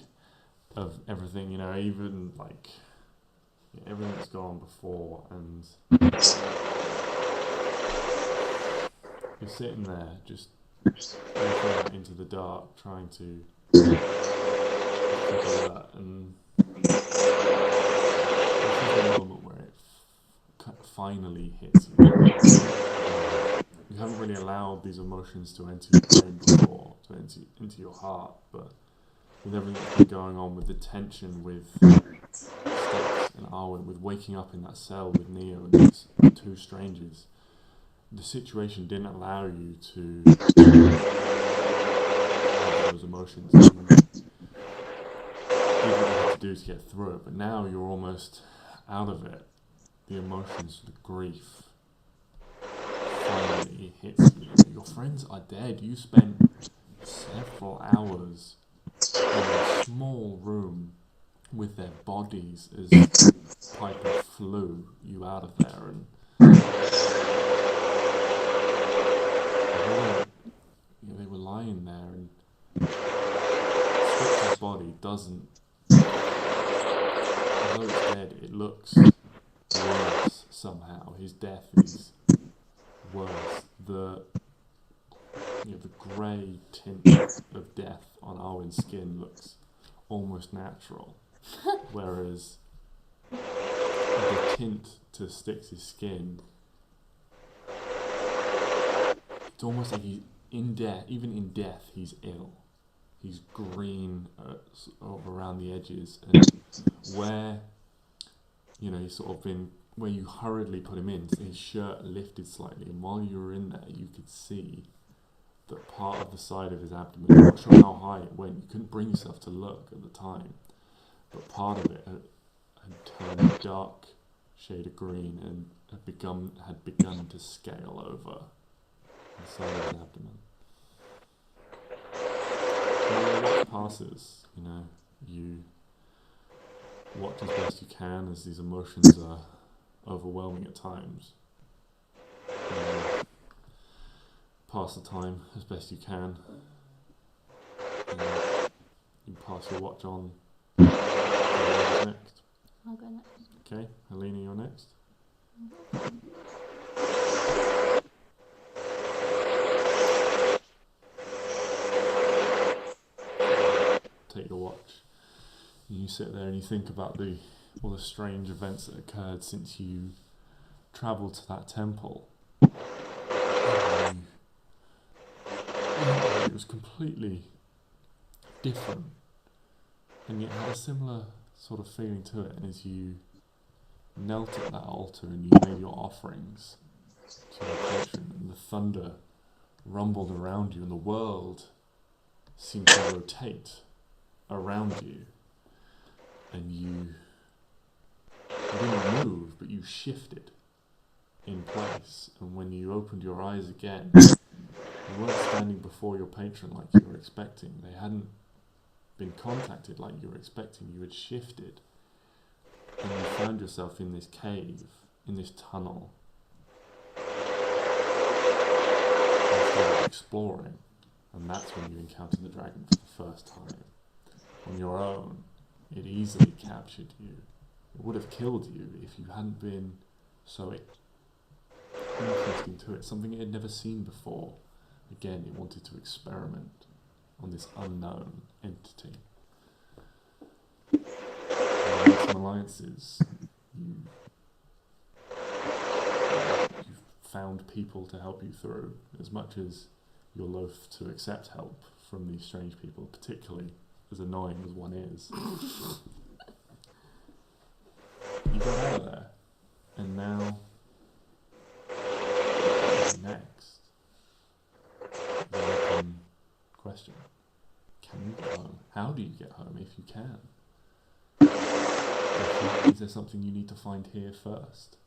of everything. Even like everything that's gone before, and you're sitting there just looking out into the dark, trying to figure that, and a moment where it finally hits you. You haven't really allowed these emotions to enter your brain before, to into your heart, but with everything that's been going on, with the tension with Stix and Arwen, with waking up in that cell with Neo and these 2 strangers, the situation didn't allow you to have those emotions. You did what you had to do to get through it, but now you're almost out of it. The emotions, the grief finally hits you. Your friends are dead. You spent several hours in a small room with their bodies as Piper flew you out of there, and they were lying there, and Stix's body doesn't, although it's dead, it looks worse somehow. His death is worse. The the grey tint of death on Arwen's skin looks almost natural, whereas the tint to Stix's skin, it's almost like he's in death. Even in death, he's ill. He's green around the edges, and where he's sort of been, where you hurriedly put him in, his shirt lifted slightly, and while you were in there, you could see that part of the side of his abdomen, I'm not sure how high it went, you couldn't bring yourself to look at the time, but part of it had turned a dark shade of green and had begun to scale over the side of his abdomen. When the watch passes, you watch as best you can as these emotions are overwhelming at times. Pass the time as best you can. You pass your watch on. Who's next? I'll go next. Okay, Helena, you're next. Take your watch. And you sit there and you think about all the strange events that occurred since you travelled to that temple. It was completely different, and yet had a similar sort of feeling to it. And as you knelt at that altar and you made your offerings to the patron, and the thunder rumbled around you, and the world seemed to rotate around you, and you didn't move, but you shifted in place. And when you opened your eyes again, you weren't standing before your patron like you were expecting. They hadn't been contacted like you were expecting. You had shifted, and you found yourself in this cave, in this tunnel, and started exploring. And that's when you encountered the dragon for the first time. On your own, it easily captured you. It would have killed you if you hadn't been so interesting to it. Something it had never seen before. Again, it wanted to experiment on this unknown entity. You made some alliances. You've found people to help you through, as much as you're loath to accept help from these strange people, particularly as annoying as one is. You got out of there, and now, next, the open question: can you get home? How do you get home if you can? Is there something you need to find here first?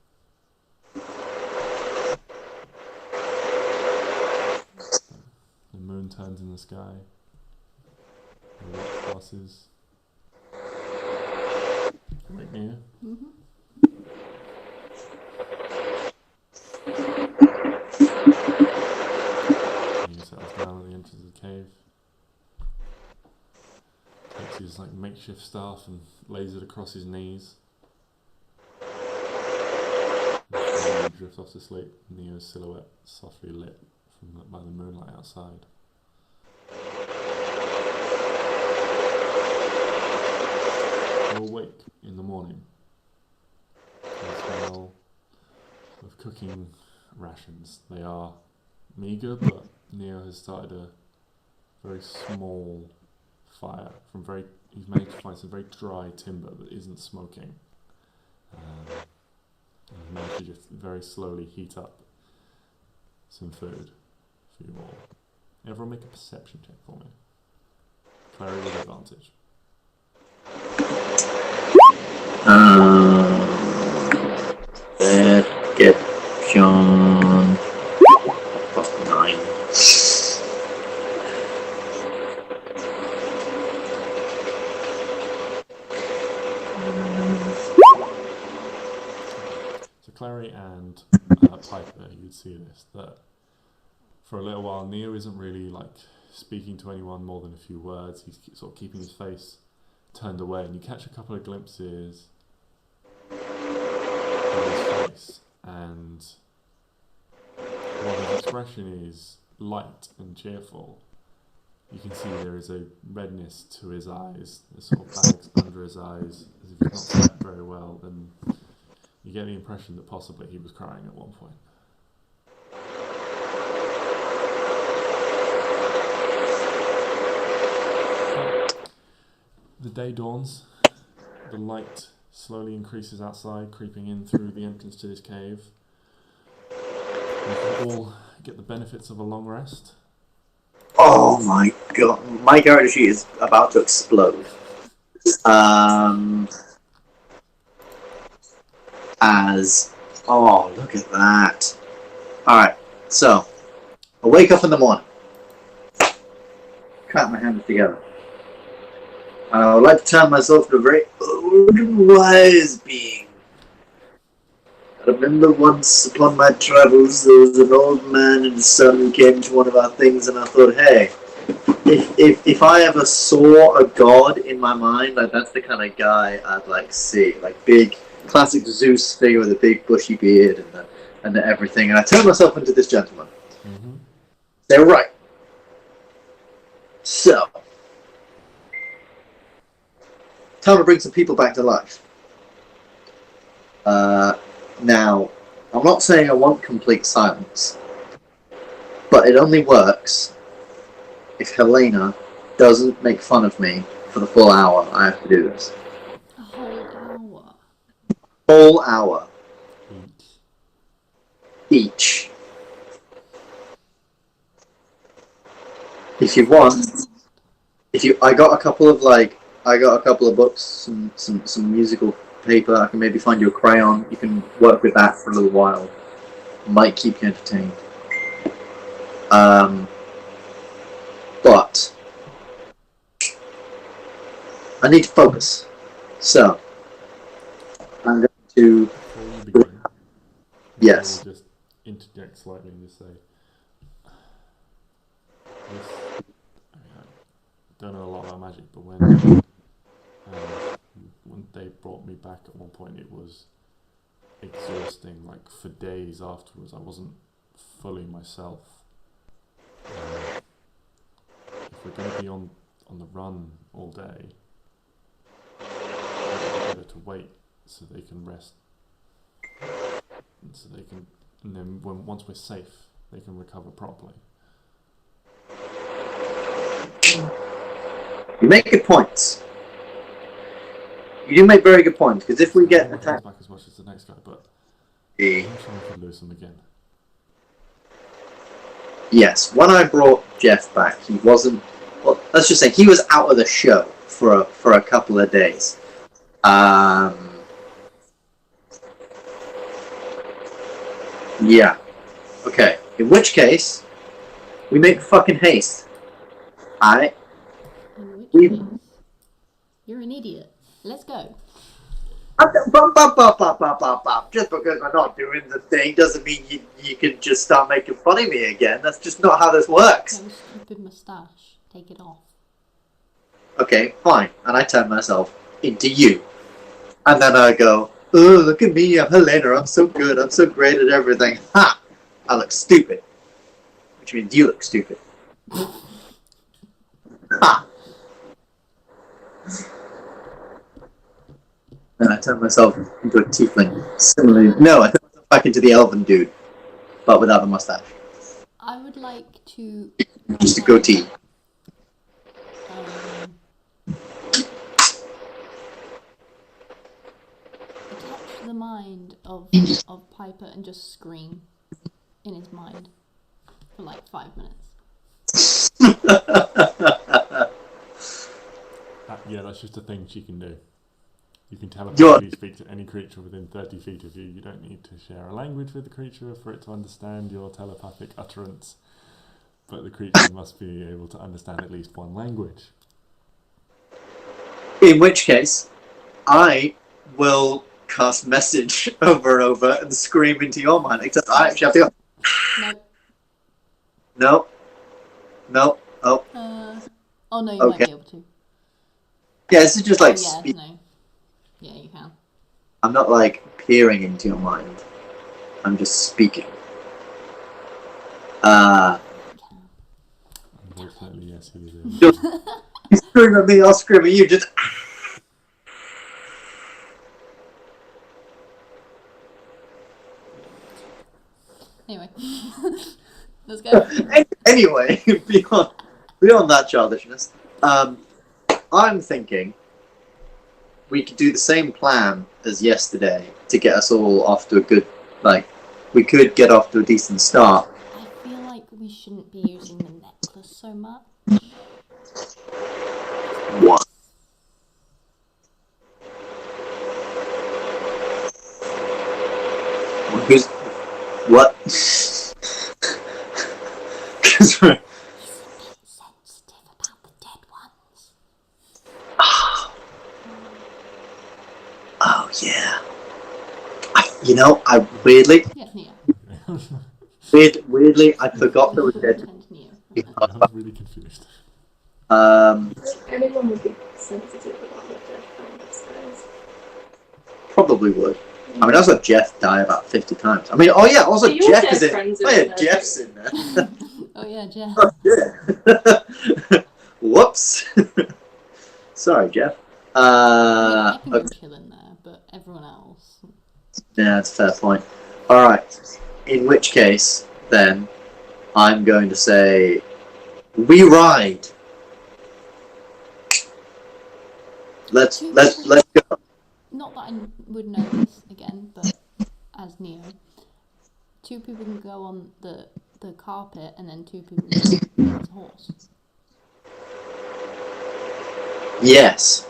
The moon turns in the sky. The watch passes. Right here. Mm-hmm. He settles down at the entrance of the cave. Takes his makeshift staff and lays it across his knees. And he drifts off to sleep. Neo's silhouette softly lit by the moonlight outside. You'll wake in the morning to the smell of cooking rations. They are meagre, but Neo has started a very small fire. He's managed to find some very dry timber that isn't smoking. And he's managed to just very slowly heat up some food for you all. Everyone make a perception check for me. Klari with advantage. Perception +9. So Klari and Piper, you'd see this, that for a little while Neo isn't really speaking to anyone more than a few words. He's sort of keeping his face turned away, and you catch a couple of glimpses of his face, and while his expression is light and cheerful, you can see there is a redness to his eyes. There's sort of bags under his eyes, as if he's not slept very well, and you get the impression that possibly he was crying at one point. The day dawns. The light slowly increases outside, creeping in through the entrance to this cave. You can all get the benefits of a long rest. Oh my god, my character sheet is about to explode. Oh, look at that. Alright, so, I wake up in the morning. Clap my hands together. I would like to turn myself into a very old and wise being. I remember once upon my travels there was an old man and his son who came to one of our things, and I thought, hey, if I ever saw a god in my mind, like that's the kind of guy I'd like to see. Like big, classic Zeus figure with a big bushy beard and everything. And I turned myself into this gentleman. Mm-hmm. They're right. So, time to bring some people back to life. Now, I'm not saying I want complete silence, but it only works if Helena doesn't make fun of me for the full hour I have to do this. A whole hour. Full hour. Each. If you want, I got a couple of books, some musical paper. I can maybe find you a crayon. You can work with that for a little while. Might keep you entertained. But I need to focus. So I'm going to. Before you begin, Yes. I will just interject slightly and just say, I don't know a lot about magic, but when they brought me back at one point, it was exhausting. Like for days afterwards, I wasn't fully myself. If we're going to be on the run all day, it's better to wait so they can rest, and so they can, and then once we're safe, they can recover properly. You make good points. You do make very good points, because if we get attacked back as much as the next guy, but Yeah. I'm sure I could lose him again. Yes, when I brought Jeff back, he wasn't. Well, let's just say he was out of the show for a couple of days. Yeah. Okay. In which case, we make fucking haste. Alright? In which We- case, you're an idiot. Let's go. Just because I'm not doing the thing doesn't mean you can just start making fun of me again. That's just not how this works. That stupid moustache. Take it off. Okay, fine. And I turn myself into you. And then I go, oh, look at me, I'm Helena, I'm so good, I'm so great at everything. Ha! I look stupid. Which means you look stupid. Ha! Then I turn myself into a tiefling. Similarly, no, I turn myself back into the elven dude, but without the mustache. I would like to Just a goatee. touch the mind of Piper and just scream in his mind for like 5 minutes. Yeah, that's just a thing she can do. You can You're- telepathically speak to any creature within 30 feet of you. You don't need to share a language with the creature for it to understand your telepathic utterance. But the creature must be able to understand at least one language. In which case, I will cast message over and over and scream into your mind, except I actually have to go, Nope. no, oh. Oh no, you might Okay. be able to. Yeah, this is just like, Oh, yeah, no. Yeah, you can. I'm not like peering into your mind. I'm just speaking. Unfortunately, yes, he is. You scream at me, I'll scream at you. Just Anyway, let's go. anyway, beyond that childishness, I'm thinking we could do the same plan as yesterday to get us all off to a good, we could get off to a decent start. I feel like we shouldn't be using the necklace so much. What? Who's what? Because we're Sensitive about the dead ones. Oh yeah. I weirdly, Yeah, Neo. weirdly, I forgot there was dead. Neo. I'm really confused. Anyone would be sensitive about the dead friends, guys. Probably would. I mean, I also Jeff die about 50 times. I mean, also Your Jeff dead is in. friends Oh are yeah, in there. Jeff's in there. Oh yeah, Jeff. Oh yeah. Whoops. Sorry, Jeff. I can Okay. chill in there, but everyone else. Yeah, that's a fair point. Alright. In which case, then, I'm going to say, we ride. Let's go. Not that I would know this again, but as Neo, 2 people can go on the carpet, and then 2 people can go on the horse. Yes.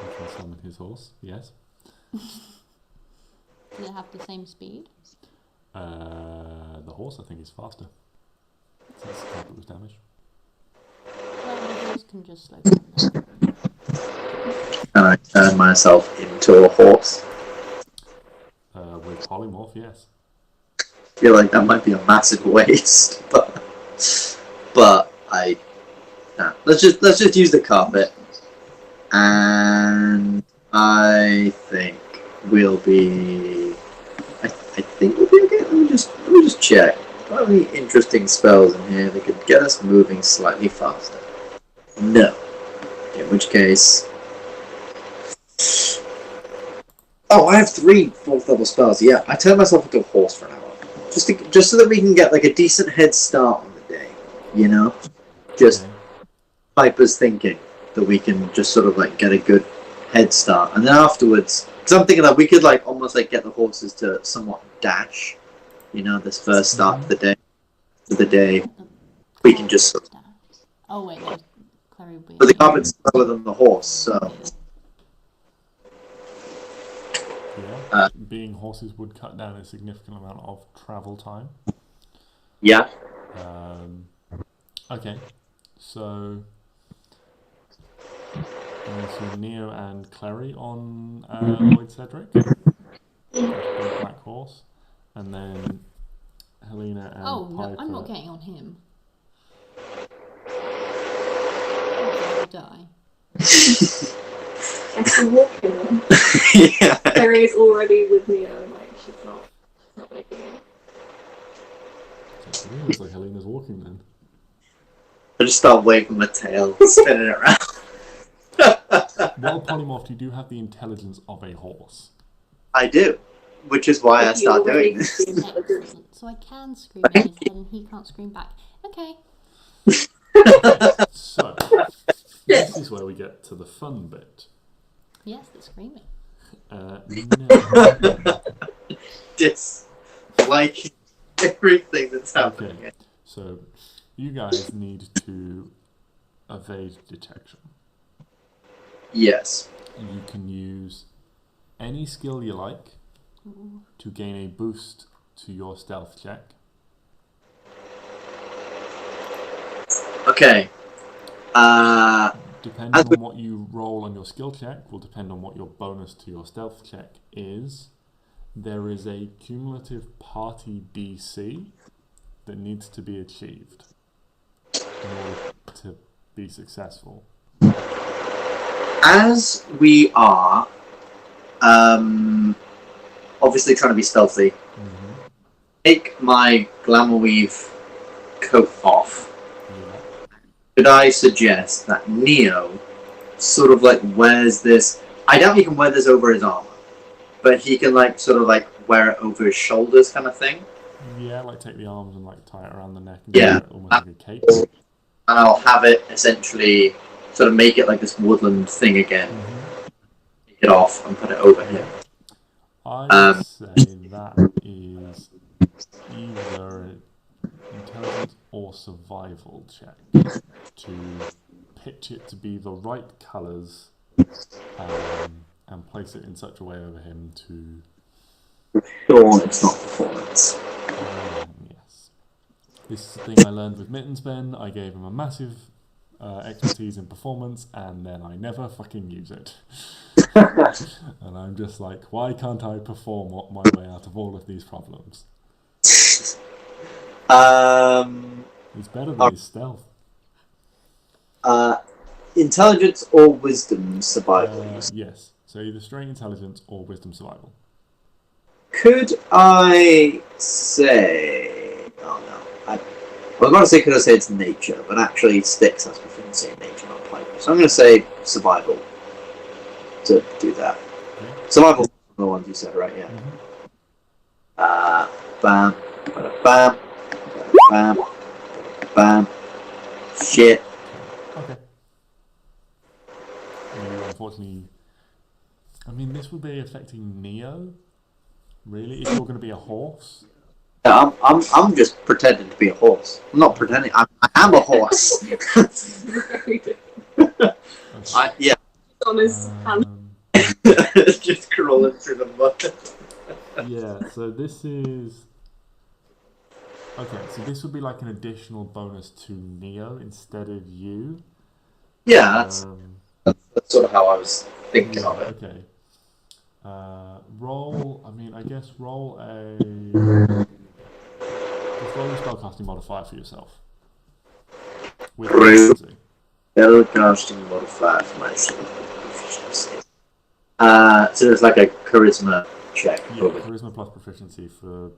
He can summon his horse, yes. Do they have the same speed? The horse, I think, is faster. Since the carpet was damaged. Well, the horse can just slow down. Can I turn myself into a horse? With polymorph, yes. I feel like that might be a massive waste, but let's just use the carpet, and I think we'll be. I think we'll be okay. Let me just check. Are there any interesting spells in here that could get us moving slightly faster? No. In which case. Oh, I have 3 4th level spells. Yeah, I turned myself into a horse for an hour, just so that we can get a decent head start on the day. Just Okay. Piper's thinking that we can just sort of get a good head start, and then afterwards, because I'm thinking that we could almost get the horses to somewhat dash. This first start of the day, we can just. Oh wait, no, Clary will be. But the carpet's slower than the horse, so. Yeah. Being horses would cut down a significant amount of travel time. Yeah. Okay. So Neo and Clary on Lloyd Cedric. Black horse. And then Helena and Oh, no, Piper. I'm not getting on him. I'll die. I can walk him then. Yeah. Clary's already with Neo, she's not making it. It looks like Helena's walking then. I just start waving my tail, spinning it around. While polymorphed, you do have the intelligence of a horse. I do, which is why I If you start already doing this. see intelligence. Excellent. So I can scream in his head and he can't scream back. Okay. So, this is where we get to the fun bit. Yes, the screaming. No. Dislike everything that's happening. Okay. So, you guys need to evade detection. Yes. You can use any skill you like to gain a boost to your stealth check. Okay. Depending on what you roll on your skill check will depend on what your bonus to your stealth check is. There is a cumulative party DC that needs to be achieved in order to be successful. As we are obviously trying to be stealthy, take my glamour weave coat off, Yeah. could I suggest that Neo sort of like wears this? I doubt he can wear this over his armor, but he can like sort of like wear it over his shoulders, kind of thing. Yeah, like take the arms and like tie it around the neck and Yeah. wear it almost like a cape. And I'll have it essentially sort of make it like this woodland thing again. Take it off and put it over him. I would say that is either an intelligence or survival check to pitch it to be the right colours and place it in such a way over him to... Sure, it's not performance. Yes. This is the thing I learned with Mittens Ben. I gave him a massive expertise in performance and then I never fucking use it. And I'm just like, why can't I perform my way out of all of these problems? It's better than his stealth. Intelligence or wisdom survival? Yes. So either straight intelligence or wisdom survival. Could I say... Oh no. I was going to say could I say it's nature, but actually Stix has proficiency in nature, not Piper. So I'm going to say survival to do that. Okay. Survival is the ones you said, right? Yeah. Bam. Bam. Bam. Bam. Shit. Okay. You unfortunately... I mean, this would be affecting Neo, really, if you're going to be a horse. Yeah, I'm just pretending to be a horse. I'm not pretending. I am a horse. Yeah. On his hand. Just crawling through the mud. Yeah, so this is... Okay, so this would be like an additional bonus to Neo instead of you. Yeah, that's sort of how I was thinking yeah, of it. Okay. Roll, I mean, I guess roll a... Just roll a spellcasting modifier for yourself. With proficiency. Spellcasting modifier for myself. So it's like a charisma check. Yeah, probably. charisma plus proficiency for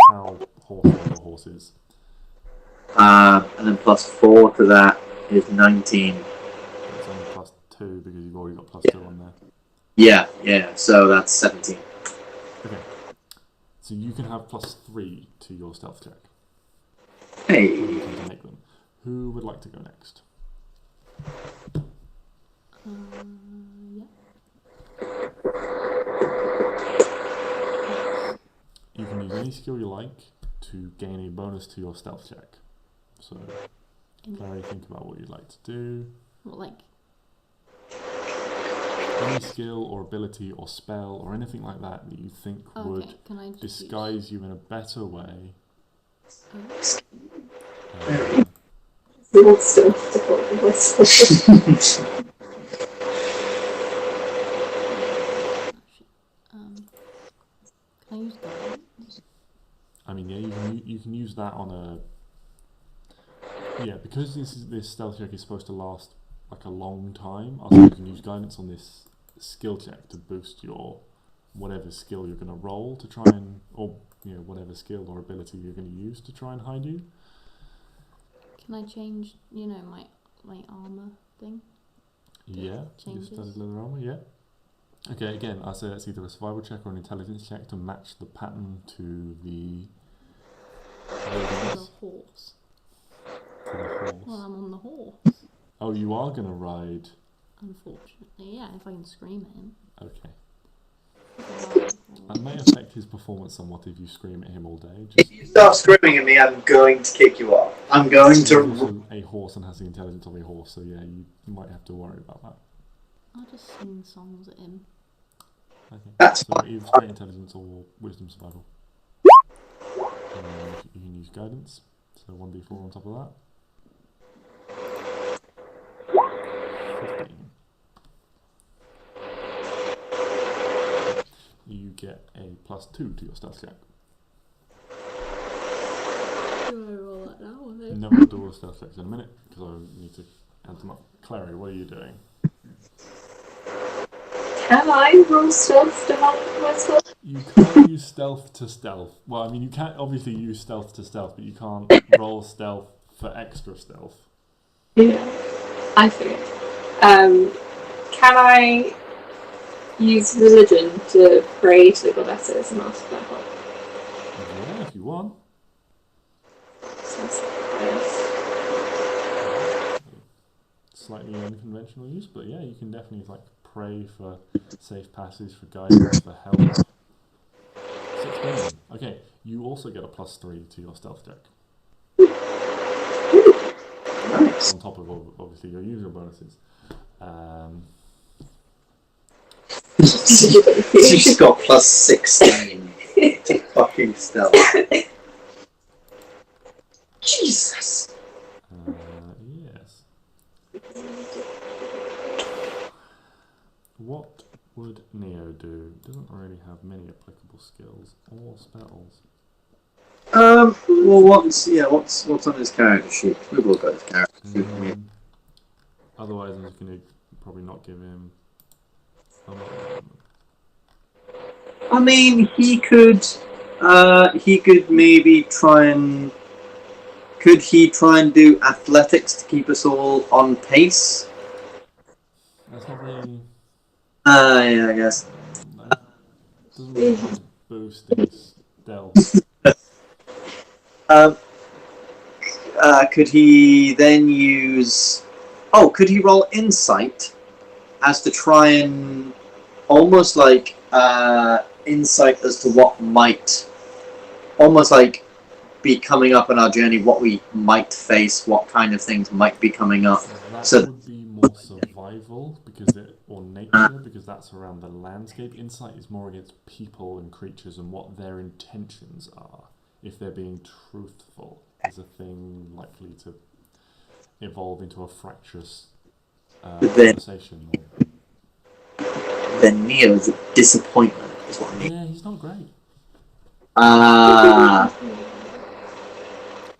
how horse your horse is. And then plus 4 to that is 19. It's only plus 2 because you've already got plus 2 on there. Yeah, so that's 17. Okay. So you can have plus 3 to your stealth check. Hey. You can make them. Who would like to go next? Yeah. You can use any skill you like to gain a bonus to your stealth check. So, Klari, think about what you'd like to do. What, like? Any skill or ability or spell or anything like that that you think would Can I just disguise you in a better way. It's still difficult to whistle. Can I use guidance? I mean, yeah, you can use that on a... Yeah, because this stealth check is supposed to last like a long time, I think you can use guidance on this skill check to boost your whatever skill you're going to roll to try and... Or, you know, whatever skill or ability you're going to use to try and hide you. Can I change, you know, my armor thing? Yeah, your studded leather armor, yeah. Okay, again, I say that's either a survival check or an intelligence check to match the pattern to the... To the horse. To the horse. Well, I'm on the horse. Oh, you are going to ride... Unfortunately, yeah, if I can scream at him. Okay. That may affect his performance somewhat if you scream at him all day. If you start screaming at me, I'm going to kick you off. I'm going to... He's also a horse and has the intelligence of a horse, so yeah, you might have to worry about that. I'll just sing songs at him. Okay. That's so fine. either straight intelligence or wisdom survival. And you can use guidance, so 1d4 on top of that. 15. You get a plus 2 to your stealth check. Do I roll that now? Or No, we'll do all the stealth checks in a minute, because I need to add them up. Klari, what are you doing? Can I roll stealth to help myself? You can't use stealth to stealth. Well, I mean, you can't obviously use stealth to stealth, but you can't roll stealth for extra stealth. Yeah, I figured. Can I use religion to pray to the goddesses and ask for their help? Yeah, if you want. Sounds nice. Slightly unconventional use, but yeah, you can definitely like pray for safe passage, for guidance, for help. 16. Okay, you also get a +3 to your stealth check. Nice. On top of obviously your usual bonuses. She's got +16 to fucking stealth. Jesus. Yes. What would Neo do? Doesn't really have many applicable skills or spells. Well, what's on his character sheet? We've all got his character sheet. Otherwise, I'm just going to probably not give him. I mean, he could maybe try and. Could he try and do athletics to keep us all on pace? That's not really. Yeah, I guess. Doesn't really have boosting stealth. Could he then use? Oh, could he roll insight as to try and almost like insight as to what might, almost like be coming up on our journey, what we might face, what kind of things might be coming up. That So would be more survival or nature, because that's around the landscape. Insight is more against people and creatures and what their intentions are. If they're being truthful, is a thing likely to evolve into a fractious conversation. then Neo's a disappointment, is what I mean. Yeah, he's not great.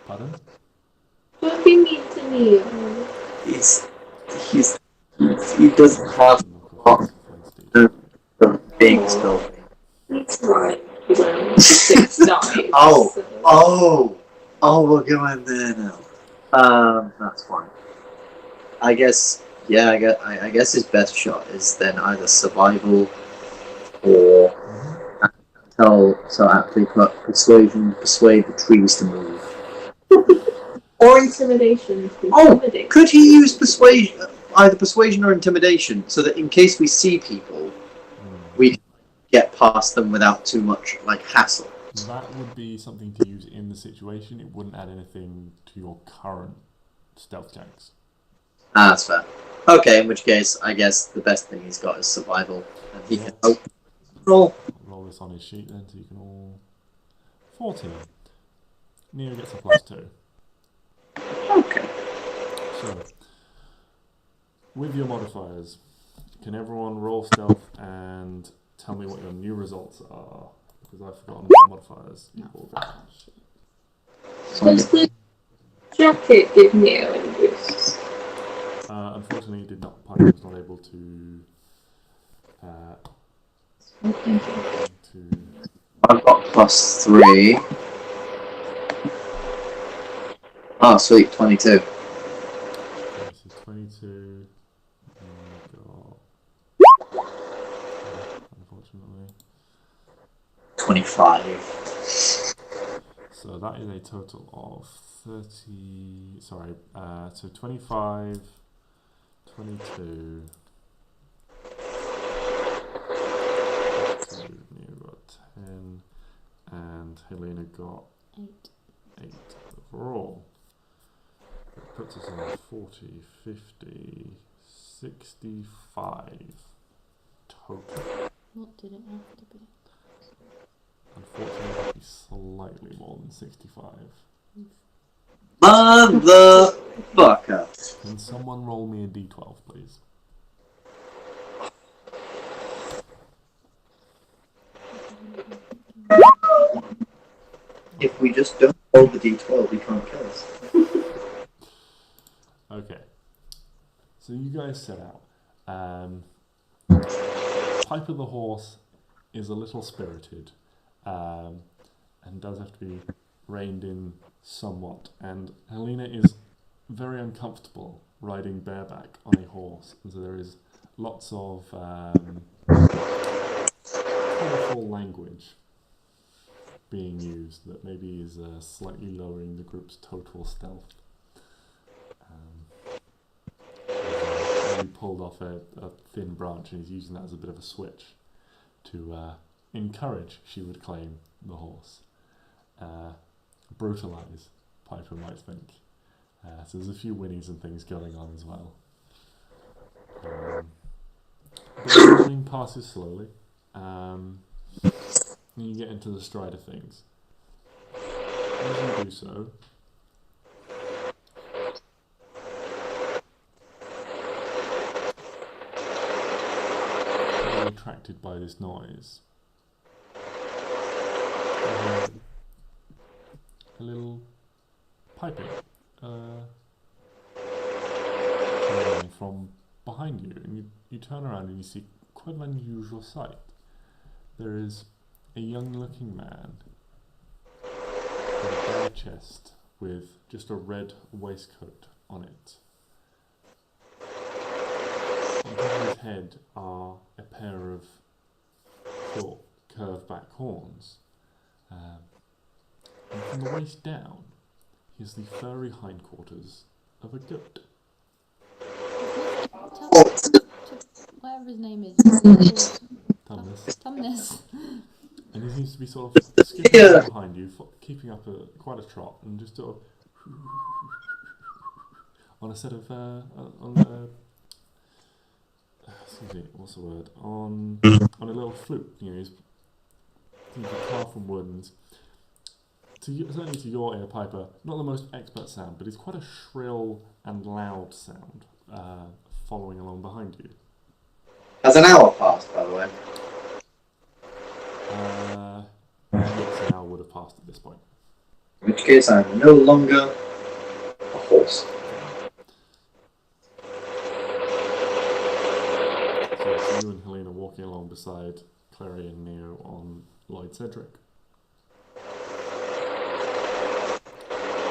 Pardon? Don't be mean to me. He doesn't have the big stuff. He's right. He's only 6 dice. We're going there now. That's fine. I guess his best shot is then either survival or aptly put persuade the trees to move. Or intimidation. Could he use persuasion, either persuasion or intimidation, so that in case we see people, we can get past them without too much hassle? That would be something to use in the situation. It wouldn't add anything to your current stealth checks. That's fair. Okay, in which case, I guess the best thing he's got is survival, and he can roll. Roll this on his sheet then, so you can all 14. Neo gets a +2. Okay. So, with your modifiers, can everyone roll stealth and tell me what your new results are? Because I've forgotten what modifiers you all got. Does the jacket give Neo any boosts? Unfortunately, it did not. Piper was not able to. I've got +3. Oh, sweet, 22. Okay, so 22. Got, unfortunately. 25. So that is a total of 30. Sorry, so 25, 22. You got 10, and Helena got 8 overall. It puts us on 40, 50, 65 total. What did it have to be? Unfortunately, it would be slightly more than 65. Motherfucker. Can someone roll me a d12, please? If we just don't roll the d12, he can't kill us. Okay. So you guys set out. Piper the horse is a little spirited, and does have to be reined in somewhat. And Helena is very uncomfortable riding bareback on a horse, and so there is lots of colourful language being used that maybe is slightly lowering the group's total stealth. He pulled off a thin branch and he's using that as a bit of a switch to encourage, she would claim, the horse. Brutalise, Piper might think. So there's a few whinnies and things going on as well. But the morning passes slowly. And you get into the stride of things. As you do so, you're attracted by this noise. A little piping coming from behind you, and you turn around and you see quite an unusual sight. There is a young-looking man with a bare chest with just a red waistcoat on it. On top of his head are a pair of short, curved-back horns. And from the waist down, he has the furry hindquarters of a goat. Whatever his name is. Tumnus. And he seems to be sort of skipping along behind you, keeping up quite a trot, and just sort of on a set of excuse me, what's the word? On a little flute. You know, he's carved from wood, and certainly to your ear, Piper, not the most expert sound, but it's quite a shrill and loud sound following along behind you. Has an hour passed, by the way? Yes, an hour would have passed at this point. In which case, I'm no longer a horse. So it's you and Helena walking along beside Klari and Neo on Lloyd Cedric.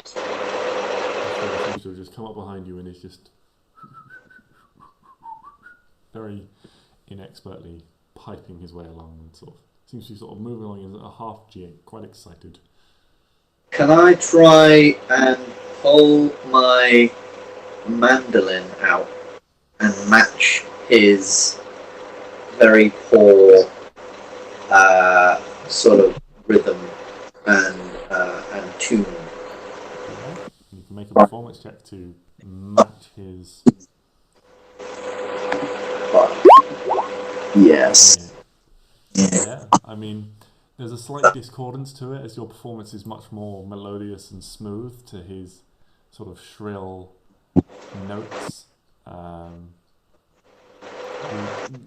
He seems to have just come up behind you and is just very inexpertly piping his way along and sort of seems to be sort of moving along in a half jig, quite excited. Can I try and pull my mandolin out and match his very poor sort of rhythm and tune? Yeah. You can make a performance check to match his. Yes. Yeah, I mean, there's a slight discordance to it as your performance is much more melodious and smooth to his sort of shrill notes.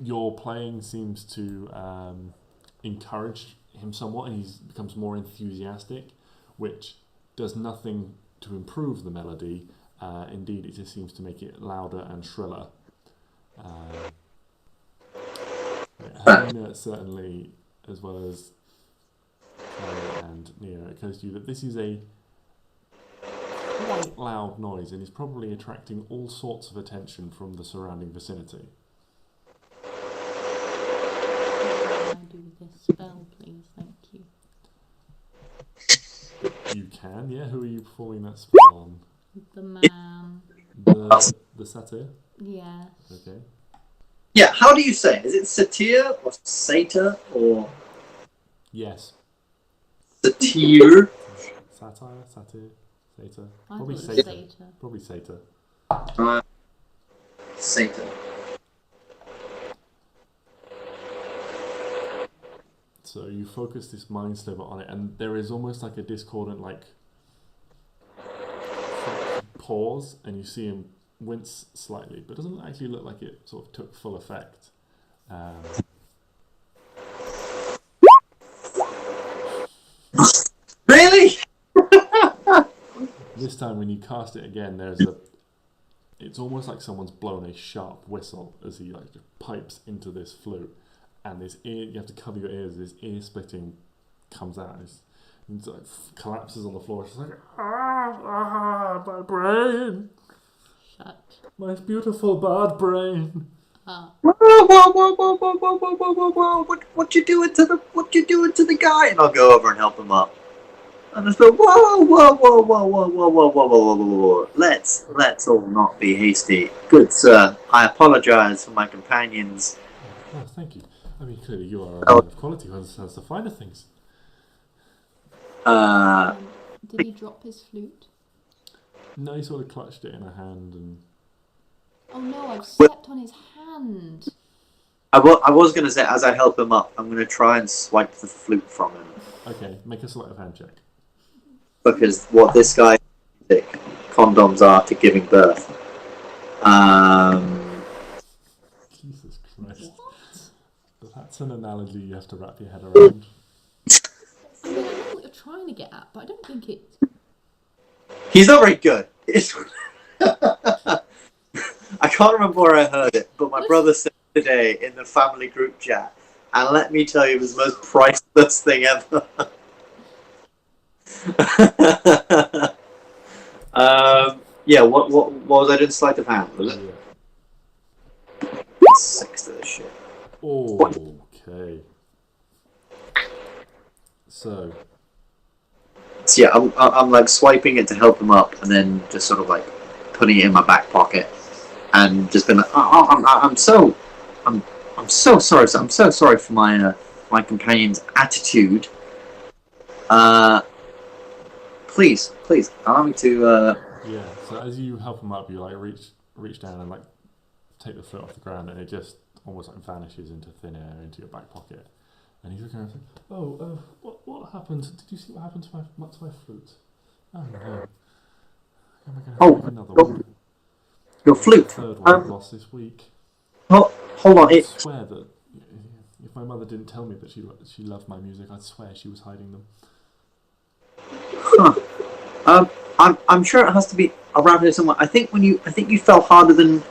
Your playing seems to encourage him somewhat, and he becomes more enthusiastic, which does nothing to improve the melody. Indeed, it just seems to make it louder and shriller. Helena certainly, as well as Klari and Neo, it occurs to you that this is a quite loud noise and is probably attracting all sorts of attention from the surrounding vicinity. Can I do this spell, please? Thank you. You can, yeah. Who are you performing that spell on? The man. The satyr? Yes. Okay. Yeah, how do you say it? Is it satyr or satyr or Yes. satyr? Satire? Satyr? Satyr? I Probably thought it was satyr. satyr. Probably satyr. Satyr. So you focus this mind sliver on it, and there is almost like a discordant, pause, and you see him wince slightly, but it doesn't actually look like it sort of took full effect. Really? This time, when you cast it again, it's almost like someone's blown a sharp whistle as he just pipes into this flute, and this ear, you have to cover your ears. This ear splitting comes out. It like collapses on the floor. She's like, my brain, Shut my beautiful bad brain. up. Whoa! What you doing to the guy? And I'll go over and help him up. And I just go, whoa. Let's all not be hasty. Good sir, I apologize for my companions. Oh, thank you. I mean, clearly you are a man of quality who understands the finer things. Did he drop his flute? No, he sort of clutched it in a hand and... Oh no, I've stepped on his hand. I was going to say, as I help him up, I'm going to try and swipe the flute from him. Okay, make a sleight of hand check. Because what this guy condoms are to giving birth. Jesus Christ. That's an analogy you have to wrap your head around. I mean, I know what you're trying to get at, but I don't think it... He's not very good. I can't remember where I heard it, but my brother said today in the family group chat, and let me tell you, it was the most priceless thing ever. Yeah, what was I doing? Sleight of hand, was it? Yeah. 6 to this shit. Okay. So yeah, I'm like swiping it to help him up, and then just sort of like putting it in my back pocket, and just been like, I'm so sorry. I'm so sorry for my companion's attitude. Please, allow me to. yeah. So as you help him up, you like reach down and like take the foot off the ground, and it just almost like vanishes into thin air into your back pocket. And he's looking around and saying, what happened? Did you see what happened to my flute? Oh no. Am I going to make another one? Your flute. Third one I've lost this week. Hold on. I swear that if my mother didn't tell me that she loved my music, I'd swear she was hiding them. Huh. I'm sure it has to be around here somewhere. I think you fell harder than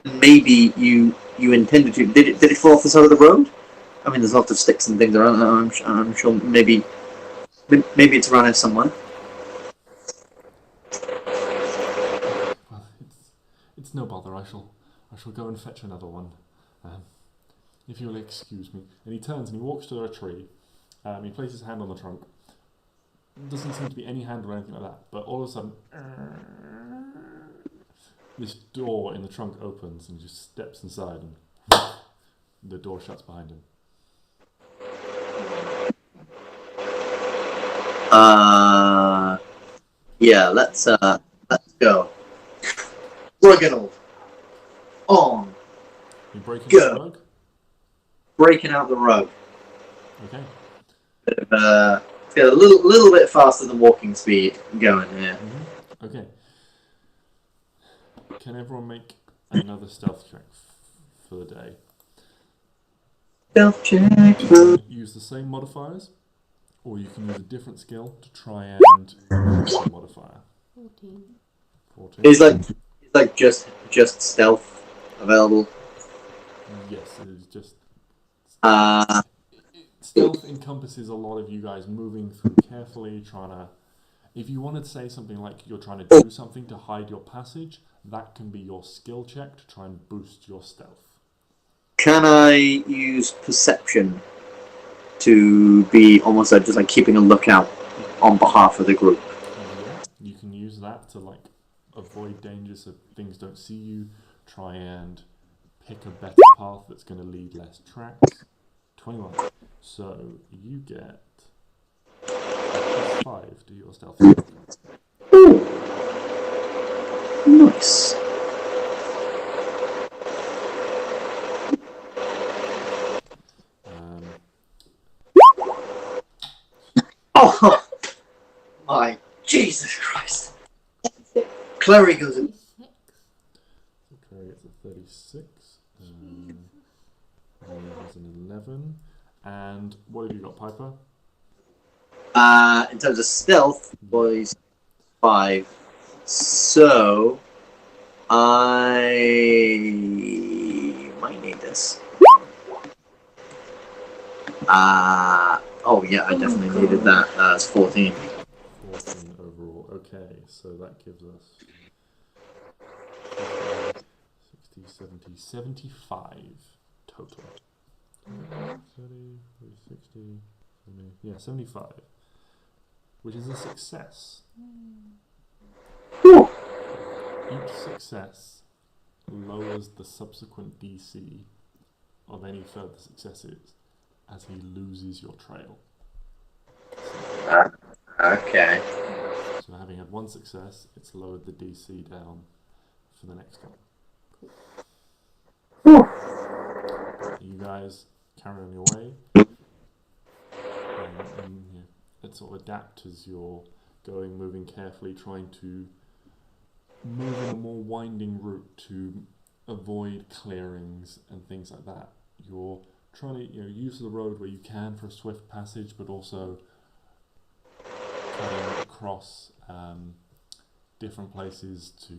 maybe you intended to. Did it fall off the side of the road? I mean, there's lots of sticks and things around. I'm sure maybe it's around here somewhere. Well, it's no bother. I shall go and fetch another one. If you'll excuse me. And he turns and he walks to a tree. He places his hand on the trunk. Doesn't seem to be any handle or anything like that. But all of a sudden, this door in the trunk opens and he just steps inside and the door shuts behind him. Yeah, let's go. Rugged on. You breaking Go. out the rug? Breaking out the rug. Okay. Get a little bit faster than walking speed going here. Mm-hmm. Okay. Can everyone make another stealth check for the day? Stealth check. You can use the same modifiers, or you can use a different skill to try and increase the modifier. 14. 14. Is like just stealth available? Yes, it is just. Stealth encompasses a lot of you guys moving through carefully, trying to. If you wanted to say something like you're trying to do something to hide your passage, that can be your skill check to try and boost your stealth. Can I use perception to be almost like just like keeping a lookout on behalf of the group? Yeah, you can use that to like avoid danger so things don't see you. Try and pick a better path that's going to lead less tracks. 21. So you get +5 to your stealth. Ooh. Nice. Oh my Jesus Christ! Klari goes in. Klari gets a 36. Has an 11. And what have you got, Piper? In terms of stealth, boys, 5. So I might this. Oh yeah, I definitely needed that. It's 14. 14 overall. Okay, so that gives us 50, 60, 70, 75 total. 30, 40, 60, 70, yeah, 75. Which is a success. Whew. Each success lowers the subsequent DC of any further successes as he loses your trail. Okay. So having had one success, it's lowered the DC down for the next one. Whew. You guys carry on your way, and it sort of adapt as you're going, moving carefully, trying to move in a more winding route to avoid clearings and things like that. You're trying to use the road where you can for a swift passage, but also cutting across different places to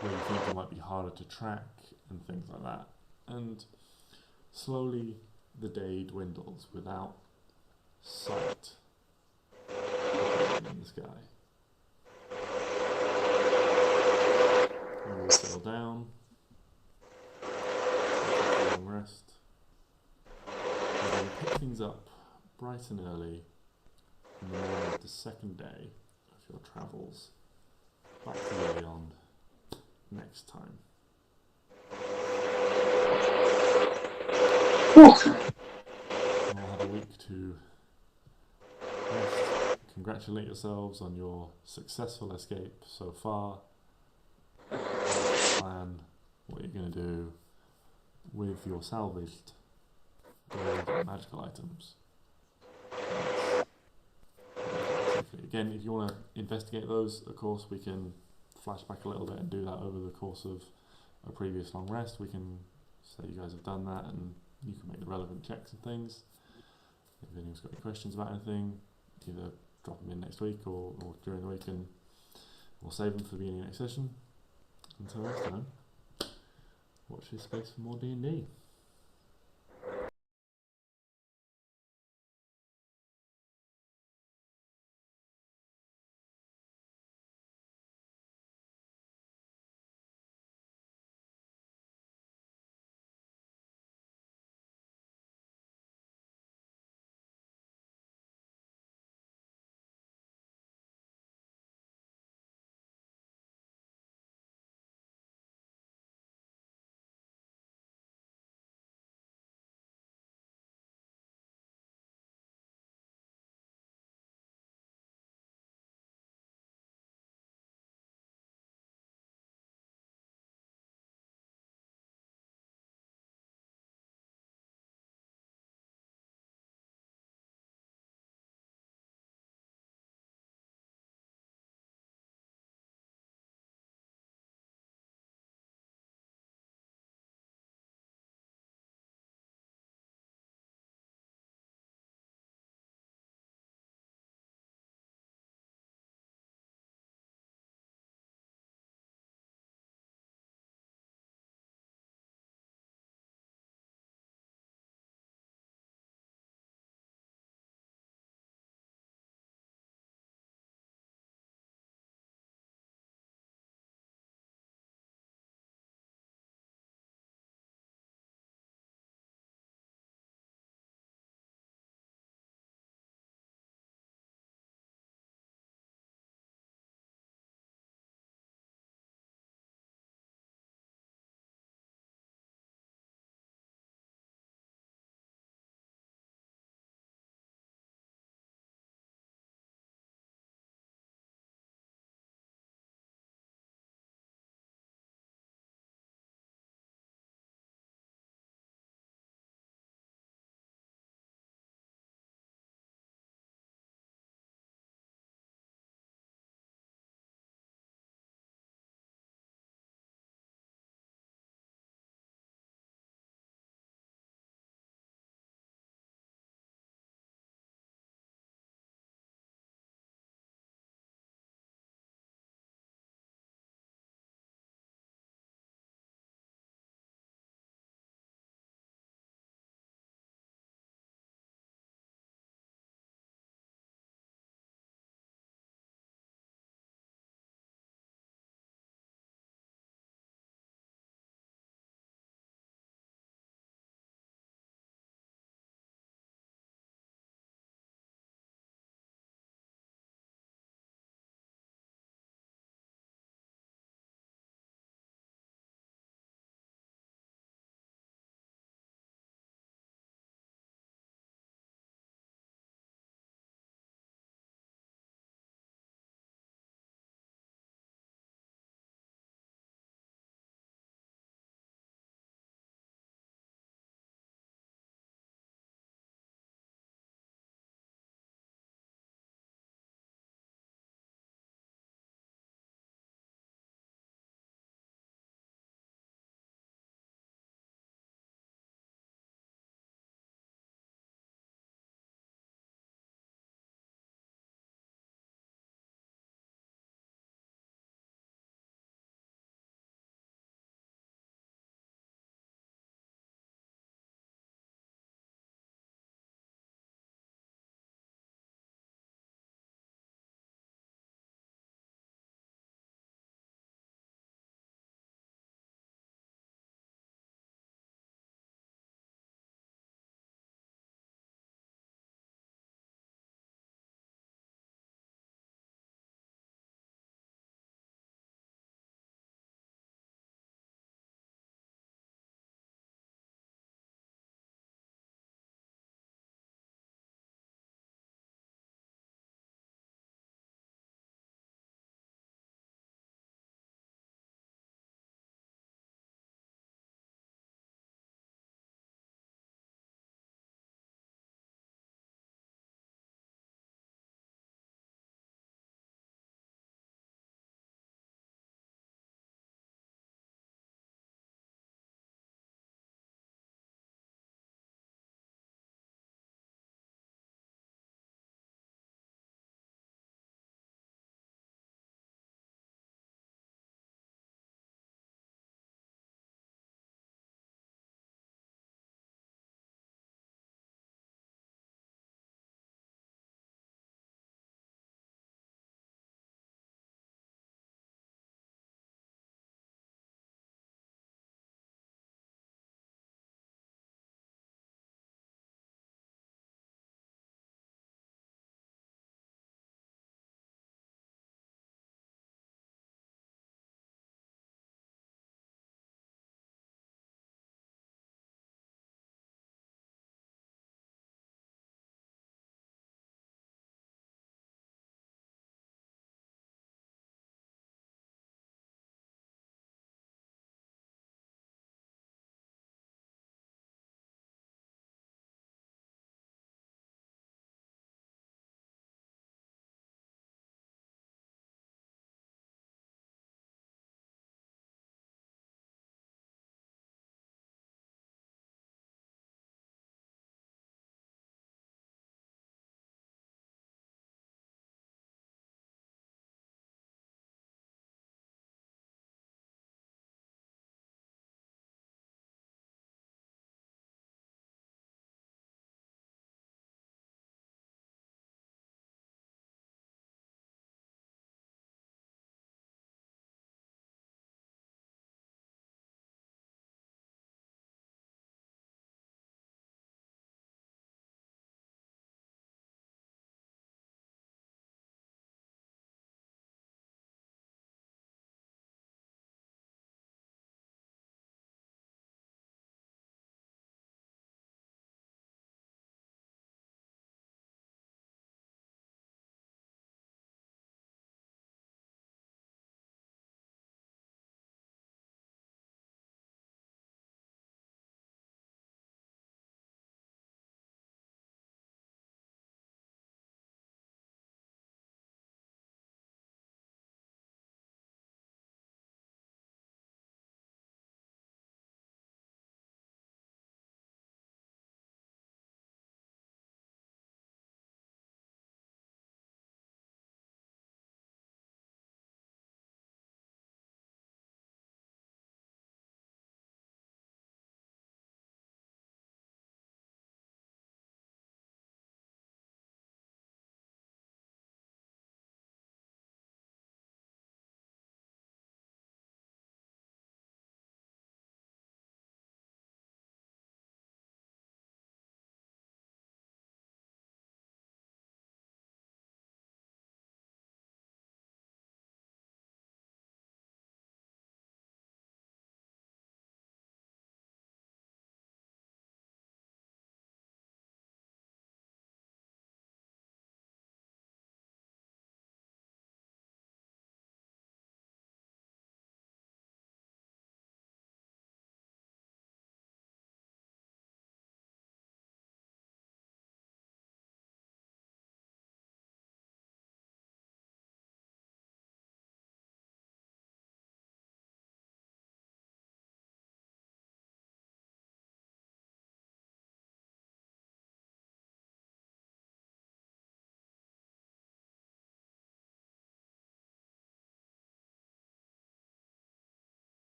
where you think it might be harder to track and things like that. And slowly the day dwindles without sight in the sky. You will settle down, take a long rest, and then pick things up bright and early in the morning of the second day of your travels back to the beyond next time. We'll have a week to rest, congratulate yourselves on your successful escape so far, plan what you're going to do with your salvaged gold and magical items. Again, if you want to investigate those, of course, we can flash back a little bit and do that over the course of a previous long rest. We can say you guys have done that and you can make the relevant checks and things. If anyone's got any questions about anything, either drop them in next week or during the week, and we'll save them for the beginning of next session. Until next time, watch this space for more D&D.